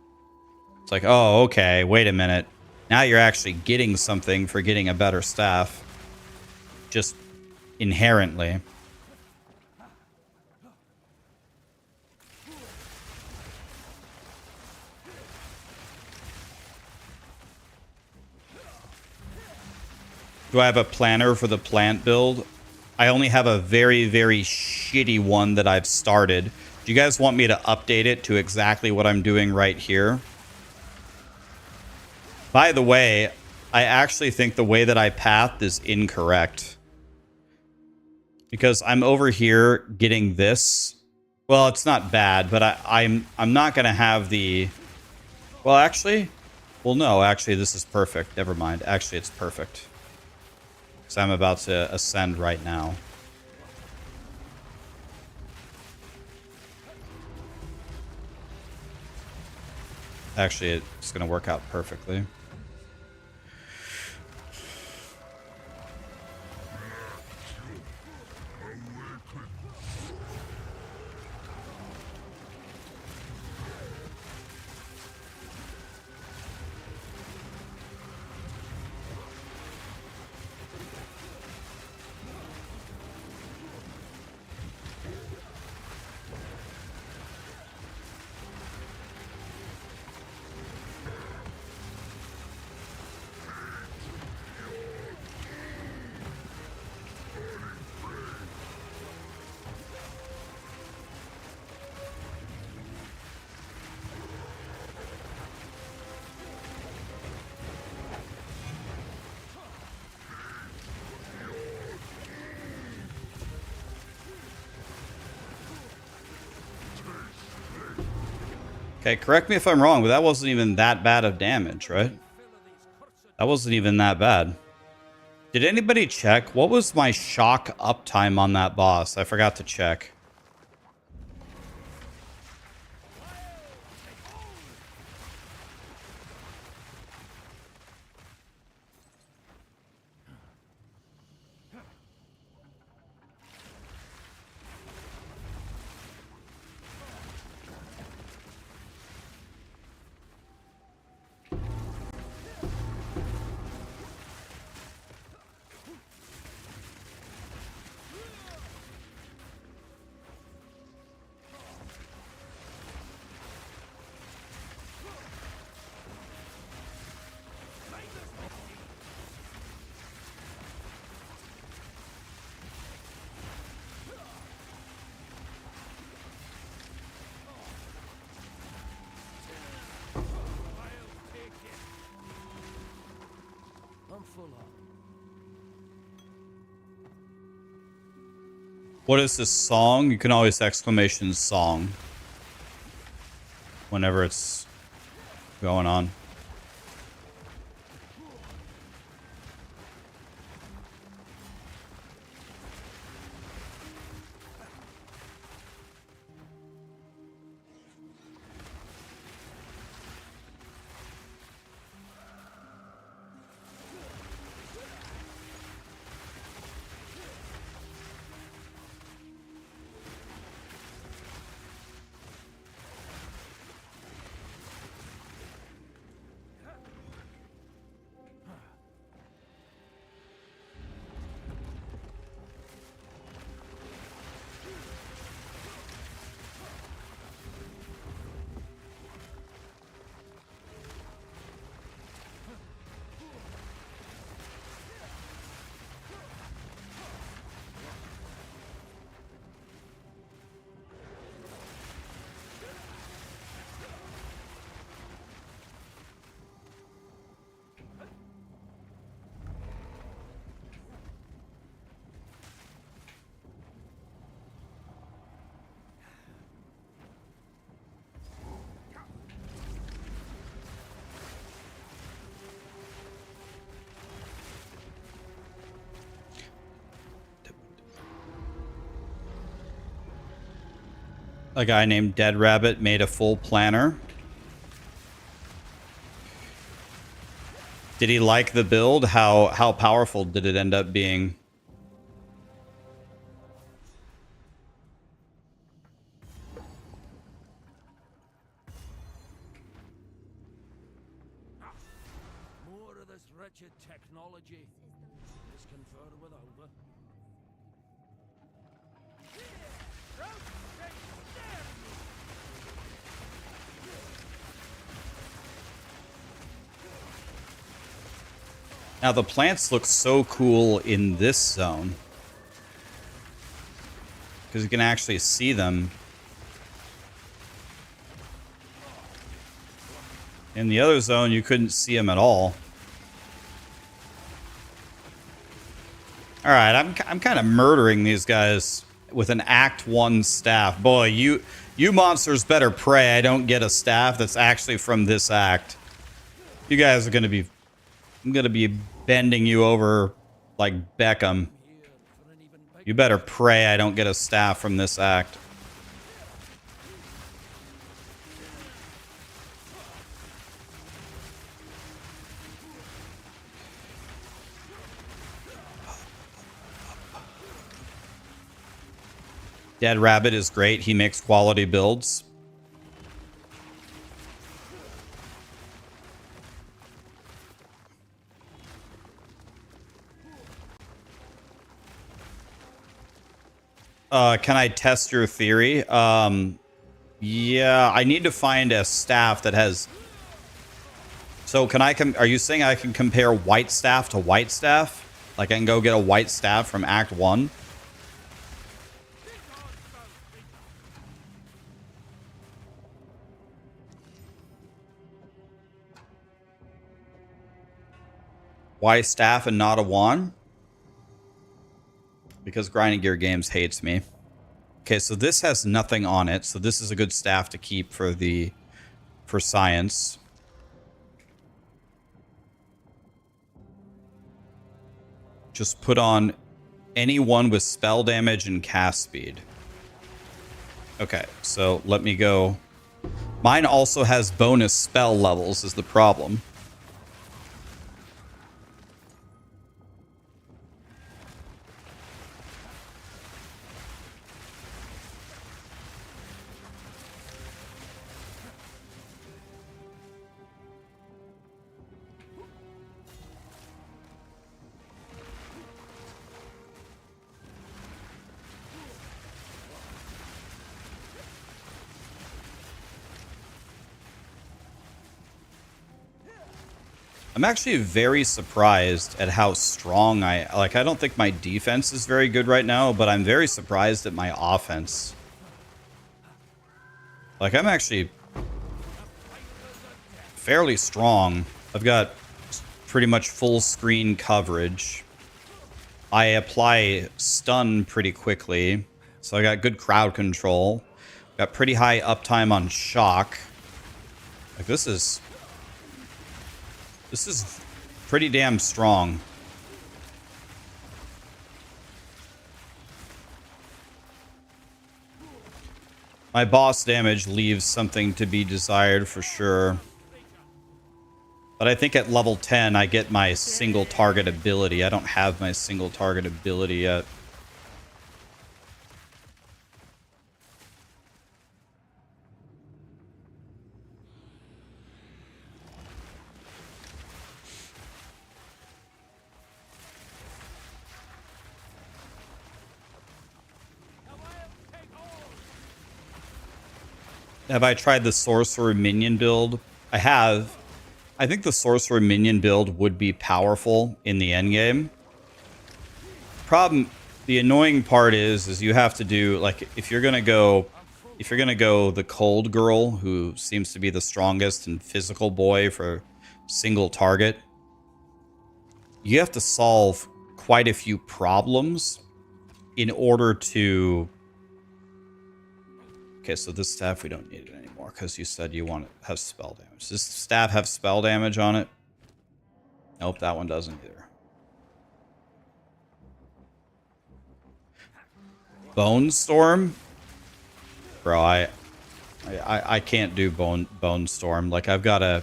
[SPEAKER 1] It's like, oh, okay, wait a minute. Now you're actually getting something for getting a better staff. Just inherently. Do I have a planner for the plant build? I only have a very, very shitty one that I've started. Do you guys want me to update it to exactly what I'm doing right here? By the way, I actually think the way that I pathed is incorrect. Because I'm over here getting this. Well, it's not bad, but I'm not going to have the... Well, actually... Well, no, actually, this is perfect. Never mind. Actually, it's perfect. Because I'm about to ascend right now. Actually, it's going to work out perfectly. Okay, correct me if I'm wrong, but that wasn't even that bad of damage, right? That wasn't even that bad. Did anybody check? What was my shock uptime on that boss? I forgot to check.
[SPEAKER 3] I'm full on.
[SPEAKER 1] What is this song? You can always exclamation song whenever it's going on. A guy named Dead Rabbit made a full planner. Did he like the build? How powerful did it end up being?
[SPEAKER 3] More of this wretched technology. Is conferred with over.
[SPEAKER 1] Now the plants look so cool in this zone because you can actually see them. In the other zone, you couldn't see them at all. All right, I'm kind of murdering these guys with an Act 1 staff. Boy, you monsters better pray I don't get a staff that's actually from this act. You guys are going to be... I'm going to be bending you over like Beckham. You better pray I don't get a staff from this act. Dead Rabbit is great. He makes quality builds. Can I test your theory? Yeah, I need to find a staff that has... So can I... Are you saying I can compare white staff to white staff? Like I can go get a white staff from Act 1? Why staff and not a wand? Because Grinding Gear Games hates me. Okay, so this has nothing on it, so this is a good staff to keep for science. Just put on anyone with spell damage and cast speed. Okay, so let me go. Mine also has bonus spell levels is the problem. I'm actually very surprised at how strong I don't think my defense is very good right now, but I'm very surprised at my offense. Like, I'm actually fairly strong. I've got pretty much full screen coverage. I apply stun pretty quickly, so I got good crowd control. Got pretty high uptime on shock. Like, this is pretty damn strong. My boss damage leaves something to be desired for sure. But I think at level 10 I get my single target ability. I don't have my single target ability yet. Have I tried the Sorcerer Minion build? I have. I think the Sorcerer Minion build would be powerful in the endgame. The annoying part is you have to do, like, if you're gonna go the Cold Girl, who seems to be the strongest and physical boy for single target, you have to solve quite a few problems in order to... Okay, so this staff, we don't need it anymore because you said you want to have spell damage. Does this staff have spell damage on it? Nope, that one doesn't either. Bone Storm? Bro, I can't do Bone Storm. Like, I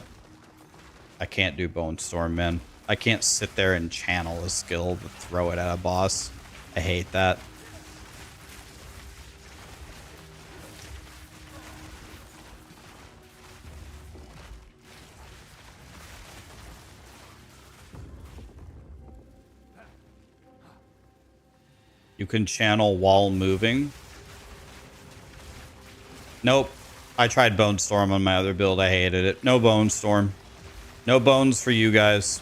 [SPEAKER 1] can't do Bone Storm, man. I can't sit there and channel a skill to throw it at a boss. I hate that. You can channel while moving. Nope. I tried Bone Storm on my other build. I hated it. No Bone Storm. No bones for you guys.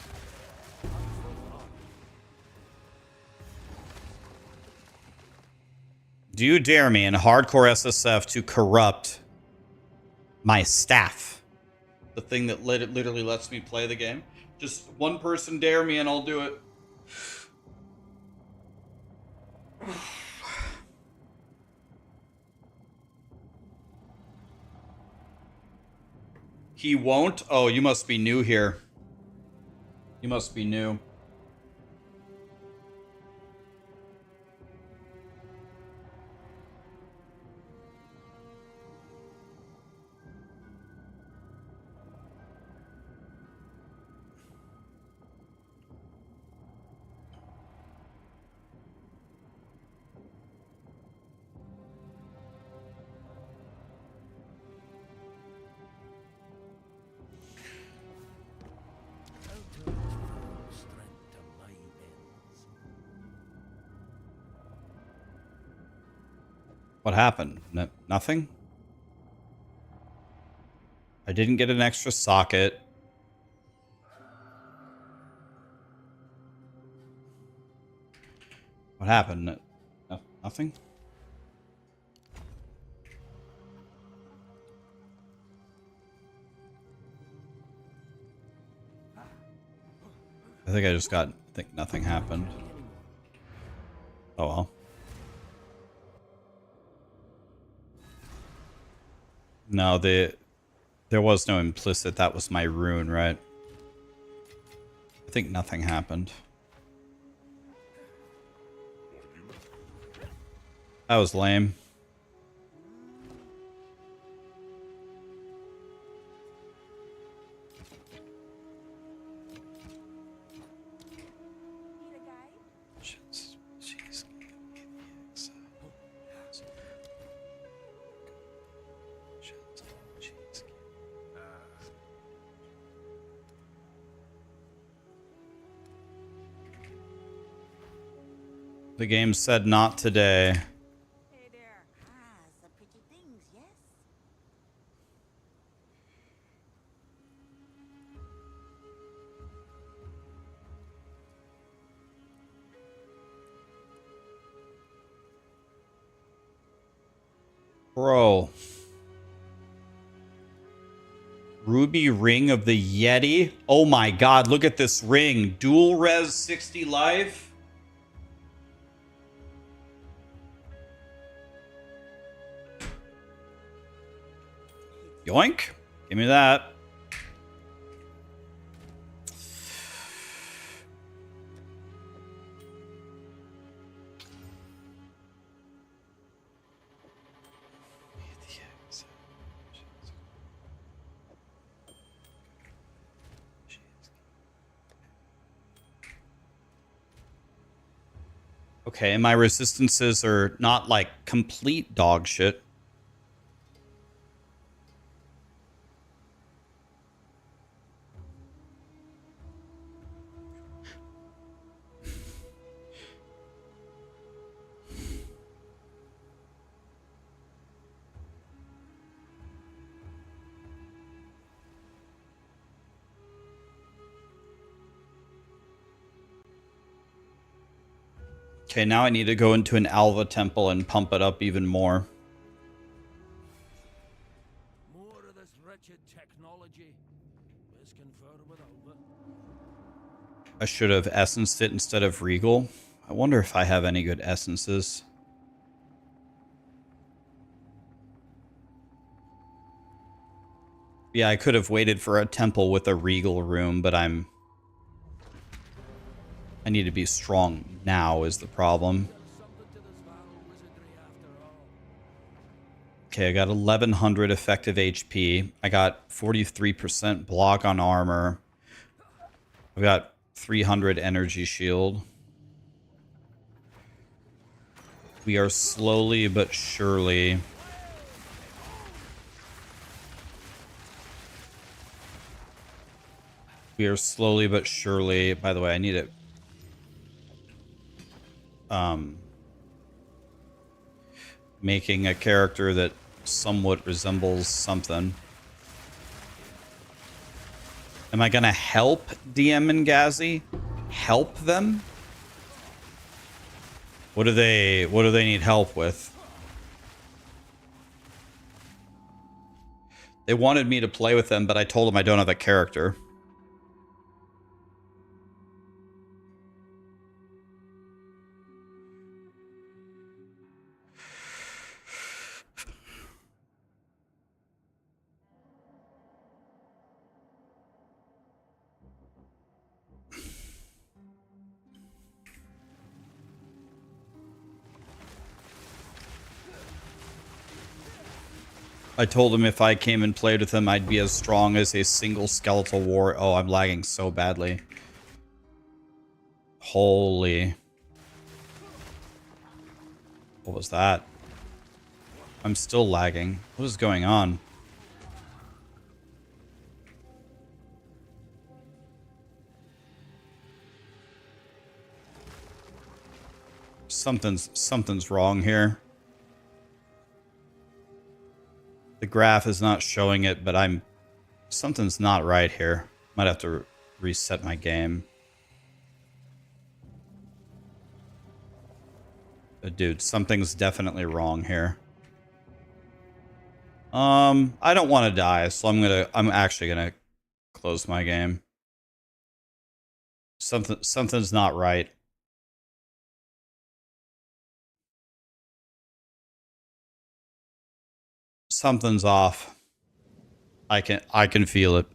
[SPEAKER 1] Do you dare me in hardcore SSF to corrupt my staff? The thing that literally lets me play the game? Just one person dare me and I'll do it. He won't? Oh, you must be new here. You must be new. What happened? Nothing? I didn't get an extra socket. What happened? Nothing? I think I just got... I think nothing happened. Oh well. No, there was no implicit. That was my rune, right? I think nothing happened. That was lame.
[SPEAKER 2] Need a guide?
[SPEAKER 1] The game said not today.
[SPEAKER 2] Hey there.
[SPEAKER 5] Ah, some pretty things, yes?
[SPEAKER 1] Bro. Ruby ring of the Yeti. Oh my god, look at this ring. Dual res 60 life. Yoink. Give me that. Okay, and my resistances are not like complete dog shit. Okay, now I need to go into an Alva temple and pump it up even more.
[SPEAKER 3] More of this wretched technology. Let's confer with Alva.
[SPEAKER 1] I should have essenced it instead of Regal. I wonder if I have any good essences. Yeah, I could have waited for a temple with a Regal room, but I need to be strong now is the problem.
[SPEAKER 3] Something to this vile wizardry after all.
[SPEAKER 1] Okay, I got 1100 effective HP. I got 43% block on armor. I've got 300 energy shield. We are slowly but surely... We are slowly but surely... By the way, I need it... making a character that somewhat resembles something. Am I gonna help DM and Gazi? Help them? What do they need help with? They wanted me to play with them, but I told them I don't have a character. I told him if I came and played with him, I'd be as strong as a single skeletal war. Oh, I'm lagging so badly. Holy. What was that? I'm still lagging. What is going on? Something's wrong here. The graph is not showing it, but something's not right here. Might have to reset my game. But dude, something's definitely wrong here. I don't want to die, so I'm actually gonna close my game. Something's not right. Something's off. I can feel it.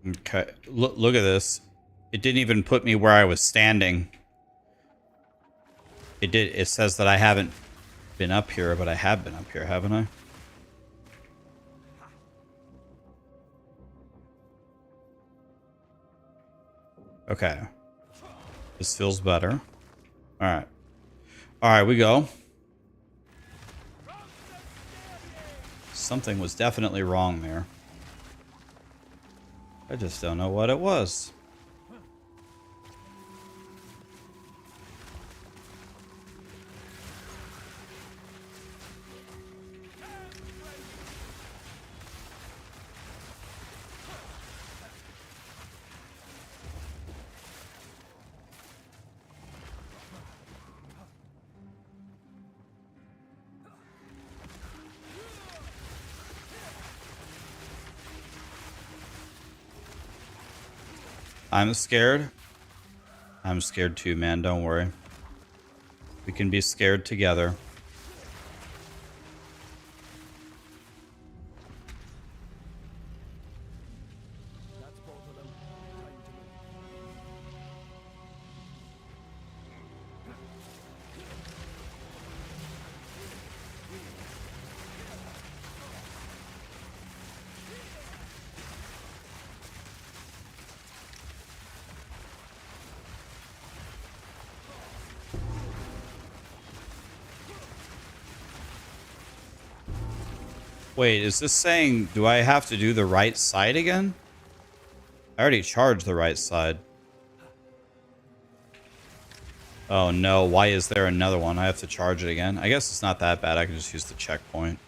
[SPEAKER 1] Okay, look at this. It didn't even put me where I was standing. It says that I haven't been up here, but I have been up here, haven't I? Okay. This feels better. Alright. Alright, we go. Something was definitely wrong there. I just don't know what it was. I'm scared. I'm scared too, man. Don't worry. We can be scared together.
[SPEAKER 3] That's both of them. Time to move.
[SPEAKER 1] Wait, is this saying, do I have to do the right side again? I already charged the right side. Oh no, why is there another one? I have to charge it again. I guess it's not that bad. I can just use the checkpoint.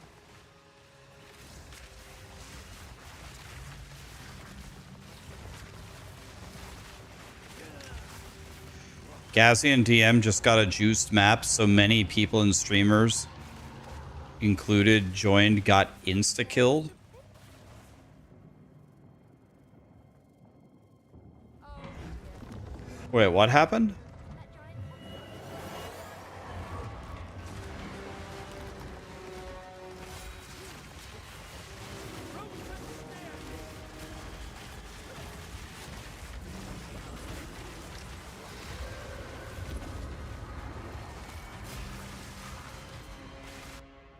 [SPEAKER 1] Gazzy and DM just got a juiced map, so many people and streamers included joined got insta-killed. Wait, what happened?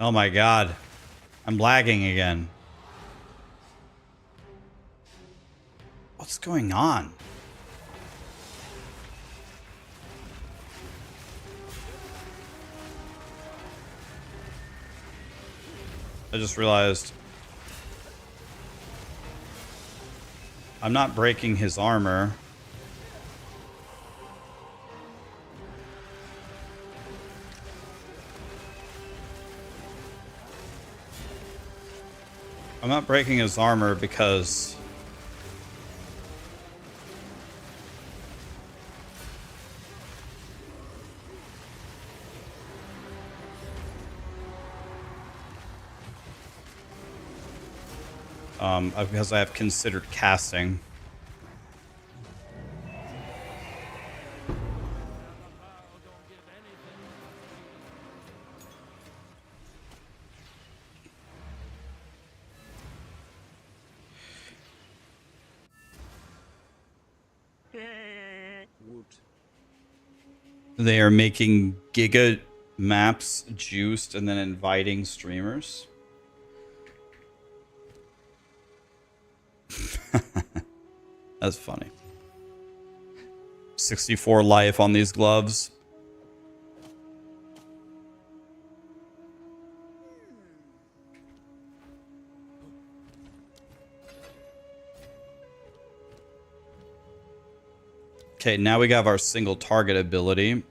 [SPEAKER 1] Oh my god. I'm lagging again. What's going on? I just realized I'm not breaking his armor. I'm not breaking his armor because because I have considered casting. They are making giga maps juiced and then inviting streamers. That's funny. 64 life on these gloves. Okay, now we have our single target ability.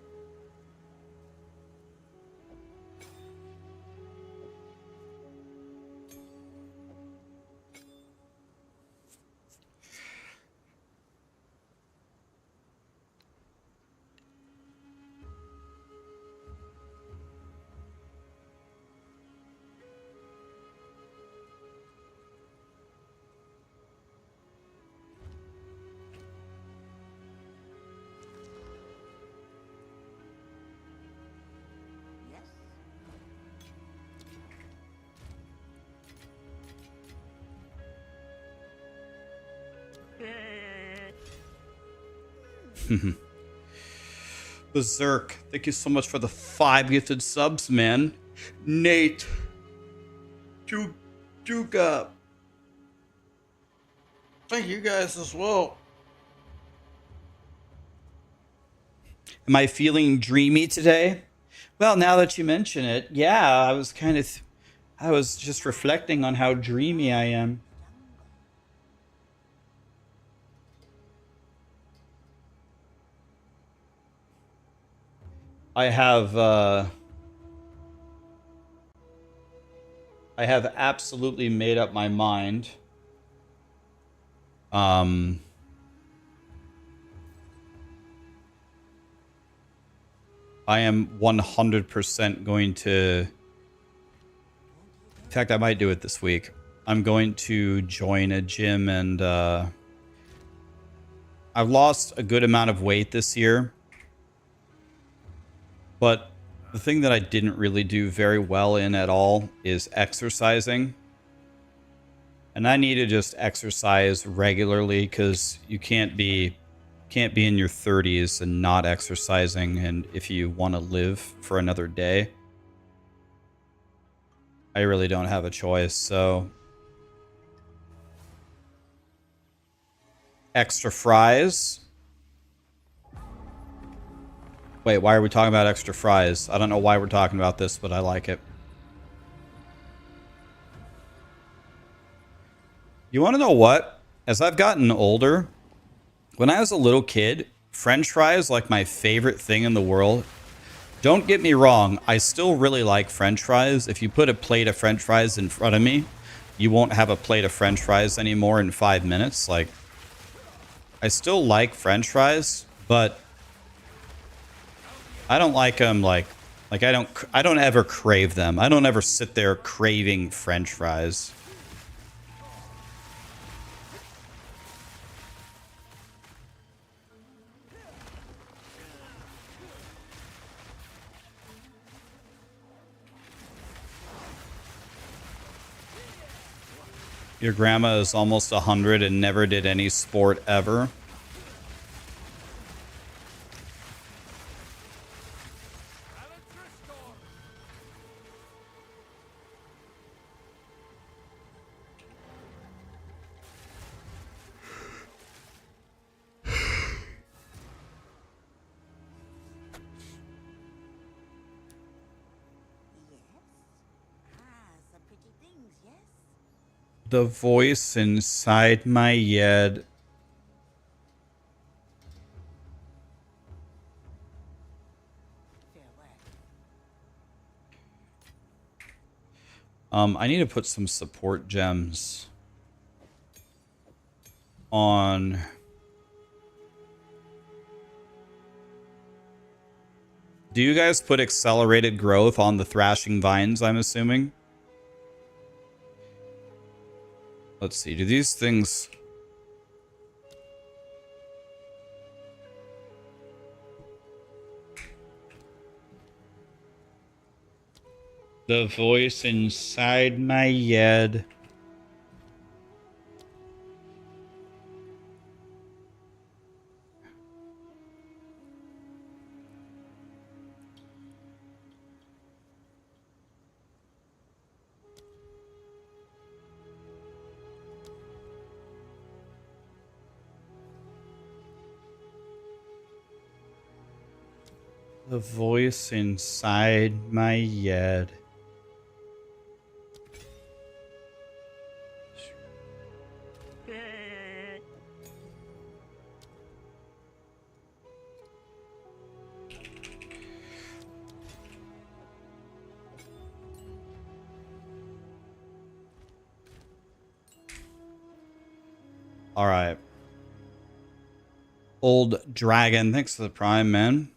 [SPEAKER 5] Yes?
[SPEAKER 1] Berserk, thank you so much for the 5 gifted subs, man. Nate. Juga. Thank you guys as well. Am I feeling dreamy today? Well, now that you mention it, yeah, I was just reflecting on how dreamy I am. I have absolutely made up my mind. I am 100% going to... In fact, I might do it this week. I'm going to join a gym and... I've lost a good amount of weight this year. But the thing that I didn't really do very well in at all is exercising. And I need to just exercise regularly because you can't be in your 30s and not exercising, and if you want to live for another day. I really don't have a choice, so extra fries. Wait, why are we talking about extra fries? I don't know why we're talking about this, but I like it. You want to know what? As I've gotten older, when I was a little kid, French fries like my favorite thing in the world. Don't get me wrong, I still really like French fries. If you put a plate of French fries in front of me, you won't have a plate of French fries anymore in 5 minutes. Like, I still like French fries, but I don't like them like I don't ever crave them. I don't ever sit there craving French fries. Your grandma is almost 100 and never did any sport ever.
[SPEAKER 5] Some pretty things, yes?
[SPEAKER 1] The voice inside my head. I need to put some support gems on. Do you guys put accelerated growth on the thrashing vines, I'm assuming? Let's see, do these things... The voice inside my head. The voice inside my head. All right. Old Dragon, thanks for the prime, man.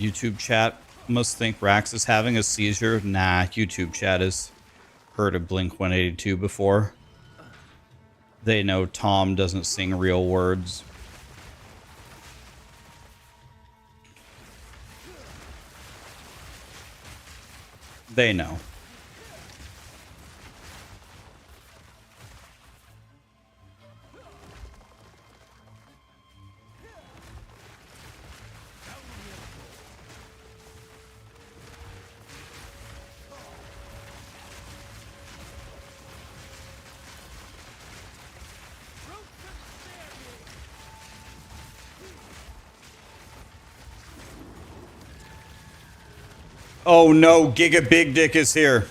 [SPEAKER 1] YouTube chat must think Rax is having a seizure. Nah, YouTube chat has heard of Blink 182 before. They know Tom doesn't sing real words. They know. Oh no, Giga Big Dick is here.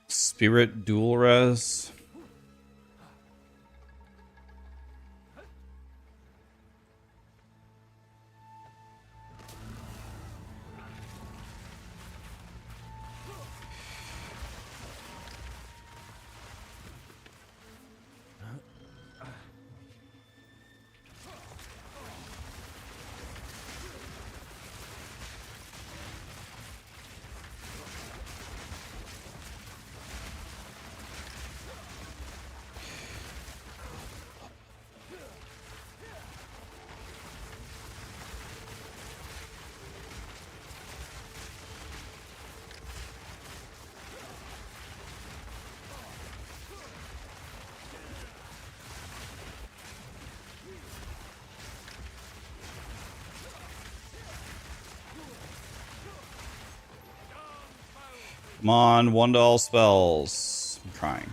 [SPEAKER 1] Spirit dual res. Come on, one to all spells. I'm trying.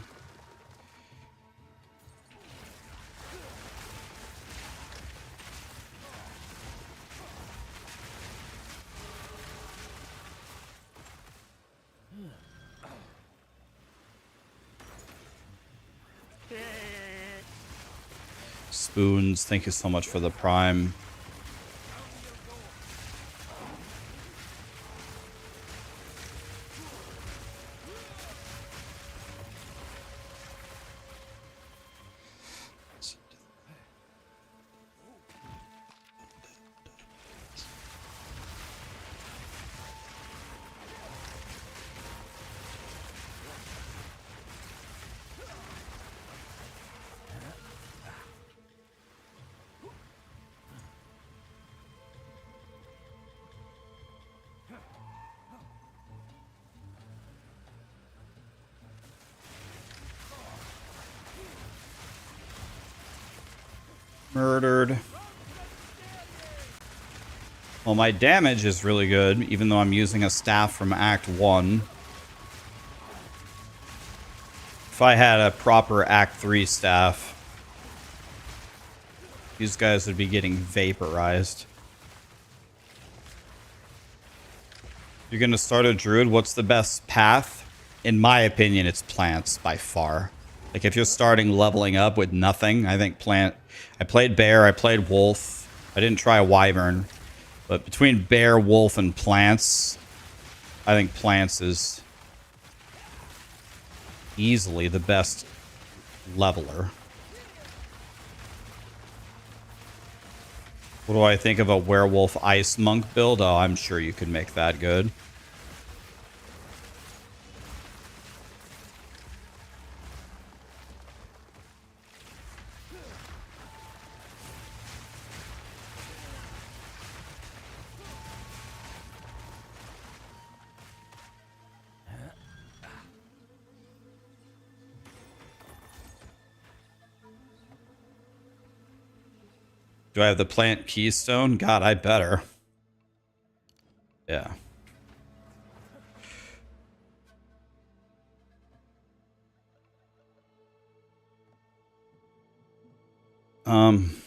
[SPEAKER 1] Spoons, thank you so much for the prime. Murdered. Well, my damage is really good, even though I'm using a staff from Act 1. If I had a proper Act 3 staff, these guys would be getting vaporized. You're going to start a Druid, what's the best path? In my opinion, it's plants by far. Like, if you're starting leveling up with nothing, I think plant... I played bear, I played wolf. I didn't try wyvern. But between bear, wolf, and plants, I think plants is easily the best leveler. What do I think of a werewolf ice monk build? Oh, I'm sure you could make that good. Do I have the plant keystone? God, I better. Yeah. Um.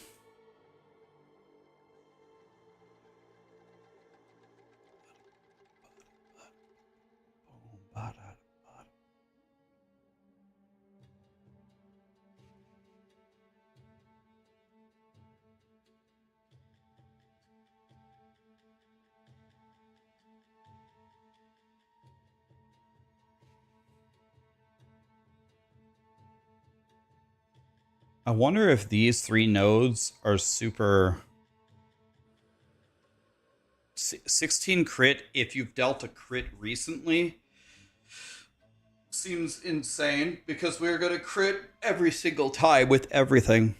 [SPEAKER 1] I wonder if these 3 nodes are super... 16 crit if you've dealt a crit recently seems insane because we're going to crit every single time with everything.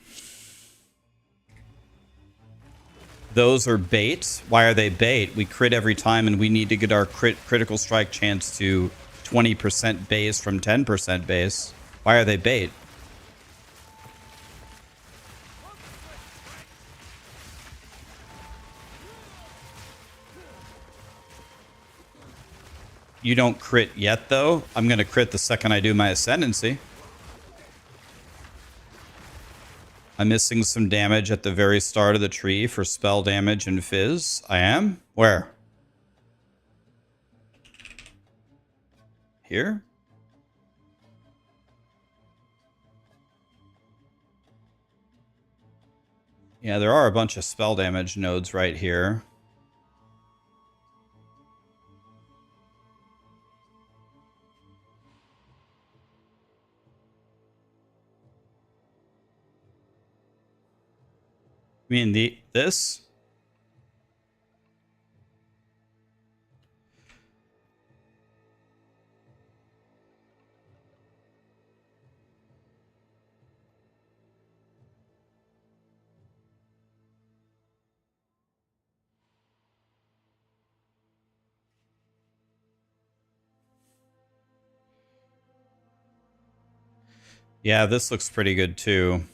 [SPEAKER 1] Those are bait. Why are they bait? We crit every time and we need to get our critical strike chance to 20% base from 10% base. Why are they bait? You don't crit yet, though. I'm going to crit the second I do my Ascendancy. I'm missing some damage at the very start of the tree for spell damage and fizz. I am? Where? Here? Yeah, there are a bunch of spell damage nodes right here. I mean, this? Yeah, this looks pretty good too.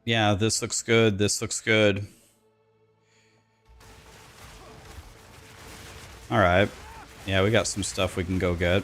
[SPEAKER 1] Yeah, this looks good. This looks good. All right. Yeah, we got some stuff we can go get.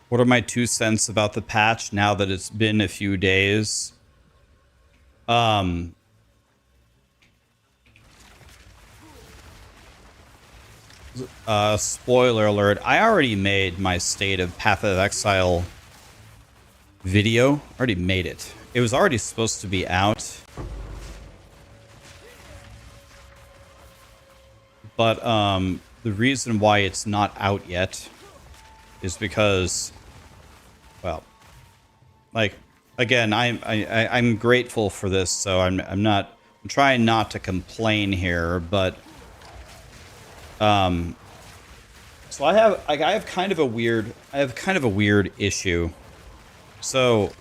[SPEAKER 1] What are my 2 cents about the patch now that it's been a few days? Spoiler alert, I already made my State of Path of Exile video. Already made it. It was already supposed to be out. But the reason why it's not out yet is because, well, like, again, I'm grateful for this, so I'm trying not to complain here, but so I have kind of a weird issue. So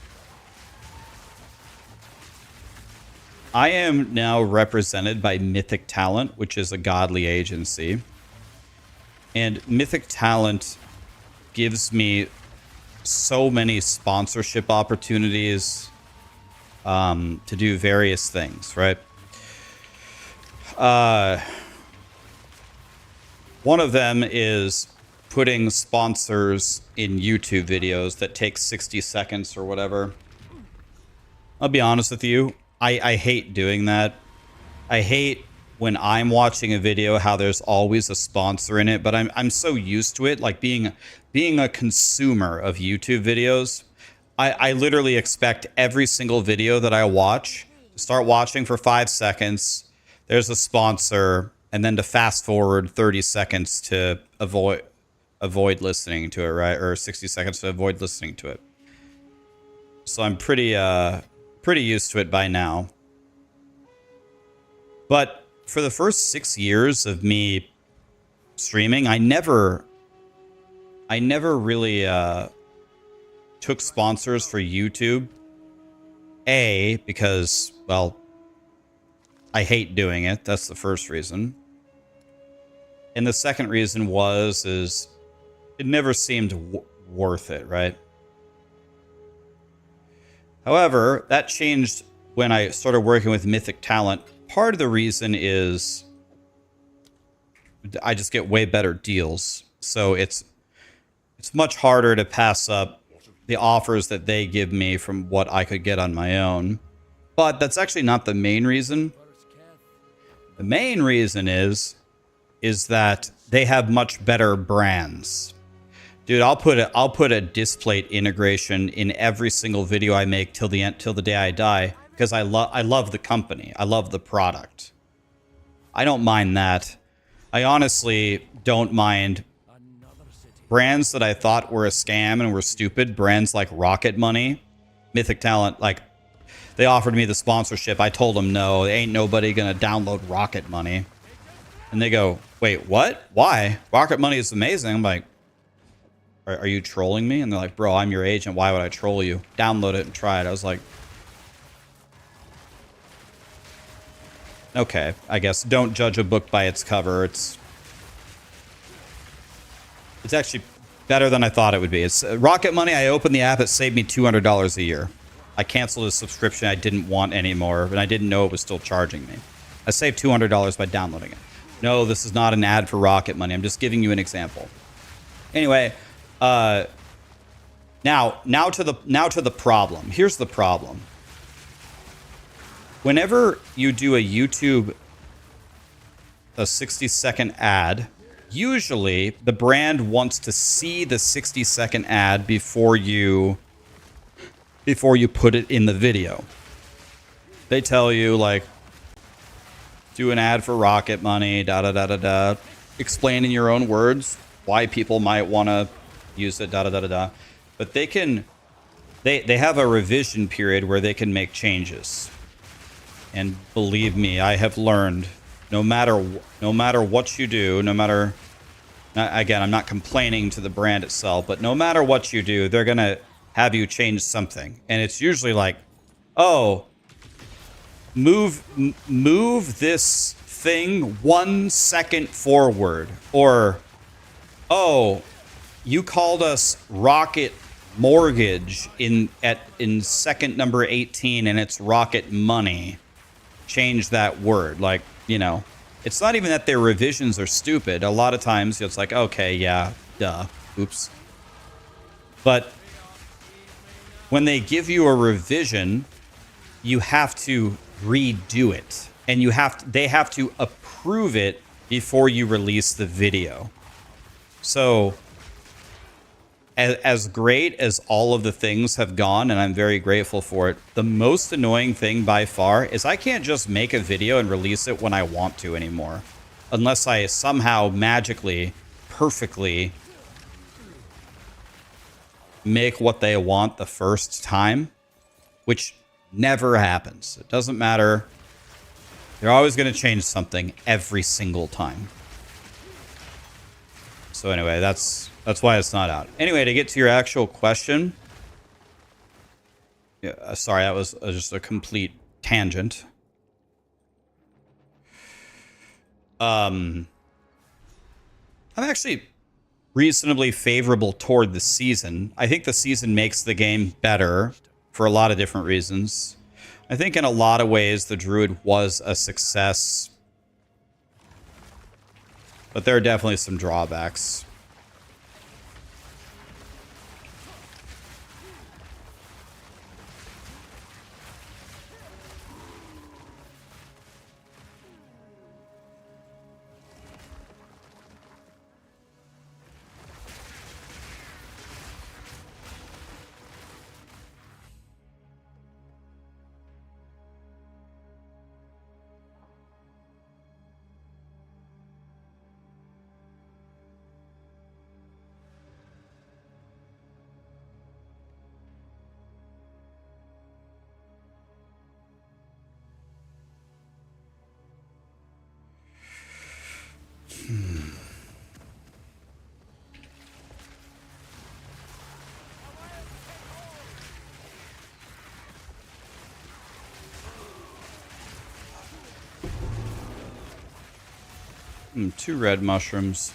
[SPEAKER 1] I am now represented by Mythic Talent, which is a godly agency. And Mythic Talent gives me so many sponsorship opportunities to do various things, right? One of them is putting sponsors in YouTube videos that take 60 seconds or whatever. I'll be honest with you. I hate doing that. I hate when I'm watching a video how there's always a sponsor in it, but I'm so used to it, like being a consumer of YouTube videos. I literally expect every single video that I watch to start watching for 5 seconds. There's a sponsor, and then to fast forward 30 seconds to avoid listening to it, right? Or 60 seconds to avoid listening to it. So I'm pretty used to it by now. But for the first 6 years of me streaming, I never really took sponsors for YouTube. A, because, well, I hate doing it. That's the first reason. And the second reason is it never seemed worth it, right? However, that changed when I started working with Mythic Talent. Part of the reason is I just get way better deals. So it's much harder to pass up the offers that they give me from what I could get on my own. But that's actually not the main reason. The main reason is that they have much better brands. Dude, I'll put a displate integration in every single video I make till the day I die, because I love the company. I love the product. I don't mind that. I honestly don't mind brands that I thought were a scam and were stupid. Brands like Rocket Money, Mythic Talent, like they offered me the sponsorship. I told them no, ain't nobody gonna download Rocket Money. And they go, wait, what? Why? Rocket Money is amazing. I'm like, are you trolling me? And they're like, bro, I'm your agent. Why would I troll you? Download it and try it. I was like, okay, I guess don't judge a book by its cover. It's actually better than I thought it would be. It's Rocket Money. I opened the app. It saved me $200 a year. I canceled a subscription I didn't want anymore, and I didn't know it was still charging me. I saved $200 by downloading it. No, this is not an ad for Rocket Money. I'm just giving you an example. Anyway, now to the problem. Here's the problem. Whenever you do a 60-second ad, usually the brand wants to see the 60-second ad before you put it in the video. They tell you, like, do an ad for Rocket Money, da-da-da-da-da. Explain in your own words why people might want to use it, da-da-da-da-da. But they have a revision period where they can make changes. And believe me, I have learned, no matter what you do, again, I'm not complaining to the brand itself, but no matter what you do, they're going to have you change something. And it's usually like, oh, move this thing 1 second forward. Or, oh, you called us Rocket Mortgage in second number 18 and it's Rocket Money. Change that word. Like, you know, it's not even that their revisions are stupid. A lot of times it's like, okay, yeah, duh, oops. But when they give you a revision, you have to redo it, and they have to approve it before you release the video. So as great as all of the things have gone, and I'm very grateful for it, the most annoying thing by far is I can't just make a video and release it when I want to anymore, unless I somehow magically, perfectly make what they want the first time, which never happens. It doesn't matter. They're always going to change something every single time. So anyway, that's why it's not out. Anyway, to get to your actual question. Yeah, sorry, that was just a complete tangent. I'm actually reasonably favorable toward the season. I think the season makes the game better for a lot of different reasons. I think in a lot of ways the Druid was a success, but there are definitely some drawbacks. 2 red mushrooms.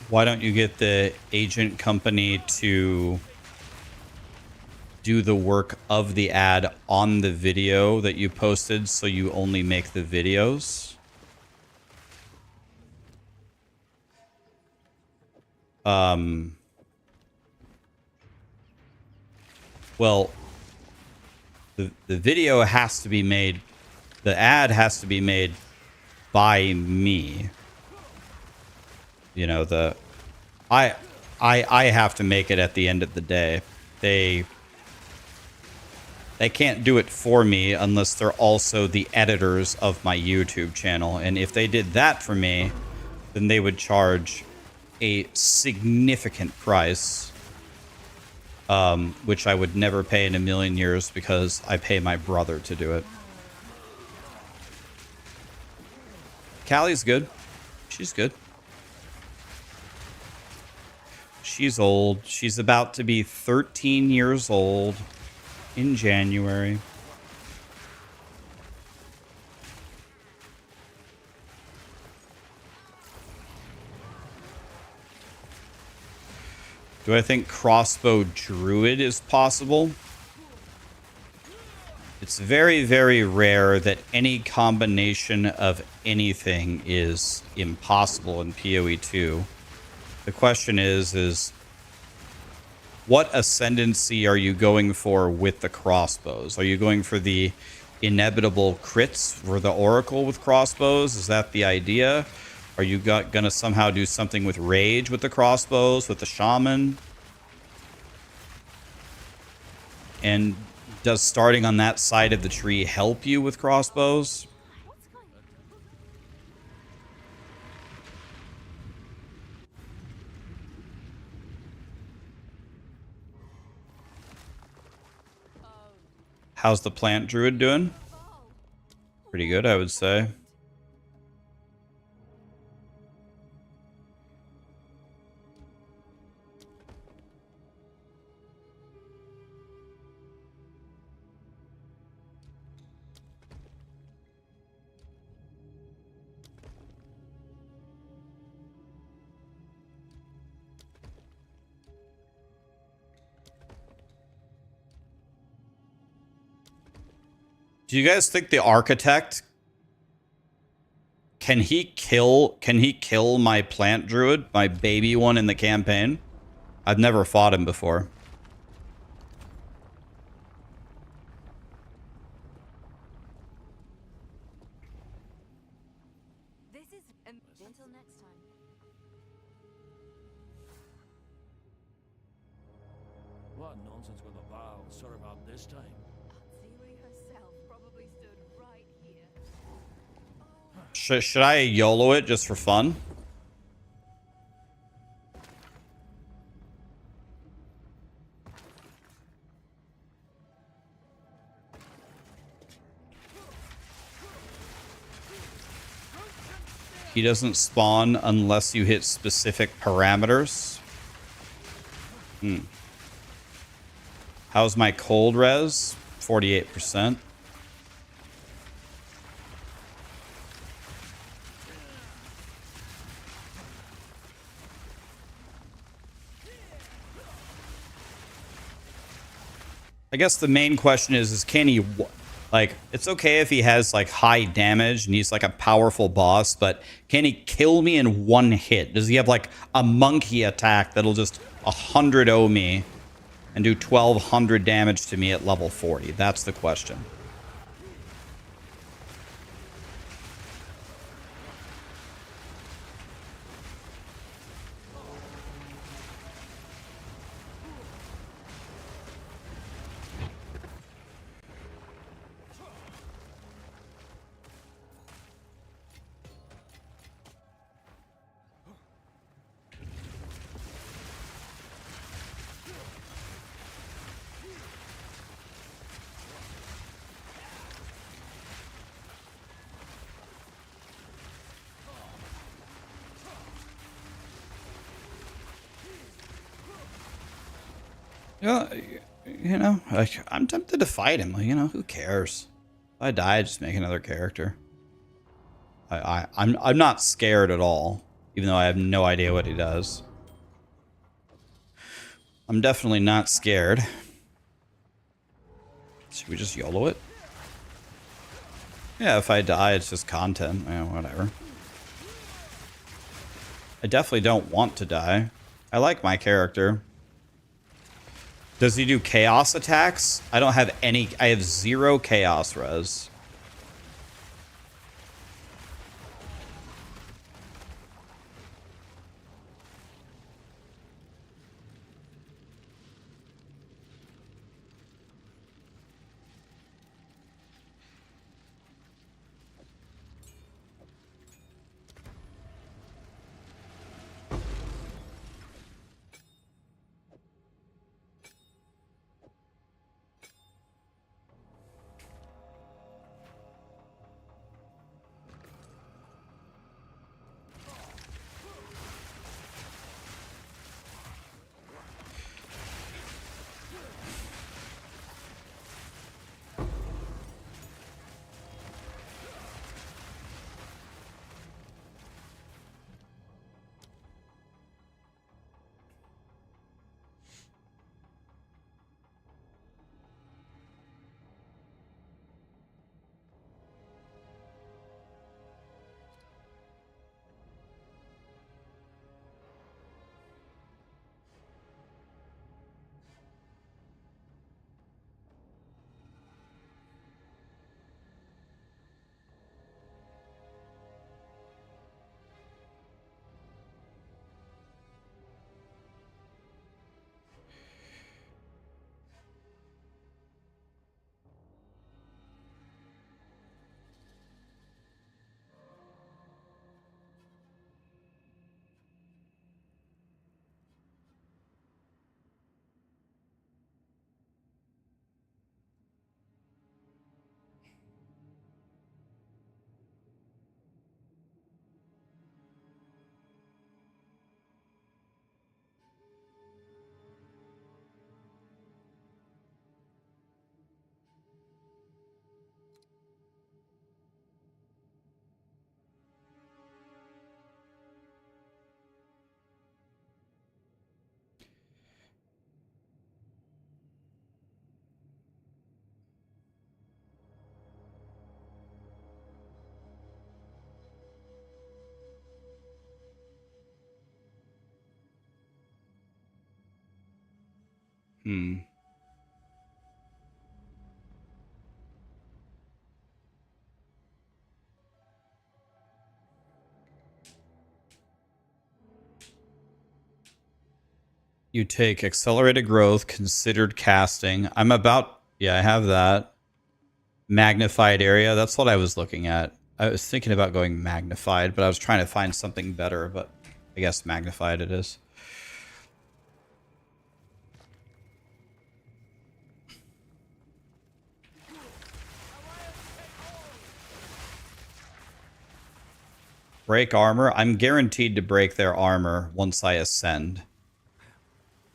[SPEAKER 1] Why don't you get the agent company to do the work of the ad on the video that you posted so you only make the videos? Well, the video has to be made, the ad has to be made by me. You know, I have to make it at the end of the day. They can't do it for me unless they're also the editors of my YouTube channel. And if they did that for me, then they would charge a significant price, which I would never pay in a million years because I pay my brother to do it. Callie's good. She's good. She's old. She's about to be 13 years old in January. Do I think crossbow druid is possible? It's very, very rare that any combination of anything is impossible in POE2. The question is what ascendancy are you going for with the crossbows? Are you going for the inevitable crits for the oracle with crossbows? Is that the idea? Are you gonna somehow do something with rage with the crossbows, with the shaman? And does starting on that side of the tree help you with crossbows? How's the plant druid doing? Pretty good, I would say. Do you guys think the architect can he kill my plant druid, my baby one in the campaign? I've never fought him before.
[SPEAKER 2] This is until next time.
[SPEAKER 3] What nonsense with the Val serve out this time?
[SPEAKER 2] Sealy herself probably stood right here.
[SPEAKER 1] Should I YOLO it just for fun? He doesn't spawn unless you hit specific parameters. How's my cold res? 48%. I guess the main question is can he, like, it's okay if he has like high damage and he's like a powerful boss, but can he kill me in one hit? Does he have like a monkey attack that'll just 100-0 me and do 1200 damage to me at level 40? That's the question. Yeah, you know, I'm tempted to fight him. You know, who cares? If I die, just make another character. I'm not scared at all, even though I have no idea what he does. I'm definitely not scared. Should we just YOLO it? Yeah, if I die, it's just content. Yeah, whatever. I definitely don't want to die. I like my character. Does he do chaos attacks? I don't have any. I have 0 chaos res. Hmm. You take accelerated growth, considered casting. I'm about, yeah, I have that. Magnified area. That's what I was looking at. I was thinking about going magnified, but I was trying to find something better, but I guess magnified it is. Break armor. I'm guaranteed to break their armor once I ascend.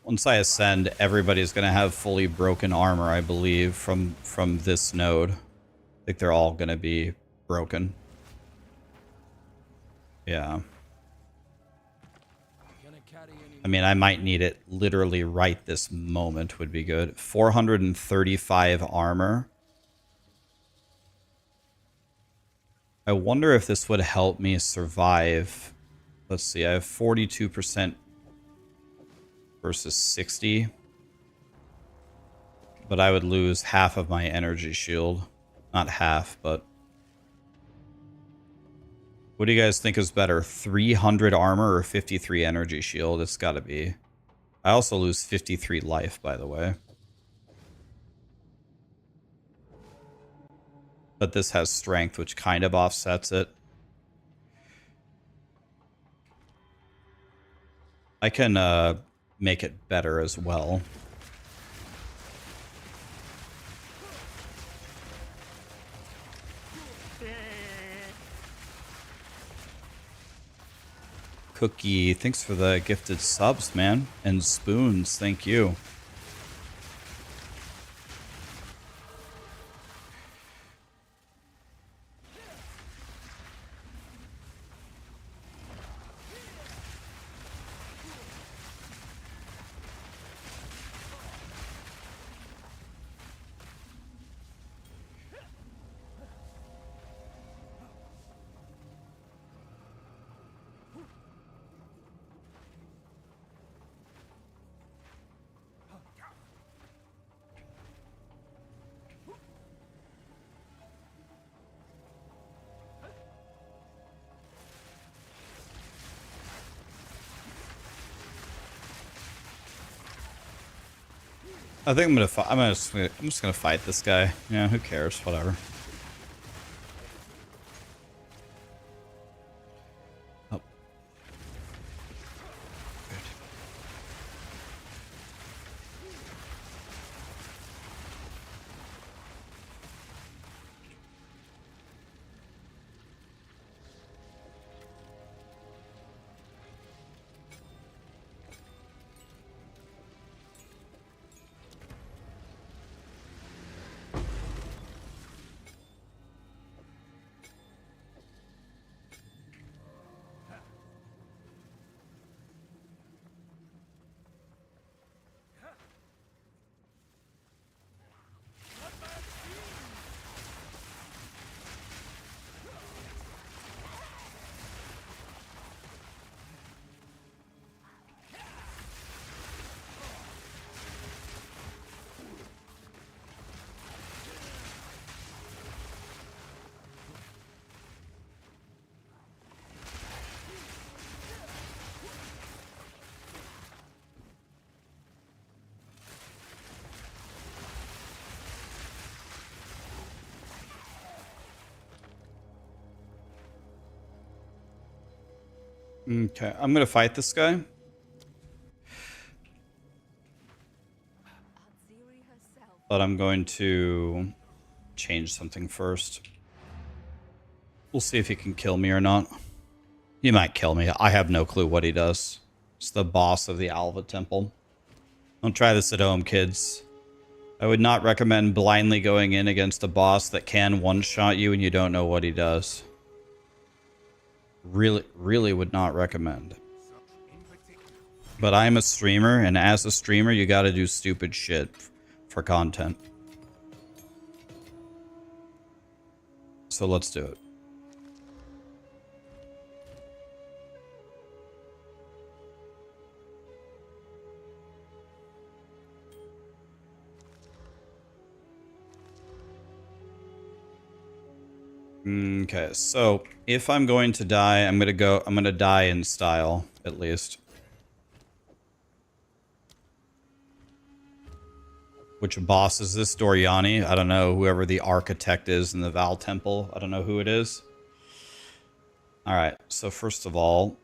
[SPEAKER 1] Once I ascend, everybody's going to have fully broken armor, I believe, from this node. I think they're all going to be broken. Yeah. I mean, I might need it literally right this moment would be good. 435 armor. I wonder if this would help me survive. Let's see, I have 42% versus 60. But I would lose half of my energy shield. Not half, but... What do you guys think is better? 300 armor or 53 energy shield? It's gotta be. I also lose 53 life, by the way. But this has strength, which kind of offsets it. I can make it better as well. Cookie, thanks for the gifted subs, man. And spoons, thank you. I think I'm gonna I'm just gonna fight this guy. Yeah, who cares? Whatever. Oh. Good. Okay, I'm gonna fight this guy.
[SPEAKER 2] Atziri herself.
[SPEAKER 1] But I'm going to change something first. We'll see if he can kill me or not. He might kill me. I have no clue what he does. It's the boss of the Alva Temple. Don't try this at home, kids. I would not recommend blindly going in against a boss that can one-shot you and you don't know what he does. Really would not recommend. But I'm a streamer, and as a streamer, you gotta do stupid shit for content. So let's do it. Okay, so if I'm going to die, I'm gonna die in style, at least. Which boss is this? Doriani? I don't know. Whoever the architect is in the Val Temple. I don't know who it is. Alright, so first of all,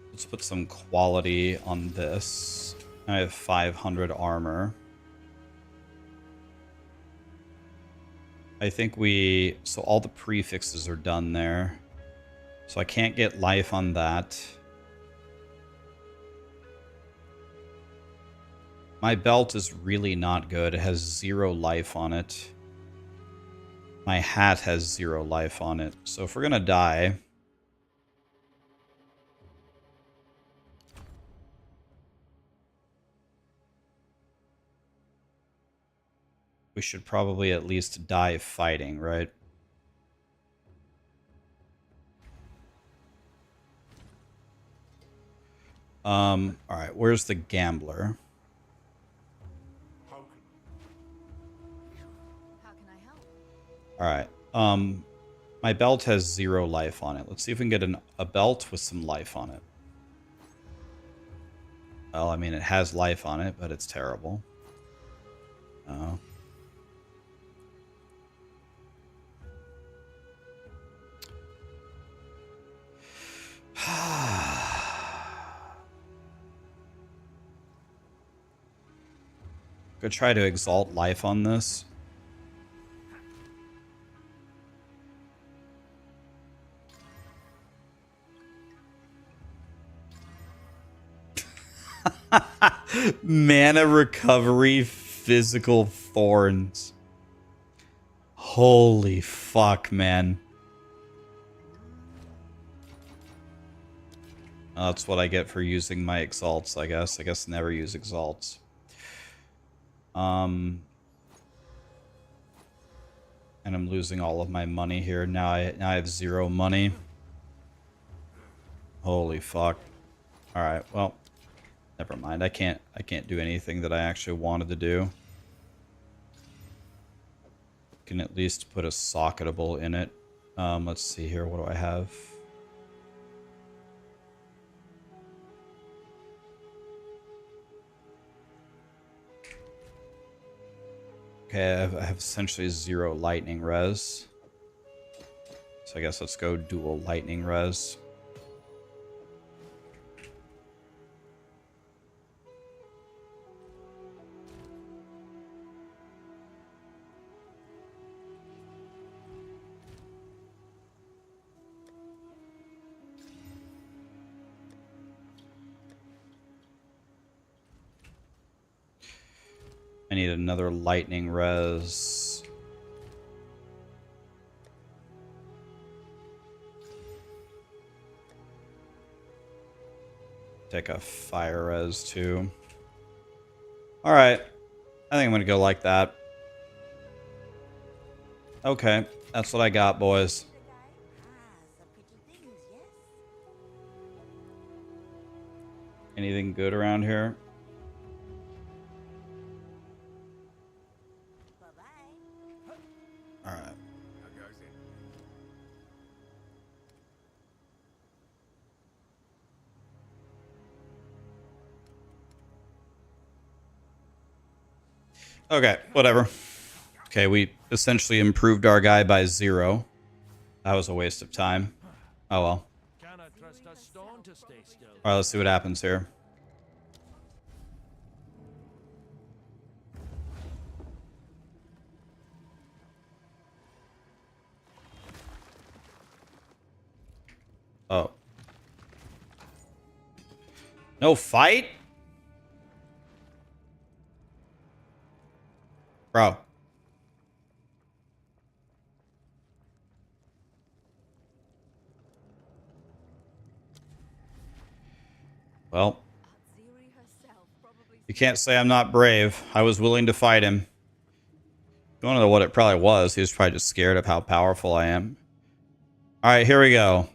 [SPEAKER 1] let's put some quality on this. I have 500 armor. I think so all the prefixes are done there. So I can't get life on that. My belt is really not good. It has 0 life on it. My hat has 0 life on it. So if we're gonna die... we should probably at least die fighting, right? Alright, where's the gambler?
[SPEAKER 2] How can I help?
[SPEAKER 1] Alright, my belt has 0 life on it. Let's see if we can get a belt with some life on it. Well, I mean, it has life on it, but it's terrible. Oh. Go try to exalt life on this. Mana recovery, physical thorns. Holy fuck, man. That's what I get for using my exalts, I guess. I guess never use exalts. And I'm losing all of my money here. Now I have 0 money. Holy fuck. Alright, well. Never mind. I can't do anything that I actually wanted to do. Can at least put a socketable in it. Let's see here. What do I have? Okay, I have essentially 0 lightning res. So I guess let's go dual lightning res. I need another lightning res. Take a fire res too. Alright. I think I'm going to go like that. Okay. That's what I got, boys.
[SPEAKER 5] The guy? Some pretty things, yes?
[SPEAKER 1] Anything good around here?
[SPEAKER 5] Bye-bye.
[SPEAKER 1] Alright.
[SPEAKER 6] How goes it?
[SPEAKER 1] Okay, whatever. Okay, we essentially improved our guy by 0. That was a waste of time. Oh well.
[SPEAKER 3] Cannot trust a stone to stay still.
[SPEAKER 1] Alright, let's see what happens here. Oh. No fight? Bro. Well,
[SPEAKER 2] Ziri herself probably
[SPEAKER 1] you can't say I'm not brave. I was willing to fight him. Don't know what it probably was. He was probably just scared of how powerful I am. Alright, here we go.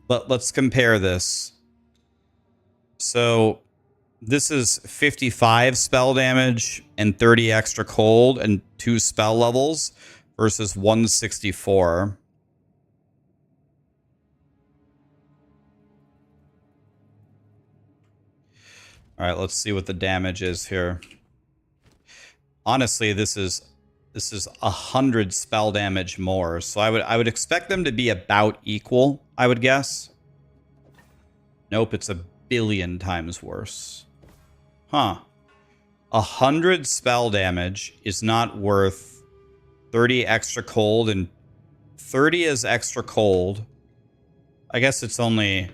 [SPEAKER 1] Let's compare this. So, this is 55 spell damage and 30 extra cold and 2 spell levels versus 164. All right, let's see what the damage is here. Honestly, this is 100 spell damage more, so I would expect them to be about equal, I would guess. Nope, it's 1,000,000,000 times worse. Huh. 100 spell damage is not worth 30 extra cold, and 30 is extra cold. I guess it's only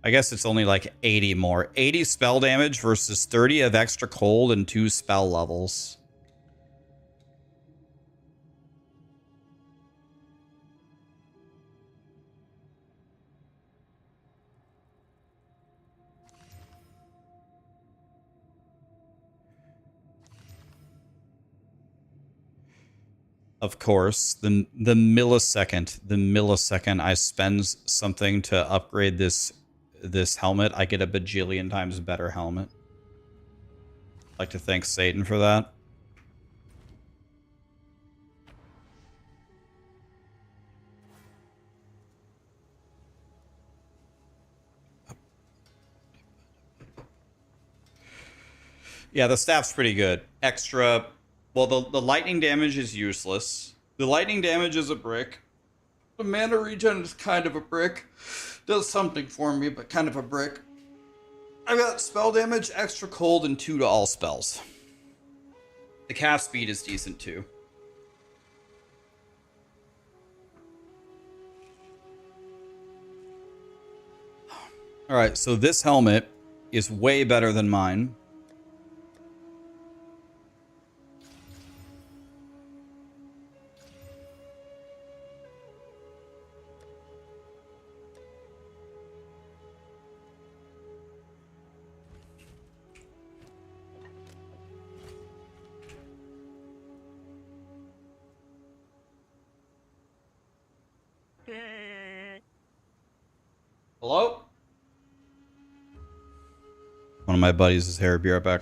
[SPEAKER 1] like 80 more. 80 spell damage versus 30 of extra cold and 2 spell levels. Of course, the millisecond I spend something to upgrade this helmet, I get a bajillion times better helmet. I'd like to thank Satan for that. Yeah, the staff's pretty good. Extra. Well, the lightning damage is useless. The lightning damage is a brick. The mana regen is kind of a brick. Does something for me, but kind of a brick. I got spell damage, extra cold, and 2 to all spells. The cast speed is decent too. Alright, so this helmet is way better than mine. Hello? One of my buddies is here. Be right back.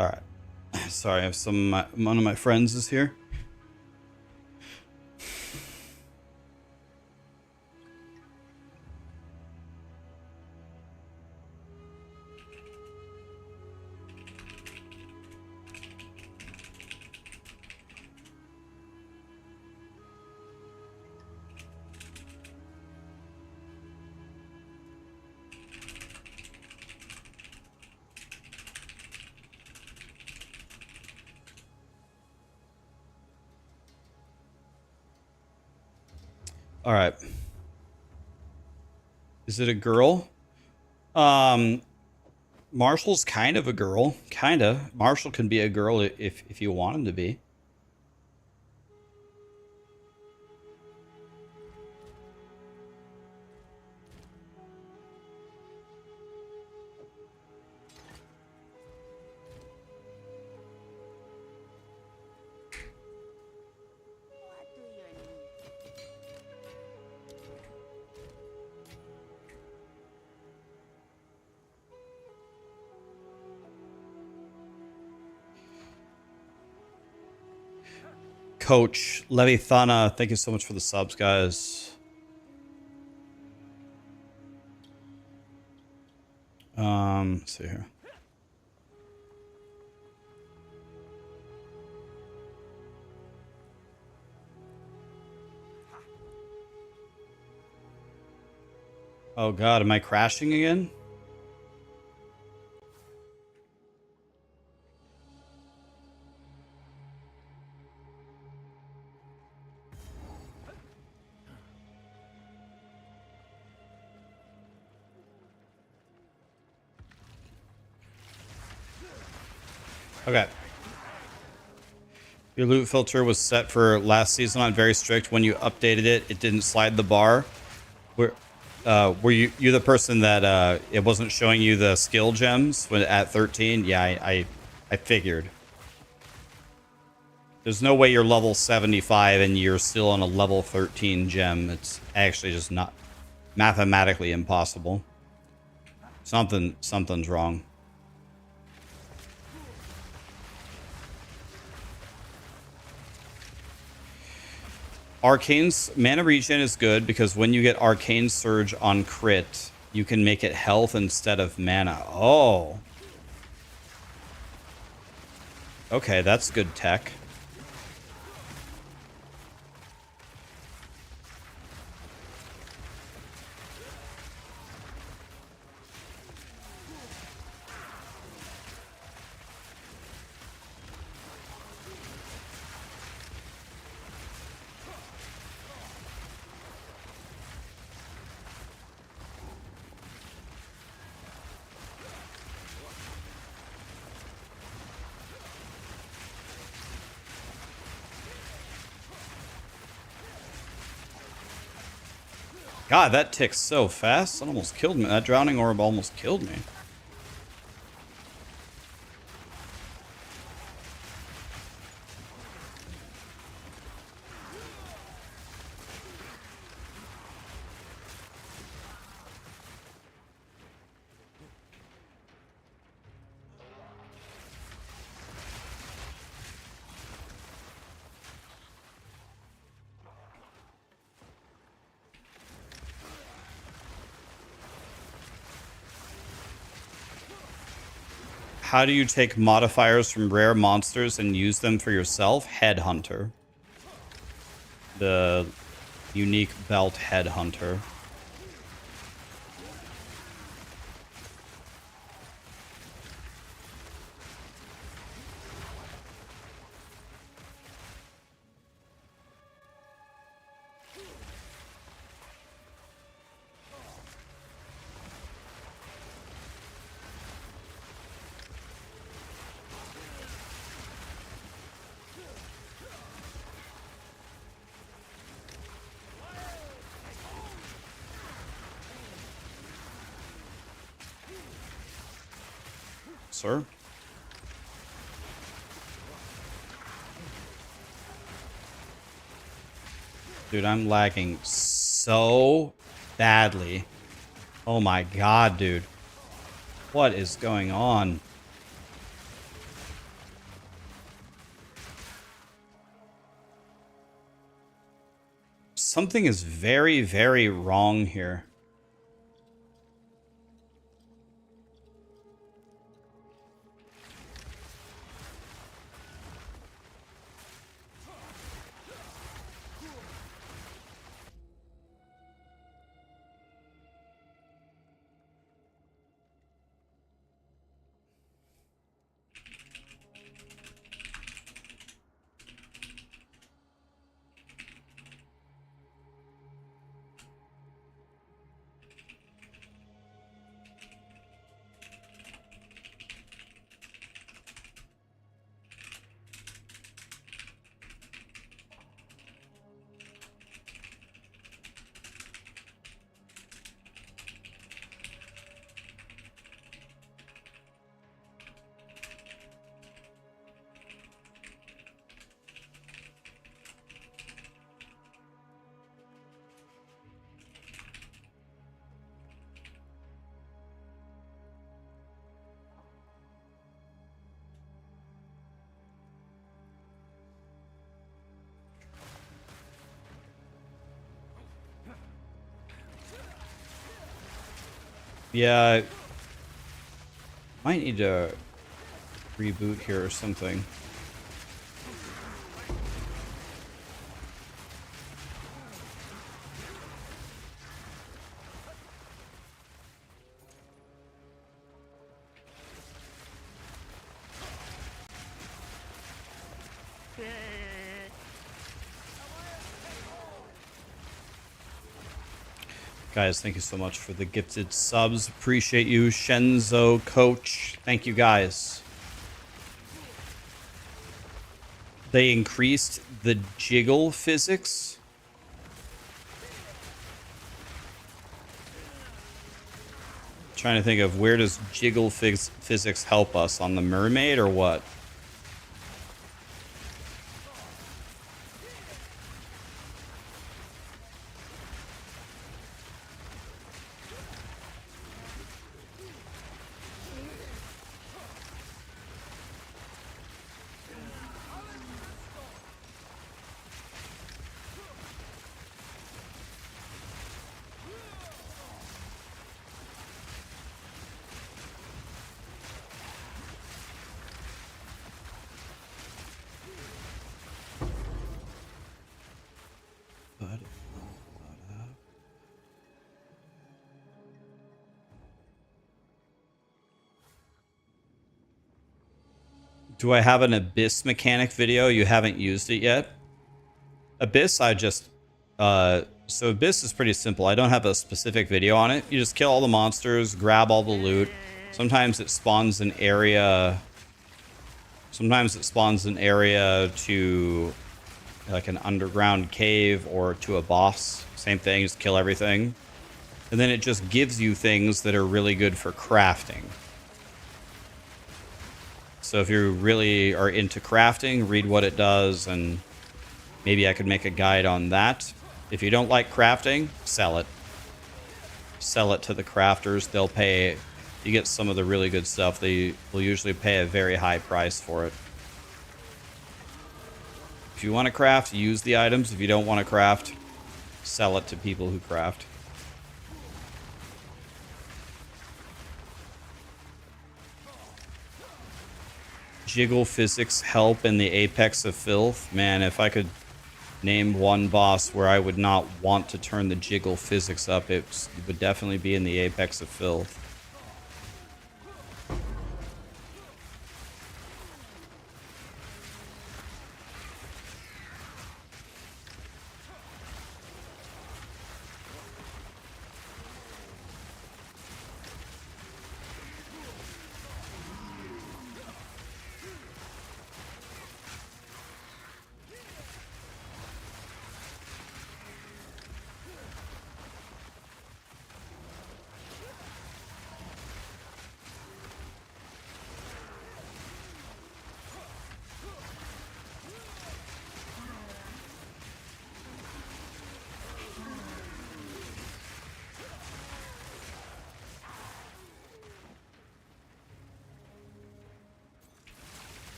[SPEAKER 1] All right. Sorry, I have one of my friends is here. All right. Is it a girl? Marshall's kind of a girl. Kinda. Marshall can be a girl if you want him to be.
[SPEAKER 5] What do you need?
[SPEAKER 1] Coach Levithana, thank you so much for the subs, guys. Let's see here. Oh god, am I crashing again? Okay. Your loot filter was set for last season on very strict. When you updated it, it didn't slide the bar. Were you the person that it wasn't showing you the skill gems when at 13? Yeah, I figured. There's no way you're level 75 and you're still on a level 13 gem. It's actually just not mathematically impossible. Something's wrong. Arcane's mana regen is good because when you get Arcane Surge on crit, you can make it health instead of mana. Oh. Okay, that's good tech. God, that ticks so fast. That almost killed me. That drowning orb almost killed me. How do you take modifiers from rare monsters and use them for yourself? Headhunter. The unique belt Headhunter. Sir? Dude, I'm lagging so badly. Oh my god, dude. What is going on? Something is very, very wrong here. Yeah, might need to reboot here or something. Guys, thank you so much for the gifted subs. Appreciate you, Shenzo, Coach. Thank you, guys. They increased the jiggle physics. Trying to think of where does jiggle physics help us, on the mermaid or what? Do I have an Abyss mechanic video? You haven't used it yet? Abyss, so Abyss is pretty simple. I don't have a specific video on it. You just kill all the monsters, grab all the loot. Sometimes it spawns an area... Sometimes it spawns an area to like an underground cave or to a boss. Same thing, just kill everything. And then it just gives you things that are really good for crafting. So if you really are into crafting, read what it does, and maybe I could make a guide on that. If you don't like crafting, sell it. Sell it to the crafters. They'll pay... You get some of the really good stuff. They will usually pay a very high price for it. If you want to craft, use the items. If you don't want to craft, sell it to people who craft. Jiggle physics help in the apex of filth. Man, if I could name one boss where I would not want to turn the jiggle physics up, it would definitely be in the apex of filth.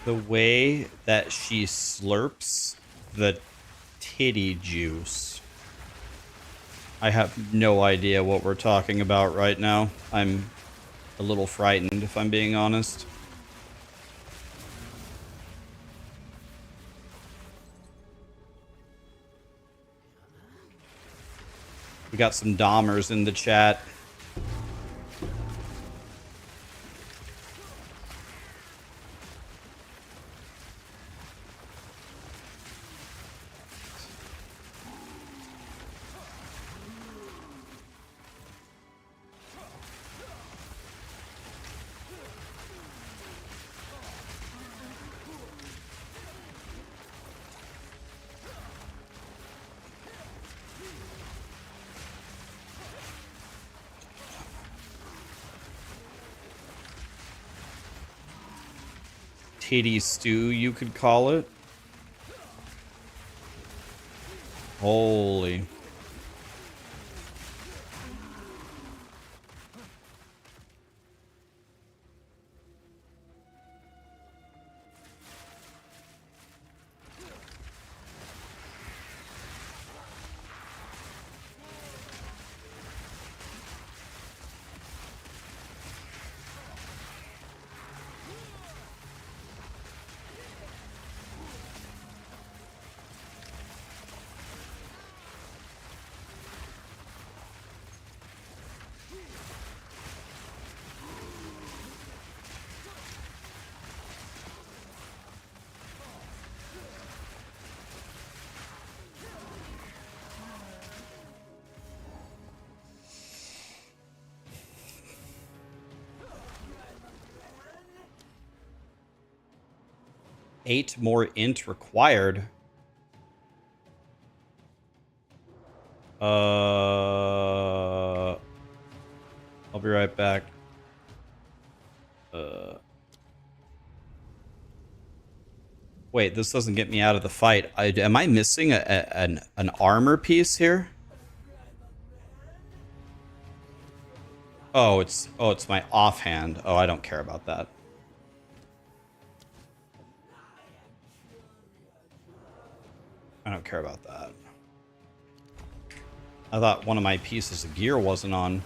[SPEAKER 1] The way that she slurps the titty juice. I have no idea what we're talking about right now. I'm a little frightened, if I'm being honest. We got some Dahmers in the chat. Titty stew, you could call it. Holy. Eight more int required. I'll be right back. Wait, this doesn't get me out of the fight. Am I missing an armor piece here? Oh, it's my offhand. Oh, I don't care about that. I don't care about that. I thought one of my pieces of gear wasn't on.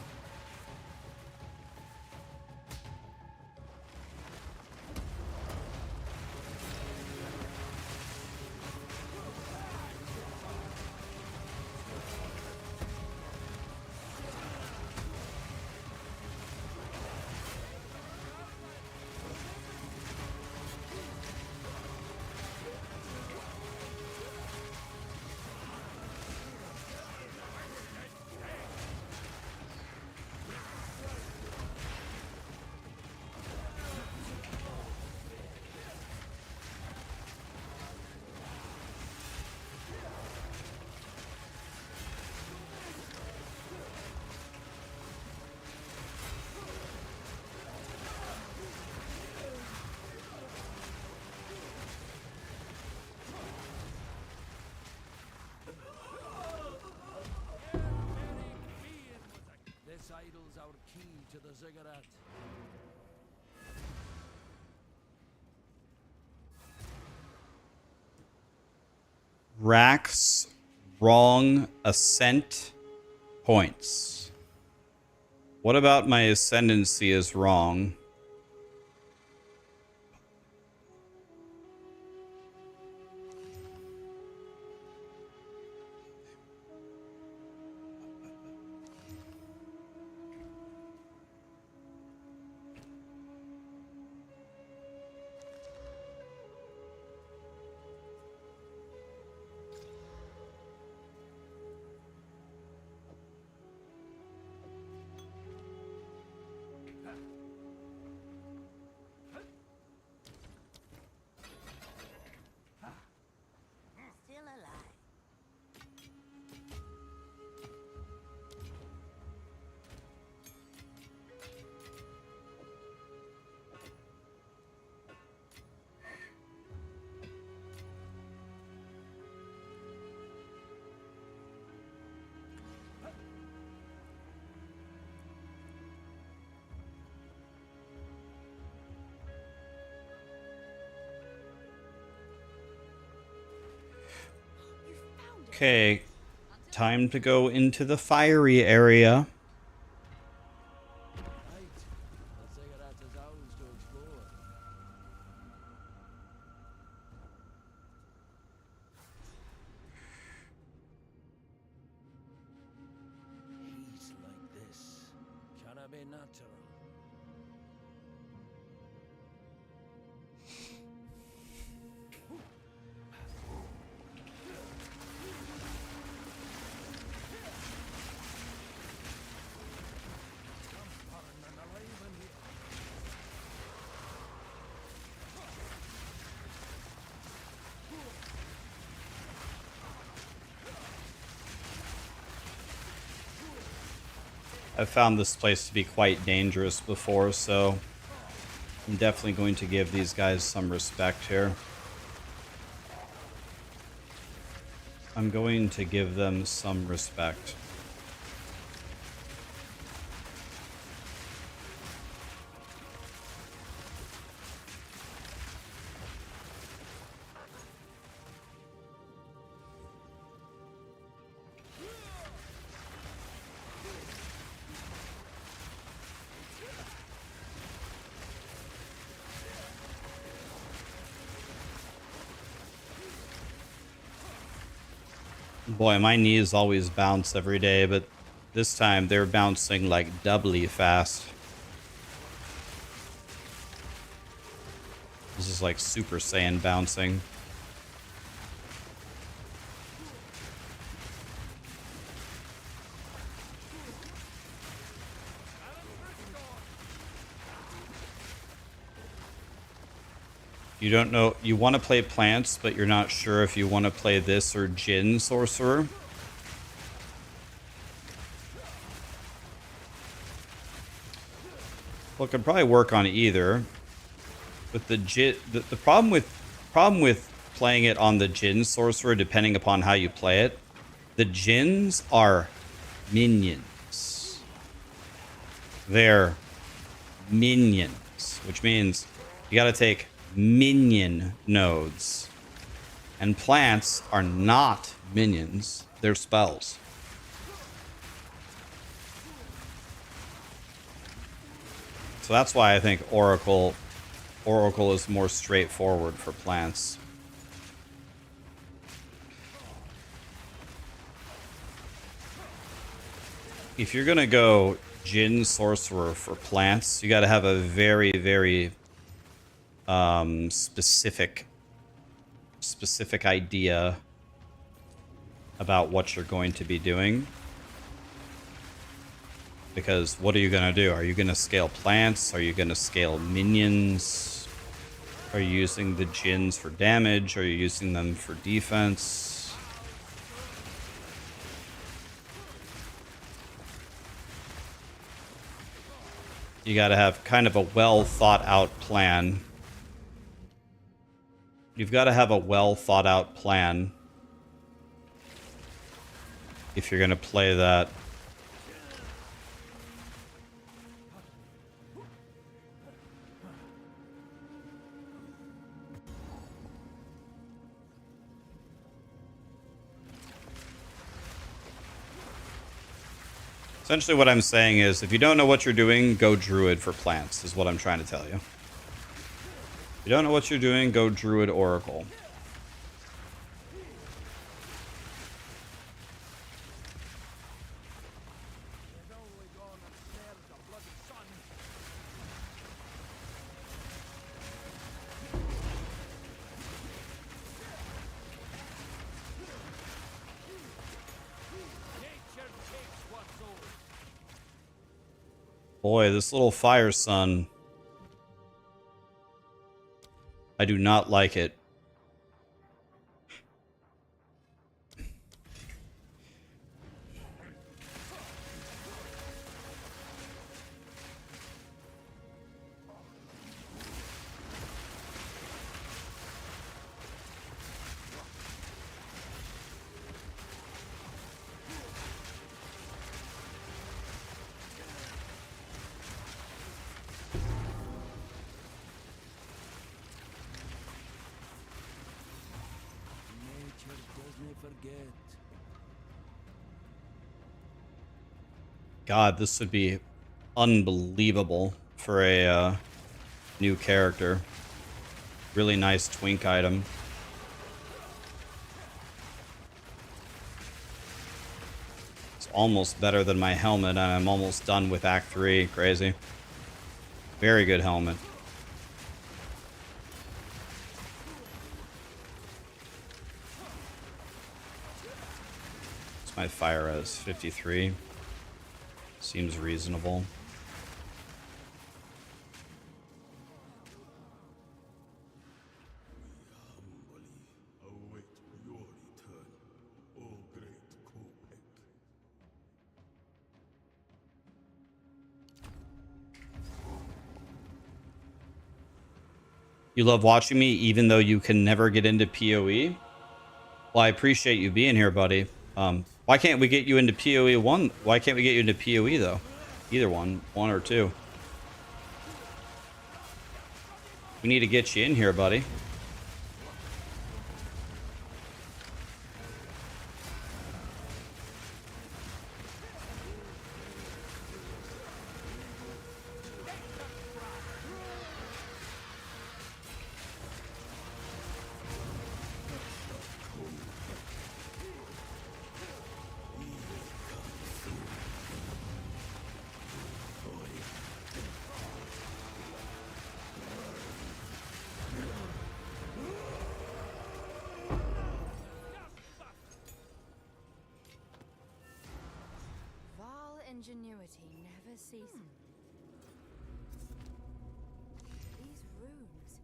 [SPEAKER 3] This idol's our key to the ziggurat.
[SPEAKER 1] Rax wrong ascent points. What about my ascendancy is wrong?
[SPEAKER 5] Still alive.
[SPEAKER 1] Okay, time to go into the fiery area.
[SPEAKER 3] Right. The ziggurat is ours to explore. Heat like this cannot be natural.
[SPEAKER 1] I've found this place to be quite dangerous before, so I'm definitely going to give these guys some respect here. I'm going to give them some respect. Boy, my knees always bounce every day, but this time they're bouncing like doubly fast. This is like Super Saiyan bouncing. You don't know, you want to play plants, but you're not sure if you want to play this or Jin Sorcerer. Well, it could probably work on either. But the problem with playing it on the Jin Sorcerer, depending upon how you play it, the Jins are minions. They're minions, which means you got to take minion nodes. And plants are not minions, they're spells. So that's why I think Oracle is more straightforward for plants. If you're gonna go Jin Sorcerer for plants, you gotta have a very, very specific idea about what you're going to be doing. Because what are you going to do? Are you going to scale plants? Are you going to scale minions? Are you using the Jins for damage? Are you using them for defense? You got to have kind of a well thought out plan. You've got to have a well thought out plan if you're going to play that. Essentially what I'm saying is, if you don't know what you're doing, go Druid for plants, is what I'm trying to tell you. If you don't know what you're doing, go Druid Oracle. Boy, this little fire sun. I do not like it. God, this would be unbelievable for a new character. Really nice twink item. It's almost better than my helmet, and I'm almost done with Act 3. Crazy. Very good helmet. It's my fire res 53. Seems reasonable.
[SPEAKER 6] Await your return, O great Coet.
[SPEAKER 1] You love watching me even though you can never get into PoE? Well, I appreciate you being here, buddy. Why can't we get you into POE 1? Why can't we get you into POE, though? Either one. 1 or 2. We need to get you in here, buddy.
[SPEAKER 2] Val ingenuity never ceases. These runes,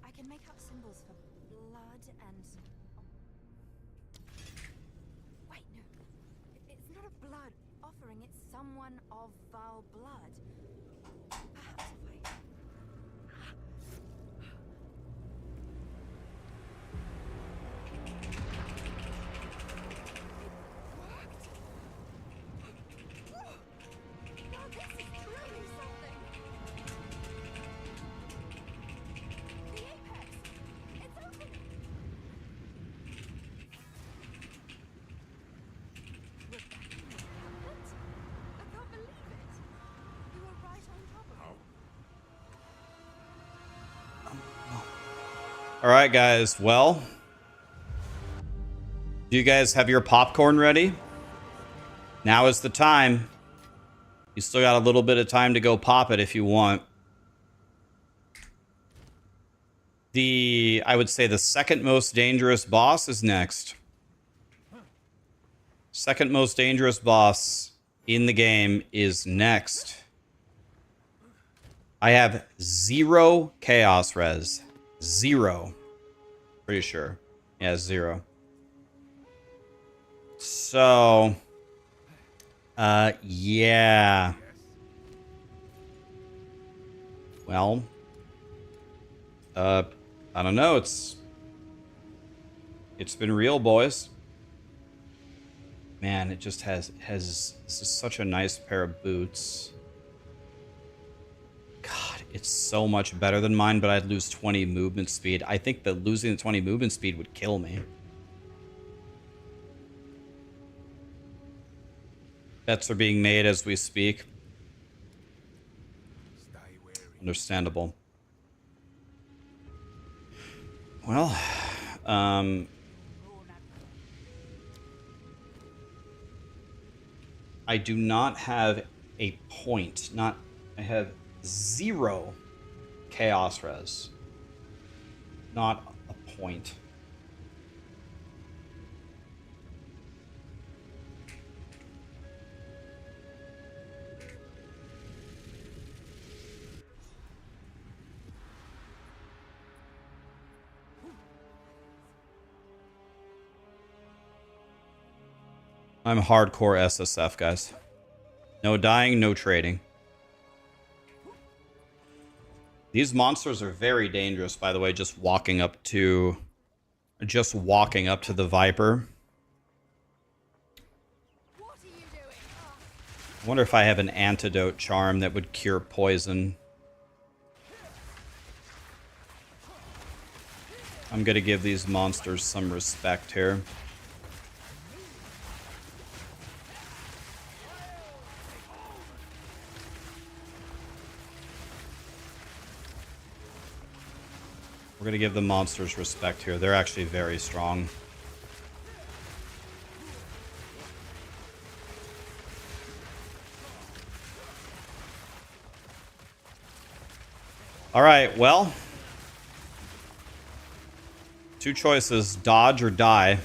[SPEAKER 2] I can make up symbols for blood and... Wait, no. It's not a blood offering, it's someone of Val blood. Perhaps if I... Now this is truly something! The apex! It's open! We're back in the cabinet? I can't believe it! You were right on top of it.
[SPEAKER 1] All right, guys. Well, do you guys have your popcorn ready? Now is the time. You still got a little bit of time to go pop it if you want. I would say the second most dangerous boss is next. Second most dangerous boss in the game is next. I have 0 chaos res. 0. Pretty sure. Yeah, 0. So, yeah. Well, I don't know. It's been real, boys. Man, it just has this is such a nice pair of boots. God, it's so much better than mine, but I'd lose 20 movement speed. I think that losing the 20 movement speed would kill me. Bets are being made as we speak. Understandable. Well, I do not have a point. I have 0 chaos res. Not a point. I'm hardcore SSF, guys. No dying, no trading. These monsters are very dangerous, by the way, just walking up to the Viper.
[SPEAKER 2] What are you doing?
[SPEAKER 1] I wonder if I have an antidote charm that would cure poison. I'm gonna give these monsters some respect here. We're going to give the monsters respect here. They're actually very strong. All right, well. 2 choices, dodge or die.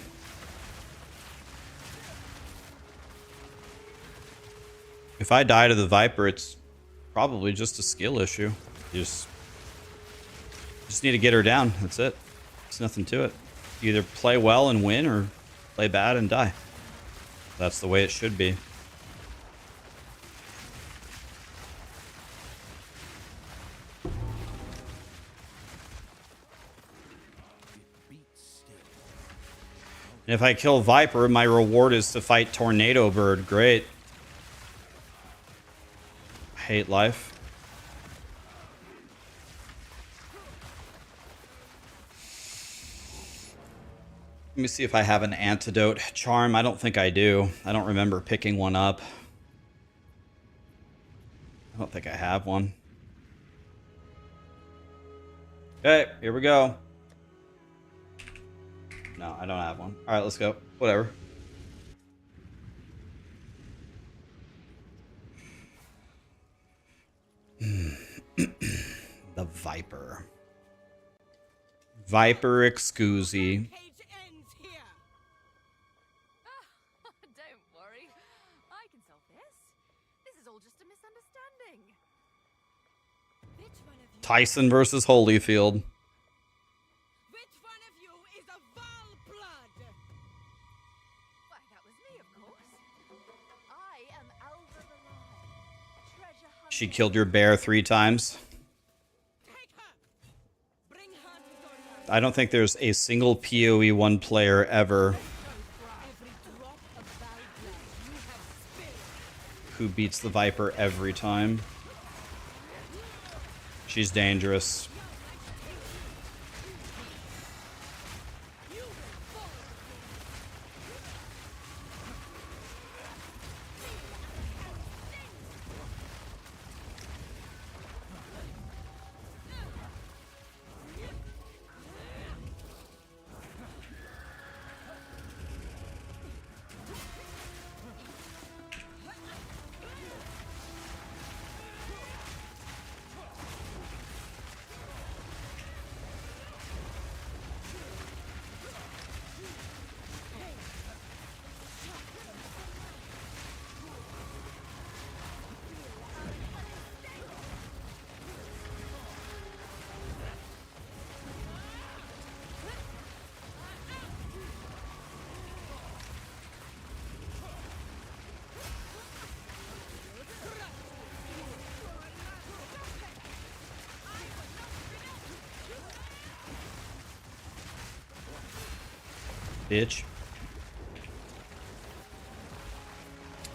[SPEAKER 1] If I die to the Viper, it's probably just a skill issue. You just need to get her down. That's it. There's nothing to it. You either play well and win or play bad and die. That's the way it should be. And if I kill Viper, my reward is to fight Tornado Bird. Great. Hate life. Let me see if I have an antidote charm. I don't think I do. I don't remember picking one up. I don't think I have one. Okay, here we go. No, I don't have one. All right, let's go. Whatever. The Viper. Viper Excusey.
[SPEAKER 2] Cage ends here. Don't worry. I can solve this. This is all just a misunderstanding. Which one of you?
[SPEAKER 1] Tyson versus Holyfield.
[SPEAKER 2] Which one of you is a Val blood? Why, that was me, of course. I am Alva the Lion. Treasure hunter.
[SPEAKER 1] She killed your bear 3 times.
[SPEAKER 2] Take her. Bring her to Dorian.
[SPEAKER 1] I don't think there's a single POE1 player ever
[SPEAKER 2] Every drop of Val blood you have spilled.
[SPEAKER 1] who beats the Viper every time. She's dangerous. Bitch.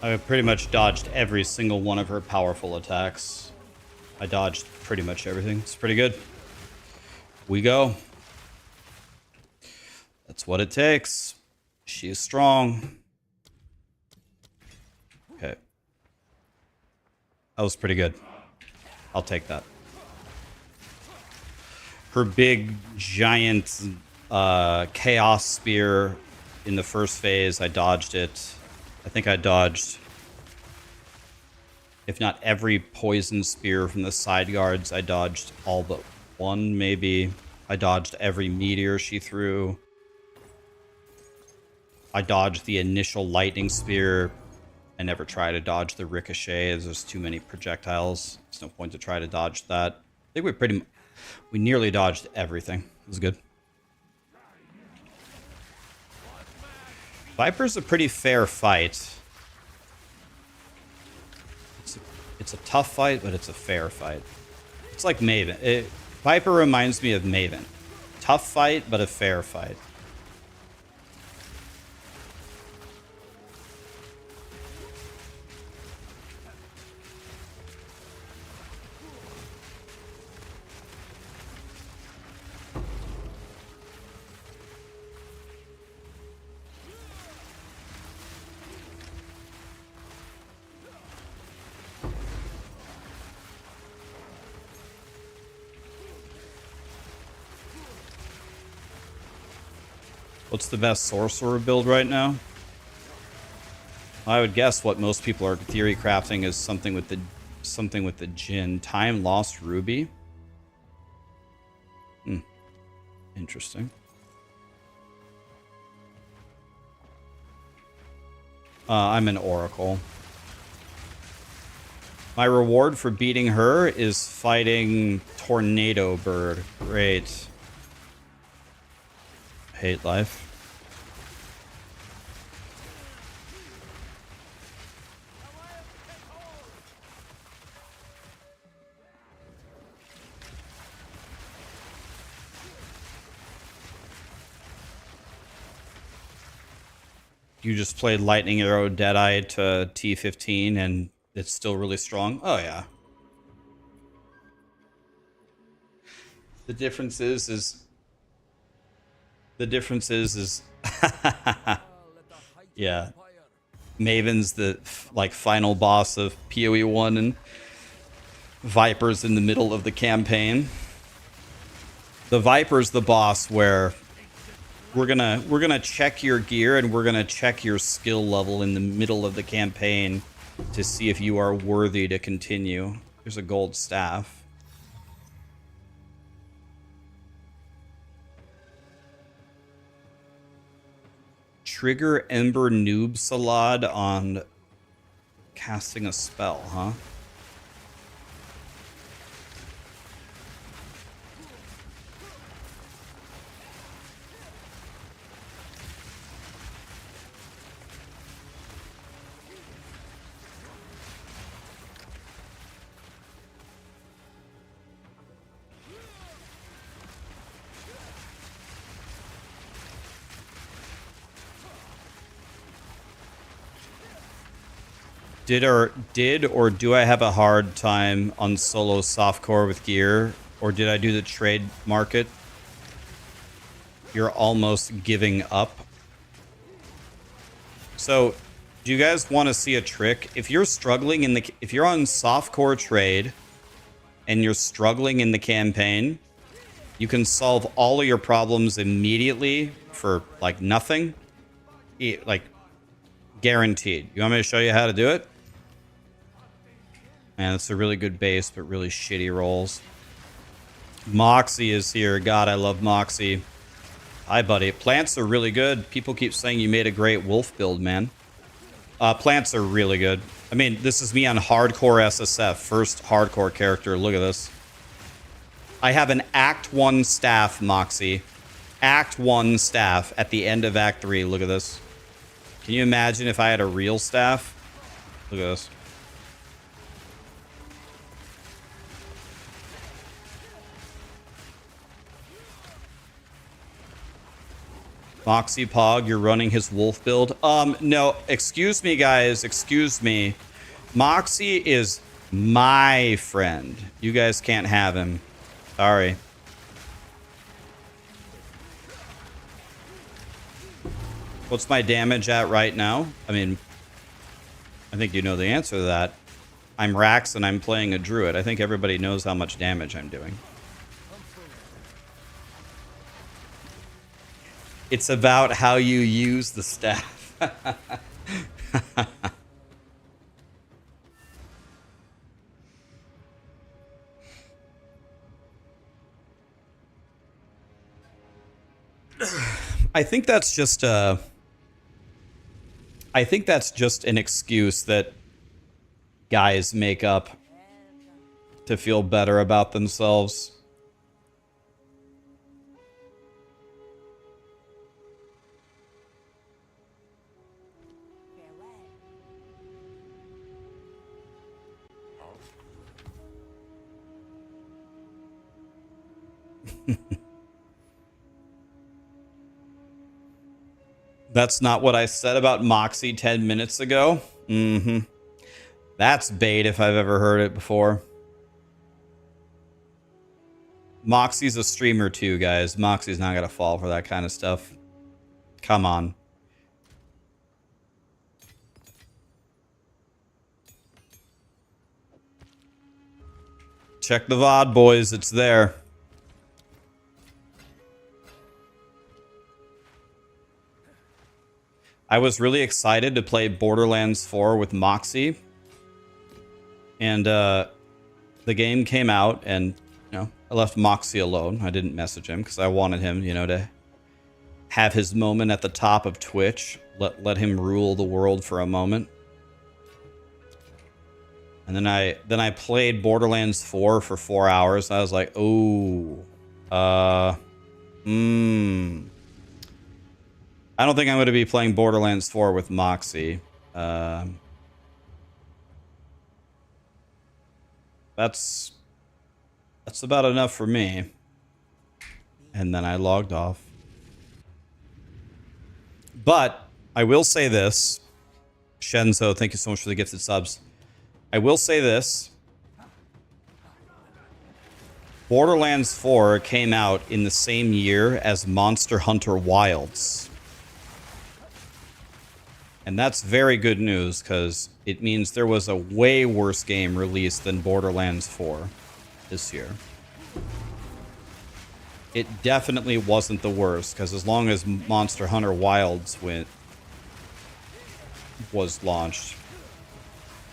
[SPEAKER 1] I pretty much dodged every single one of her powerful attacks. I dodged pretty much everything. It's pretty good. We go. That's what it takes. She is strong. Okay. That was pretty good. I'll take that. Her big, giant chaos spear in the first phase, I dodged it. I think I dodged, if not every poison spear from the side guards, I dodged all but one, maybe. I dodged every meteor she threw. I dodged the initial lightning spear. I never try to dodge the ricochet, as there's too many projectiles. There's no point to try to dodge that. I think we nearly dodged everything. It was good. Viper's a pretty fair fight. It's a tough fight, but it's a fair fight. It's like Maven. Viper reminds me of Maven. Tough fight, but a fair fight. What's the best sorcerer build right now? I would guess what most people are theory crafting is something with the Jinn. Time Lost Ruby. Interesting. I'm an Oracle. My reward for beating her is fighting Tornado Bird. Great. Hate life. You just played Lightning Arrow Deadeye to T15 and it's still really strong? Oh yeah. The difference is yeah. Maven's the like final boss of POE1 and Viper's in the middle of the campaign. The Viper's the boss where we're gonna check your gear and we're gonna check your skill level in the middle of the campaign to see if you are worthy to continue. There's a gold staff. Trigger Ember Noob Salad on casting a spell, huh? Did or do I have a hard time on solo softcore with gear? Or did I do the trade market? You're almost giving up. So, do you guys want to see a trick? If you're struggling if you're on softcore trade and you're struggling in the campaign, you can solve all of your problems immediately for like nothing. Like guaranteed. You want me to show you how to do it? Man, it's a really good base, but really shitty rolls. Moxie is here. God, I love Moxie. Hi, buddy. Plants are really good. People keep saying you made a great wolf build, man. Plants are really good. I mean, this is me on hardcore SSF. First hardcore character. Look at this. I have an Act 1 staff, Moxie. Act 1 staff at the end of Act 3. Look at this. Can you imagine if I had a real staff? Look at this. Moxie Pog, you're running his wolf build. No, excuse me, guys. Excuse me. Moxie is my friend. You guys can't have him. Sorry. What's my damage at right now? I mean, I think you know the answer to that. I'm Rax and I'm playing a Druid. I think everybody knows how much damage I'm doing. It's about how you use the staff. I think that's just an excuse that guys make up to feel better about themselves. That's not what I said about Moxie 10 minutes ago. Mm-hmm. That's bait if I've ever heard it before. Moxie's a streamer too, guys. Moxie's not gonna fall for that kind of stuff. Come on. Check the VOD, boys. It's there. I was really excited to play Borderlands 4 with Moxie. And the game came out and, you know, I left Moxie alone. I didn't message him because I wanted him, you know, to have his moment at the top of Twitch. Let him rule the world for a moment. And then I played Borderlands 4 for 4 hours. I was like, oh, I don't think I'm going to be playing Borderlands 4 with Moxie. That's about enough for me. And then I logged off. But I will say this. Shenzo, thank you so much for the gifted subs. I will say this. Borderlands 4 came out in the same year as Monster Hunter Wilds. And that's very good news, because it means there was a way worse game released than Borderlands 4 this year. It definitely wasn't the worst, because as long as Monster Hunter Wilds was launched,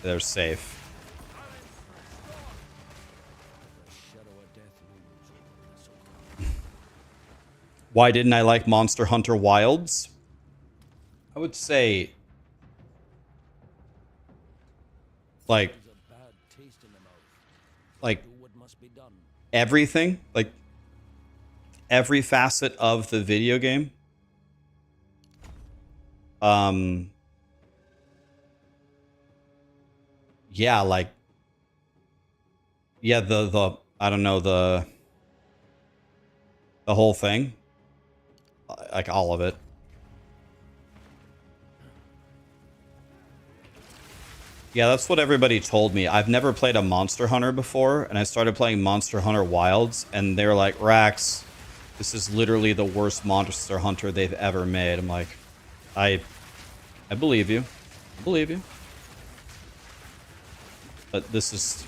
[SPEAKER 1] they're safe. Why didn't I like Monster Hunter Wilds? I would say, like everything, like every facet of the video game. Yeah, like, yeah, the I don't know, the whole thing, like all of it. Yeah, that's what everybody told me. I've never played a Monster Hunter before, and I started playing Monster Hunter Wilds, and they're like, Rax, this is literally the worst Monster Hunter they've ever made. I'm like, I believe you. I believe you. But this is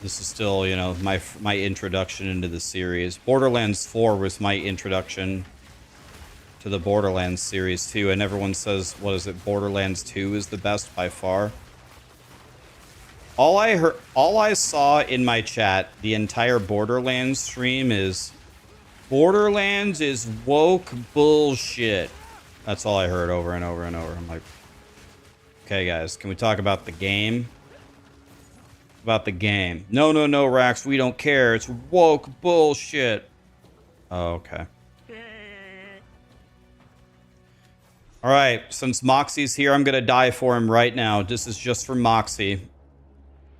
[SPEAKER 1] still, you know, my introduction into the series. Borderlands 4 was my introduction to the Borderlands series too, and everyone says, what is it, Borderlands 2 is the best by far. All I saw in my chat the entire Borderlands stream is Borderlands is woke bullshit. That's all I heard over and over and over. I'm like, okay guys, can we talk about the game? About the game. No, Rax, we don't care. It's woke bullshit. Oh, okay. Alright, since Moxie's here, I'm gonna die for him right now. This is just for Moxie.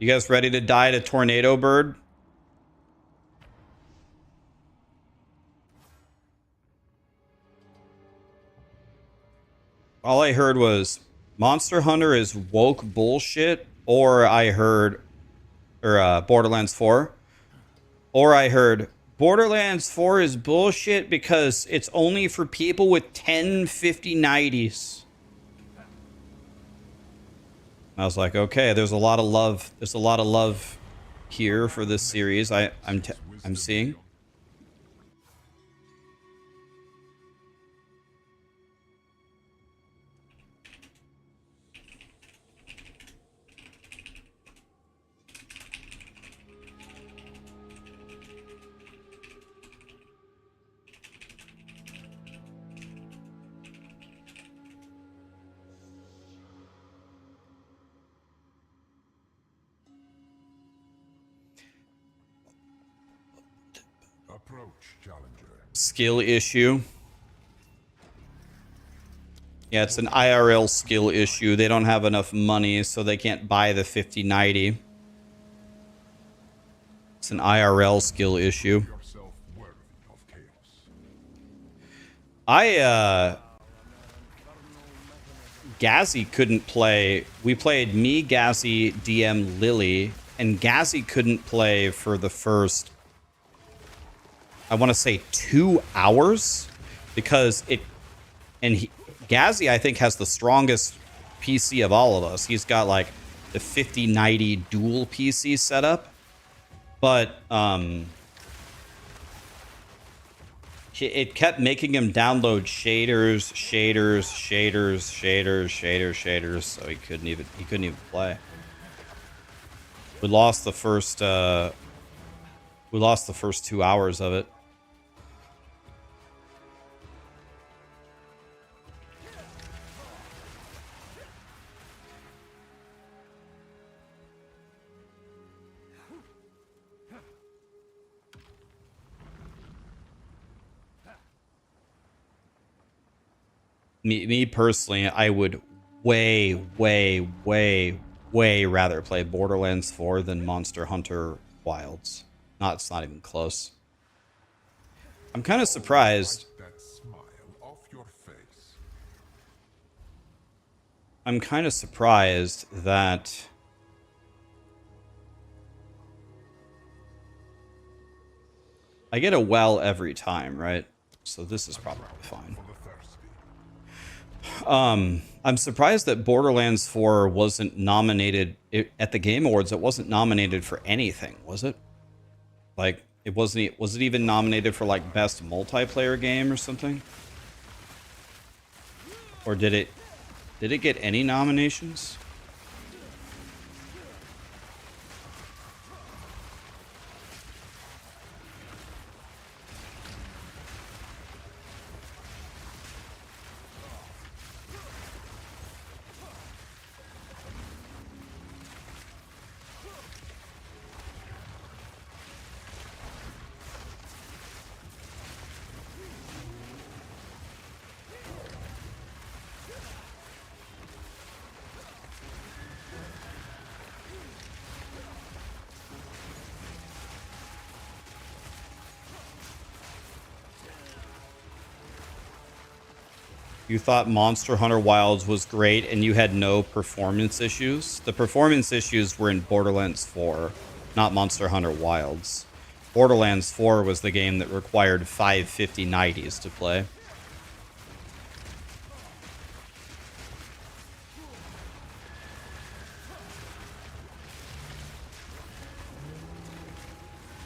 [SPEAKER 1] You guys ready to die to Tornado Bird? All I heard was Monster Hunter is woke bullshit, or I heard, or Borderlands 4, or I heard Borderlands 4 is bullshit because it's only for people with 1050-90s. I was like, okay, there's a lot of love. There's a lot of love here for this series. I'm seeing.
[SPEAKER 6] Approach, challenger.
[SPEAKER 1] Skill issue. Yeah, it's an IRL skill issue. They don't have enough money, so they can't buy the 5090. It's an IRL skill issue.
[SPEAKER 6] Yourself worthy of chaos.
[SPEAKER 1] Gazzy couldn't play. We played me, Gazzy, DM, Lily, and Gazzy couldn't play for the first, I want to say 2 hours, because it, and Gazzy, I think, has the strongest PC of all of us. He's got like the 5090 dual PC setup, but it kept making him download shaders, so he couldn't even play. We lost the first 2 hours of it. Me personally, I would way rather play Borderlands 4 than Monster Hunter Wilds. It's not even close. I'm kind of surprised.
[SPEAKER 6] Wipe that smile off your face.
[SPEAKER 1] I'm kind of surprised that I get a well every time, right? So this is probably fine. I'm surprised that Borderlands 4 wasn't nominated at the Game Awards. It wasn't nominated for anything, was it? Like, it wasn't. Was it even nominated for like best multiplayer game or something? Or did it? Did it get any nominations? You thought Monster Hunter Wilds was great and you had no performance issues? The performance issues were in Borderlands 4, not Monster Hunter Wilds. Borderlands 4 was the game that required 550 90s to play.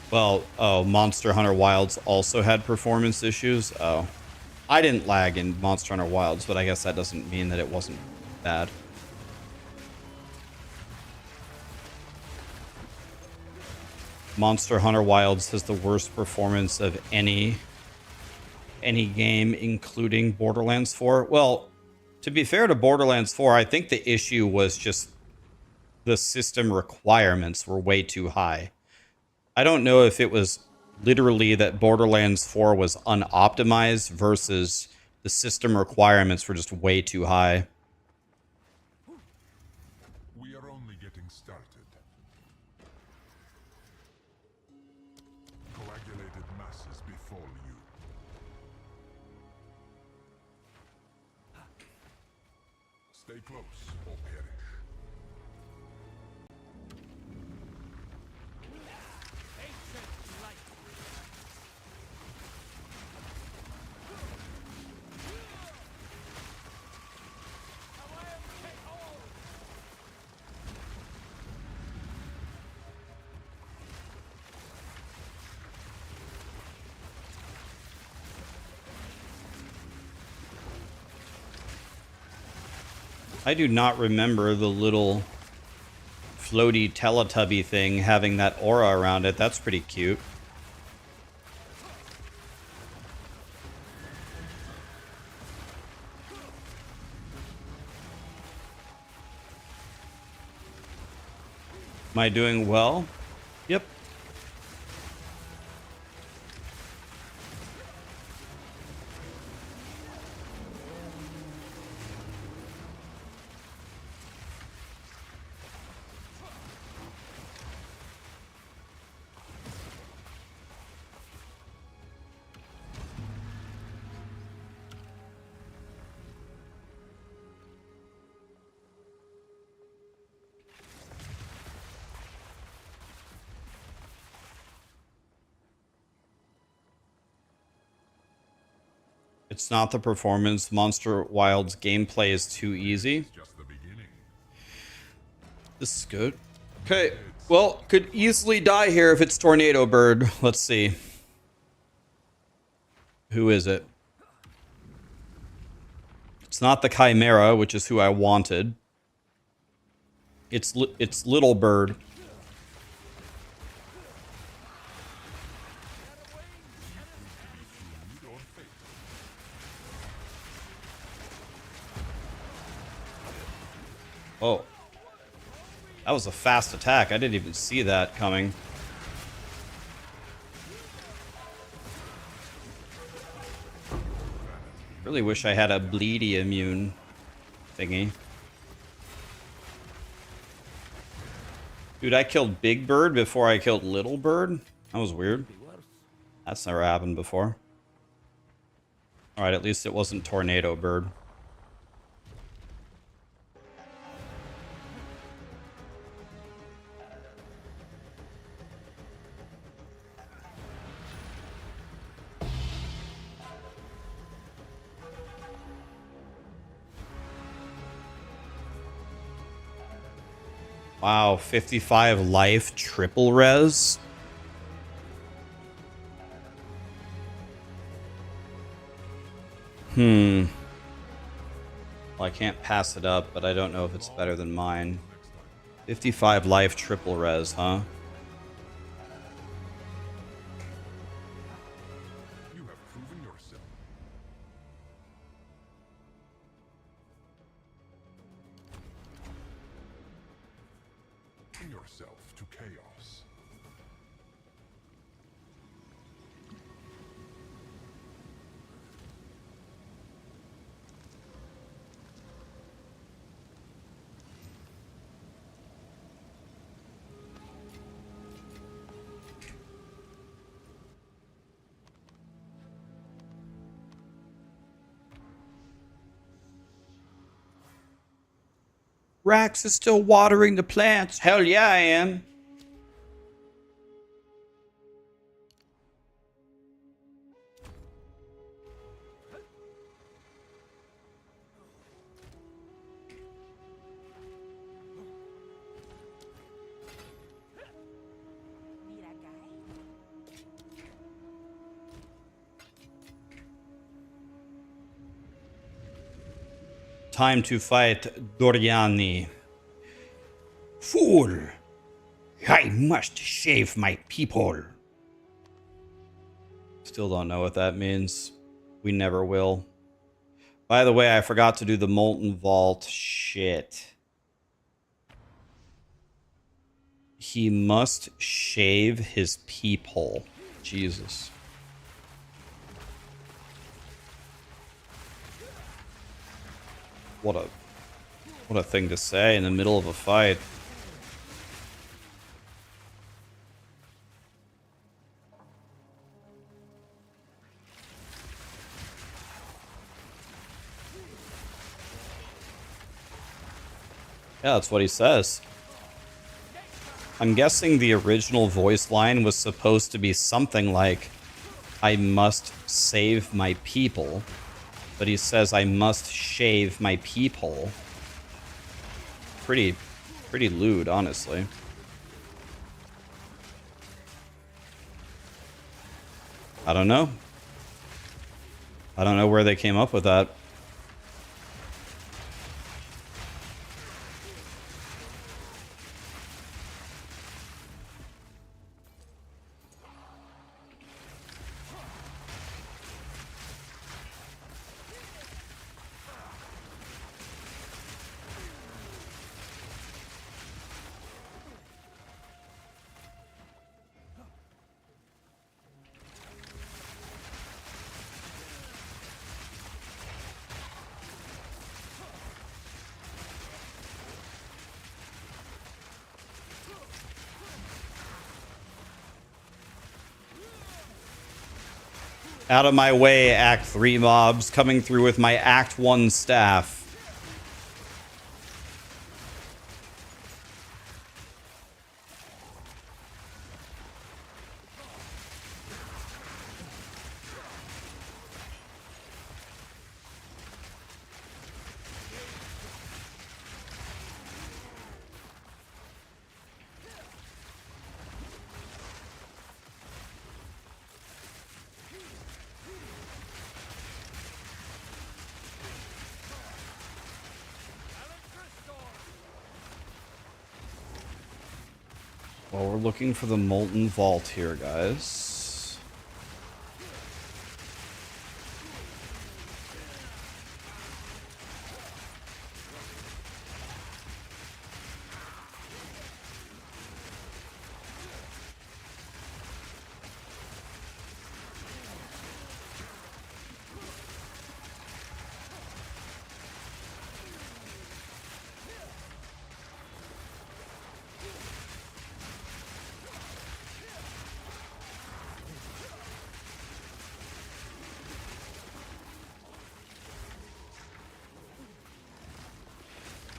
[SPEAKER 1] Well, oh, Monster Hunter Wilds also had performance issues? Oh. I didn't lag in Monster Hunter Wilds, but I guess that doesn't mean that it wasn't bad. Monster Hunter Wilds has the worst performance of any game, including Borderlands 4. Well, to be fair to Borderlands 4, I think the issue was just the system requirements were way too high. I don't know if it was literally that Borderlands 4 was unoptimized versus the system requirements were just way too high.
[SPEAKER 6] We are only getting started. Coagulated masses befall you. Stay close or perish.
[SPEAKER 1] I do not remember the little floaty Teletubby thing having that aura around it. That's pretty cute. Am I doing well? Yep. It's not the performance. Monster Wild's gameplay is too easy.
[SPEAKER 6] Just the beginning.
[SPEAKER 1] This is good. Okay, well, could easily die here if it's Tornado Bird. Let's see. Who is it? It's not the Chimera, which is who I wanted. It's Little Bird. Oh. That was a fast attack. I didn't even see that coming. Really wish I had a bleedy immune thingy. Dude, I killed Big Bird before I killed Little Bird? That was weird. That's never happened before. Alright, at least it wasn't Tornado Bird. Wow, 55 life triple res. Well, I can't pass it up, but I don't know if it's better than mine. 55 life triple res, huh?
[SPEAKER 6] You have proven yourself. Yourself to chaos.
[SPEAKER 1] Rax is still watering the plants. Hell yeah, I am.
[SPEAKER 5] Need a guide?
[SPEAKER 1] Time to fight Doriani. Fool! I must save my people. Still don't know what that means. We never will. By the way, I forgot to do the Molten Vault. Shit. He must shave his peephole. Jesus. What a thing to say in the middle of a fight. Yeah, that's what he says. I'm guessing the original voice line was supposed to be something like, I must save my people. But he says, I must shave my peephole. Pretty lewd, honestly. I don't know. I don't know where they came up with that. Out of my way, Act 3 mobs, coming through with my Act 1 staff. Well, we're looking for the Molten Vault here, guys.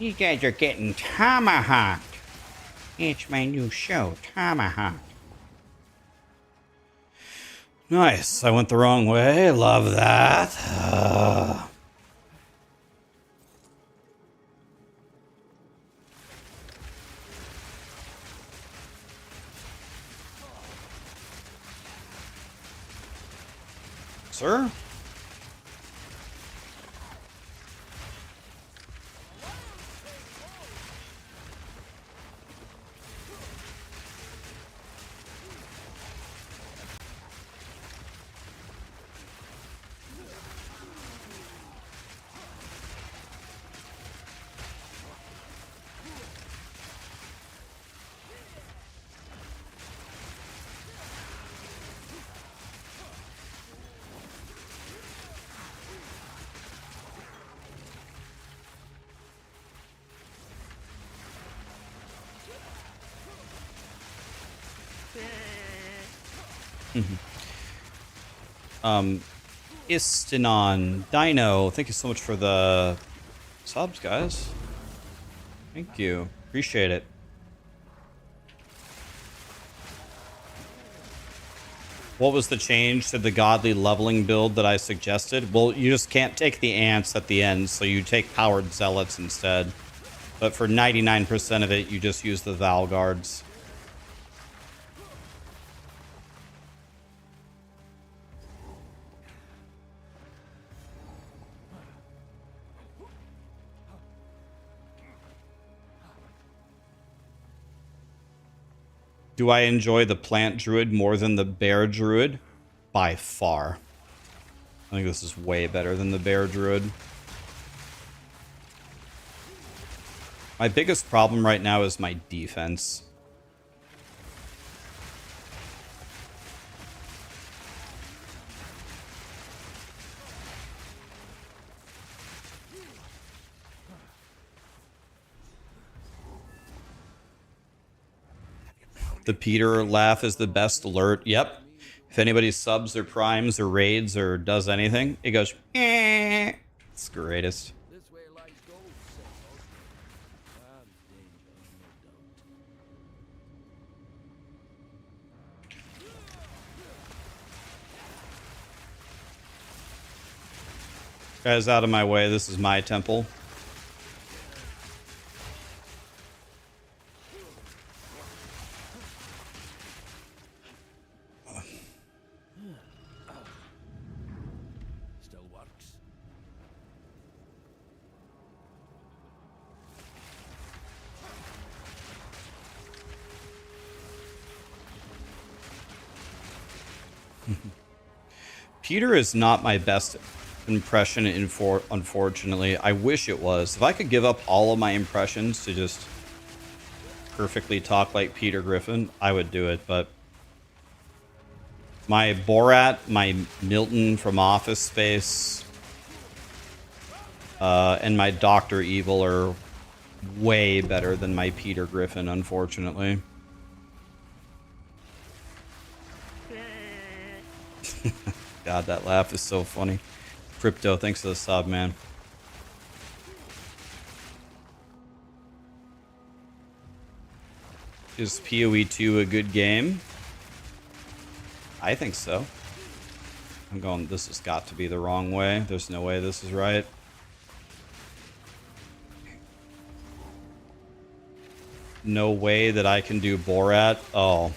[SPEAKER 1] You guys are getting tomahawked. It's my new show, Tomahawk. Nice. I went the wrong way. Love that. Sir? Istinon, Dino, thank you so much for the subs, guys. Thank you. Appreciate it. What was the change to the godly leveling build that I suggested? Well, you just can't take the ants at the end, so you take powered zealots instead. But for 99% of it, you just use the Val guards. Do I enjoy the plant druid more than the bear druid? By far. I think this is way better than the bear druid. My biggest problem right now is my defense. The Peter laugh is the best alert. Yep. If anybody subs or primes or raids or does anything, it goes, eh. It's the greatest.
[SPEAKER 3] This way lies gold, said Oscar. And danger, no doubt.
[SPEAKER 1] Guys, out of my way. This is my temple.
[SPEAKER 3] Still works.
[SPEAKER 1] Peter is not my best impression, unfortunately. I wish it was. If I could give up all of my impressions to just perfectly talk like Peter Griffin, I would do it, but my Borat, my Milton from Office Space, and my Dr. Evil are way better than my Peter Griffin, unfortunately. God, that laugh is so funny. Crypto, thanks for the sub, man. Is POE2 a good game? I think so. I'm going, this has got to be the wrong way. There's no way this is right. No way that I can do Borat. Oh.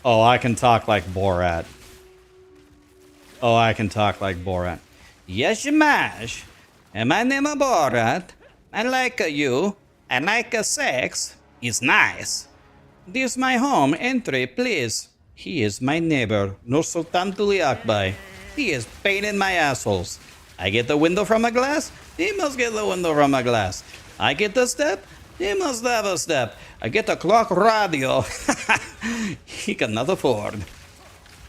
[SPEAKER 1] Oh, I can talk like Borat. Oh, I can talk like Borat. Yes, Mash. And my name is Borat. I like you. I like sex. It's nice. This is my home. Entry, please. He is my neighbor. No Sultan Tuliakbai. He is painting my assholes. I get the window from a glass. He must get the window from a glass. I get the step. He must have a step. I get a clock radio. He cannot afford.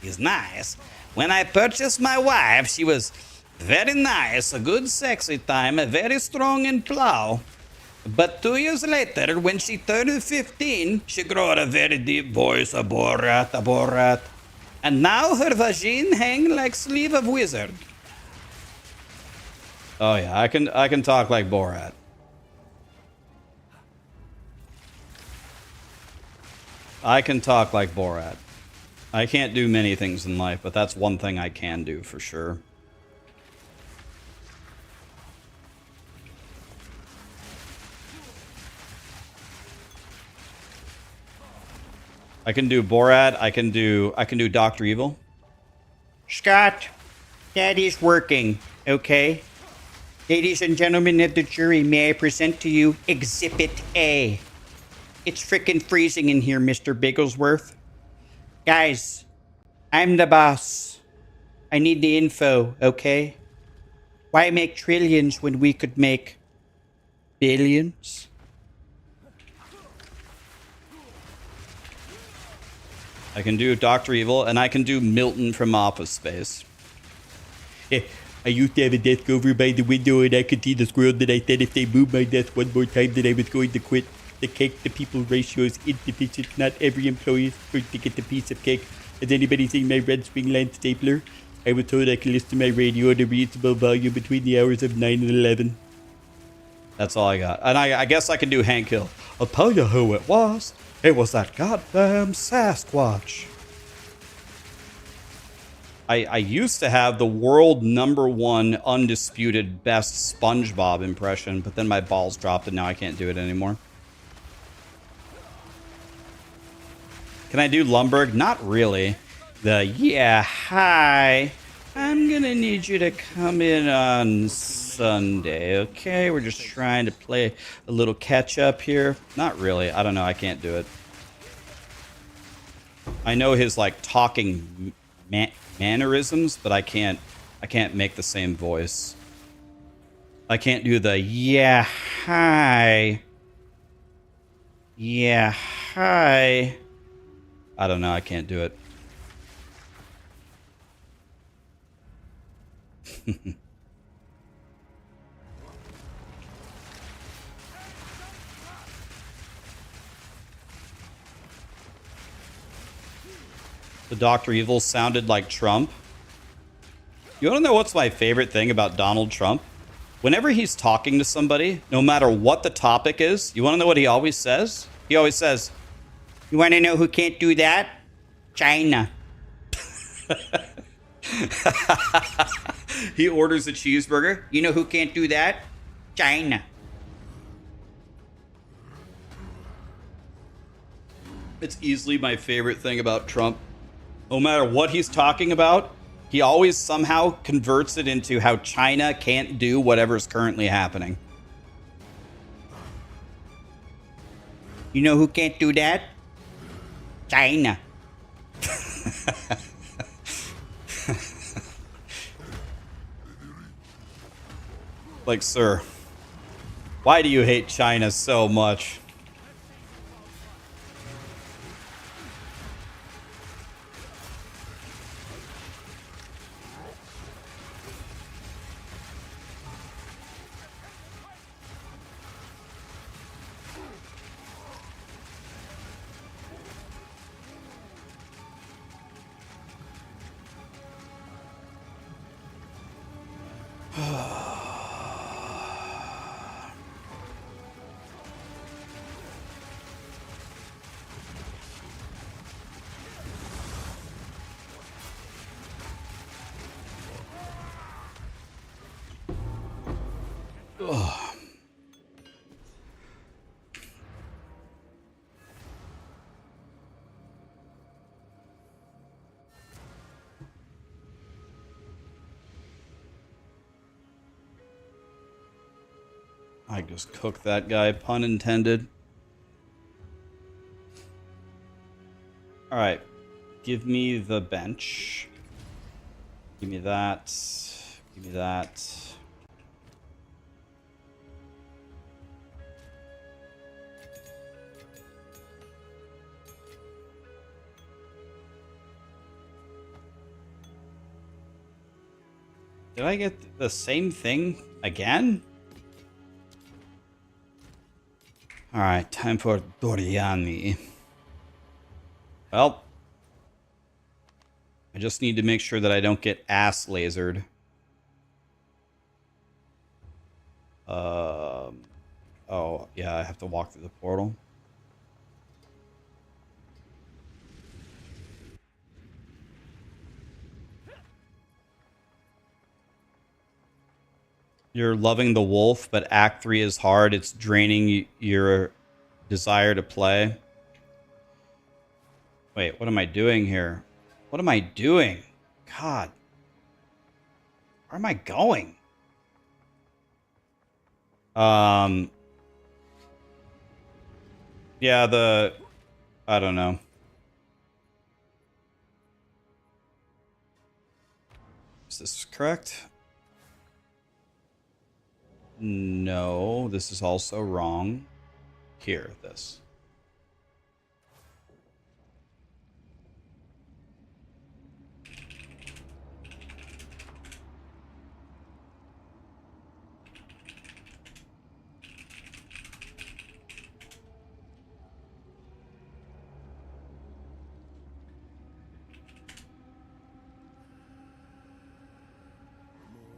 [SPEAKER 1] He's nice. When I purchased my wife, she was very nice, a good sexy time, very strong in plow. But 2 years later, when she turned 15, she grew a very deep voice, a Borat, a Borat. And now her vagine hang like sleeve of wizard. Oh yeah, I can talk like Borat. I can talk like Borat. I can't do many things in life, but that's one thing I can do for sure. I can do Borat. I can do Dr. Evil. Scott,
[SPEAKER 8] That is working, okay? Ladies and gentlemen of the jury, may I present to you Exhibit A? It's frickin' freezing in here, Mr. Bigglesworth. Guys, I'm the boss. I need the info, okay? Why make trillions when we could make billions?
[SPEAKER 1] I can do Dr. Evil, and I can do Milton from Office Space. I used to have a desk over by the window, and I could see the squirrel that I said if they moved my desk one more time that I was going to quit. The cake to people ratio is insufficient. Not every employee is supposed to get a piece of cake. Has anybody seen my red string line stapler? I was told I can listen to my radio at a reasonable volume between the hours of 9 and 11. That's all I got. And I guess I can do Hank Hill. I'll tell you who it was. It was that goddamn Sasquatch. I used to have the world #1 undisputed best SpongeBob impression, but then my balls dropped and now I can't do it anymore. Can I do Lumberg? Not really. Yeah, hi. I'm gonna need you to come in on Sunday, okay? We're just trying to play a little catch up here. Not really. I don't know. I can't do it. I know his like talking mannerisms, but I can't make the same voice. I can't do the yeah, hi. Yeah, hi. I don't know. I can't do it. The Dr. Evil sounded like Trump. You want to know what's my favorite thing about Donald Trump? Whenever he's talking to somebody, no matter what the topic is, you want to know what he always says? He always says, "You want to know who can't do that? China." He orders a cheeseburger. You know who can't do that? China. It's easily my favorite thing about Trump. No matter what he's talking about, he always somehow converts it into how China can't do whatever's currently happening.
[SPEAKER 8] You know who can't do that? China.
[SPEAKER 1] Like, sir, why do you hate China so much? I just cooked that guy, pun intended. Alright. Give me the bench. Give me that. Give me that. Did I get the same thing again? Alright, time for Doriani. Well, I just need to make sure that I don't get ass lasered. Oh, yeah, I have to walk through the portal. You're loving the wolf, but Act 3 is hard. It's draining your desire to play. Wait, what am I doing here? What am I doing? God.
[SPEAKER 8] Where am I going?
[SPEAKER 1] Yeah, I don't know. Is this correct? No, this is also wrong. Here, this.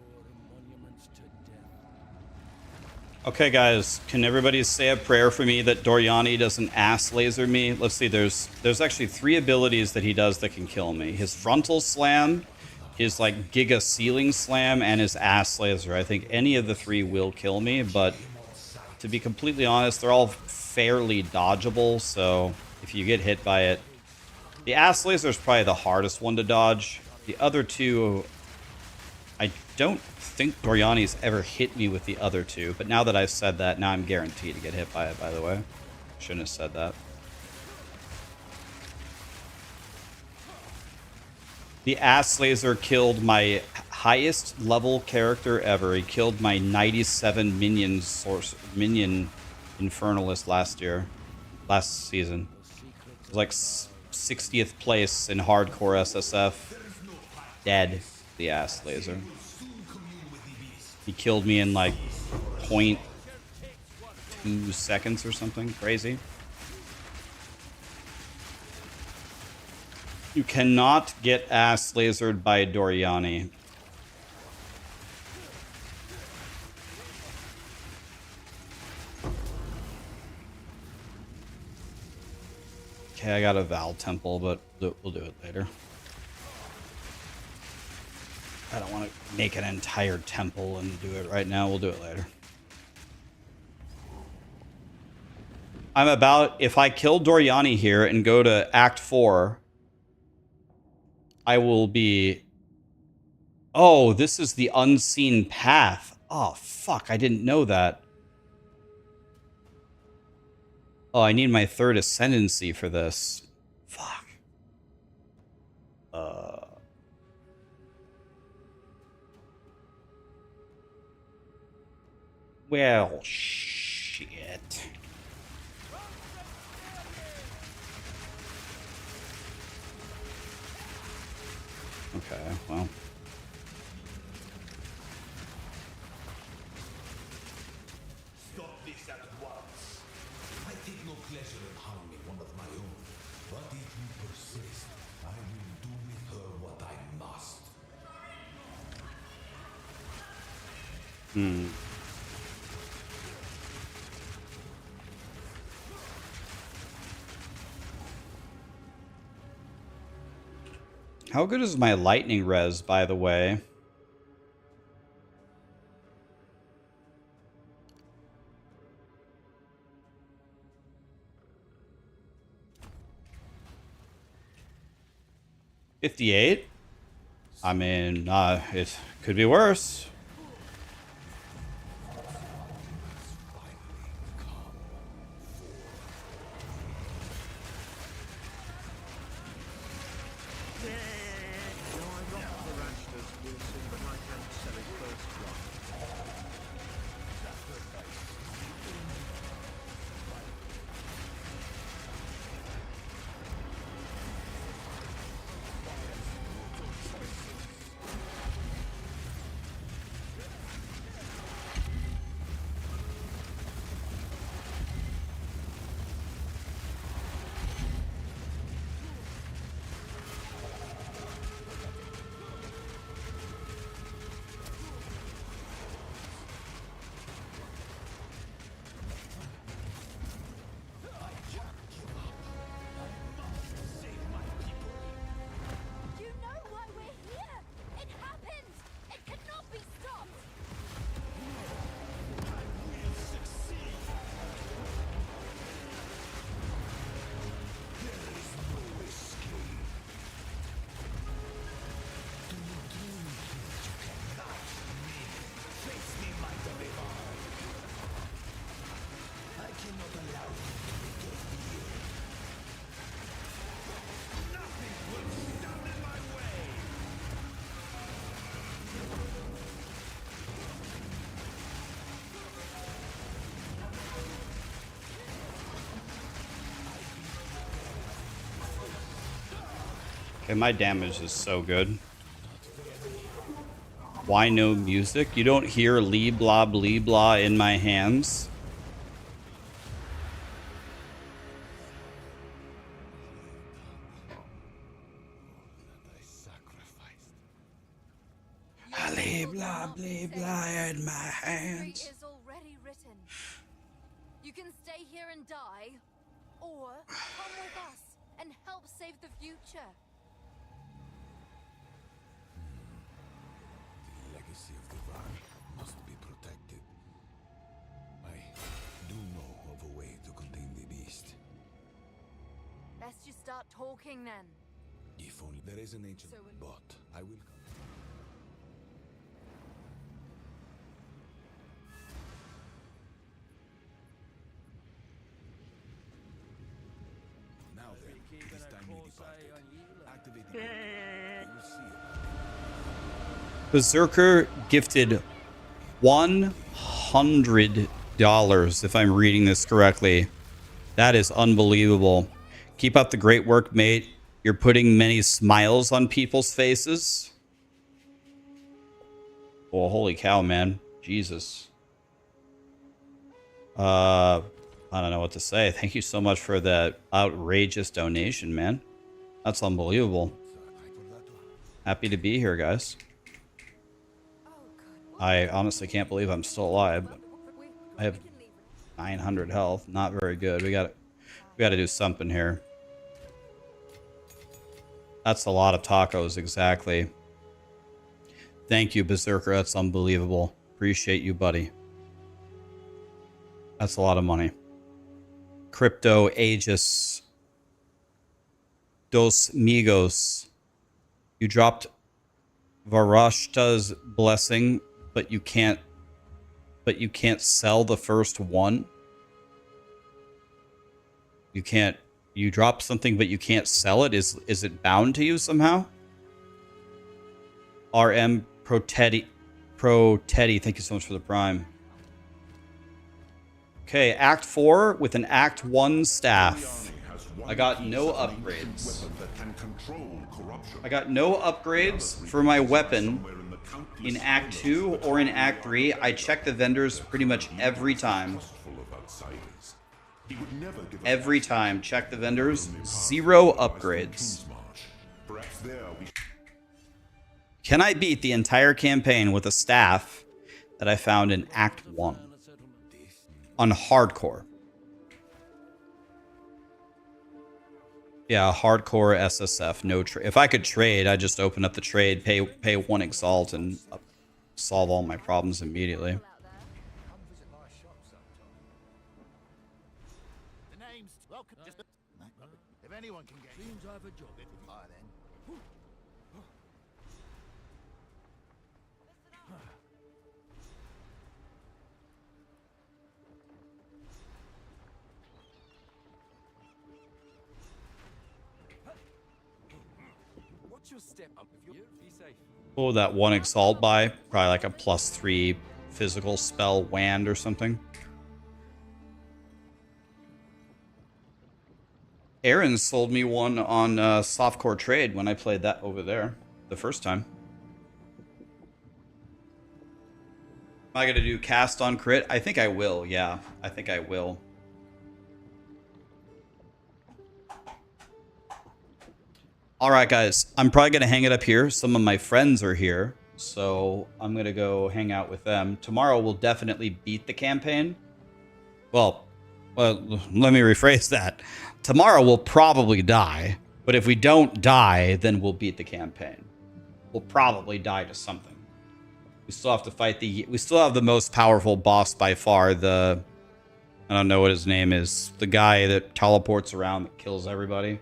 [SPEAKER 3] More monuments to death.
[SPEAKER 1] Okay, guys, can everybody say a prayer for me that Doriani doesn't ass laser me? Let's see, there's actually 3 abilities that he does that can kill me. His frontal slam, his like giga ceiling slam, and his ass laser. I think any of the 3 will kill me, but to be completely honest, they're all fairly dodgeable, so if you get hit by it, the ass laser is probably the hardest one to dodge. The other 2, I don't think Doriani's ever hit me with the other 2, but now that I've said that, now I'm guaranteed to get hit by it, by the way. Shouldn't have said that. The ass laser killed my highest level character ever. He killed my 97 minion infernalist last season. It was like 60th place in hardcore SSF. Dead. The ass laser. He killed me in like 0.2 seconds or something crazy. You cannot get ass lasered by Doriani. Okay, I got a Val Temple, but we'll do it later. I don't want to make an entire temple and do it right now. We'll do it later. I'm about... If I kill Doriani here and go to Act 4... I will be... Oh, this is the unseen path. Oh, fuck. I didn't know that. Oh, I need my 3rd Ascendancy for this. Fuck. Well, shit. Okay, well.
[SPEAKER 6] Stop this at once. I take no pleasure in harming one of my own. But if you persist, I will do with her what I must.
[SPEAKER 1] How good is my lightning res, by the way? $58? I mean, it could be worse. Okay, my damage is so good. Why no music? You don't hear lee blah blee blah in my hands? Lee blah blee blah in my hands.
[SPEAKER 2] History is already written. You can stay here and die, or come with us and help save the future.
[SPEAKER 6] The legacy of the Vine must be protected. I do know of a way to contain the beast.
[SPEAKER 2] Best you start talking then.
[SPEAKER 6] If only there is an ancient,
[SPEAKER 2] So
[SPEAKER 6] but I will. Now then, it is time we departed. Activate the you will see it.
[SPEAKER 1] Berserker gifted $100, if I'm reading this correctly. That is unbelievable. Keep up the great work, mate. You're putting many smiles on people's faces. Well, holy cow, man. Jesus. I don't know what to say. Thank you so much for that outrageous donation, man. That's unbelievable. Happy to be here, guys. I honestly can't believe I'm still alive. But I have 900 health. Not very good. We got to do something here. That's a lot of tacos, exactly. Thank you, Berserker. That's unbelievable. Appreciate you, buddy. That's a lot of money. Crypto Aegis. Dos Migos. You dropped Varashta's blessing, but you can't sell the first one. You drop something but you can't sell it. Is it bound to you somehow? RM Pro Teddy, thank you so much for the prime. Okay, Act 4 with an Act 1 staff. I got no upgrades. I got no upgrades for my weapon in Act 2 or in Act 3. I check the vendors pretty much every time. Every time, check the vendors. 0 upgrades. Can I beat the entire campaign with a staff that I found in Act 1? On hardcore. Yeah, hardcore SSF, no trade. If I could trade, I'd just open up the trade, pay 1 Exalt, and solve all my problems immediately.
[SPEAKER 3] If anyone can get seems I have a job. Then. What's your step up if you be safe?
[SPEAKER 1] What would that 1 Exalt buy? Probably like a +3 physical spell wand or something. Aaron sold me one on softcore trade when I played that over there the first time. Am I going to do cast on crit? I think I will, yeah. I think I will. Alright guys, I'm probably going to hang it up here. Some of my friends are here, so I'm going to go hang out with them. Tomorrow we'll definitely beat the campaign. Well, let me rephrase that. Tomorrow we'll probably die, but if we don't die, then we'll beat the campaign. We'll probably die to something. We still have to fight we still have the most powerful boss by far, I don't know what his name is, the guy that teleports around that kills everybody.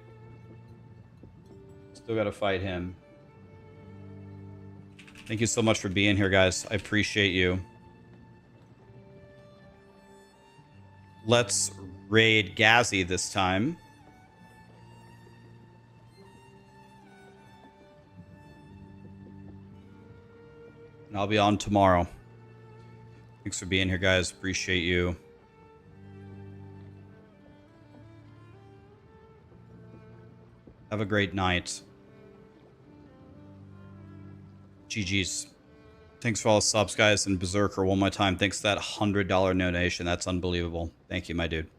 [SPEAKER 1] Still gotta fight him. Thank you so much for being here, guys. I appreciate you. Let's raid Gazi this time. And I'll be on tomorrow. Thanks for being here, guys. Appreciate you. Have a great night. GG's. Thanks for all the subs, guys, and Berserker one more time. Thanks for that $100 donation. That's unbelievable. Thank you, my dude.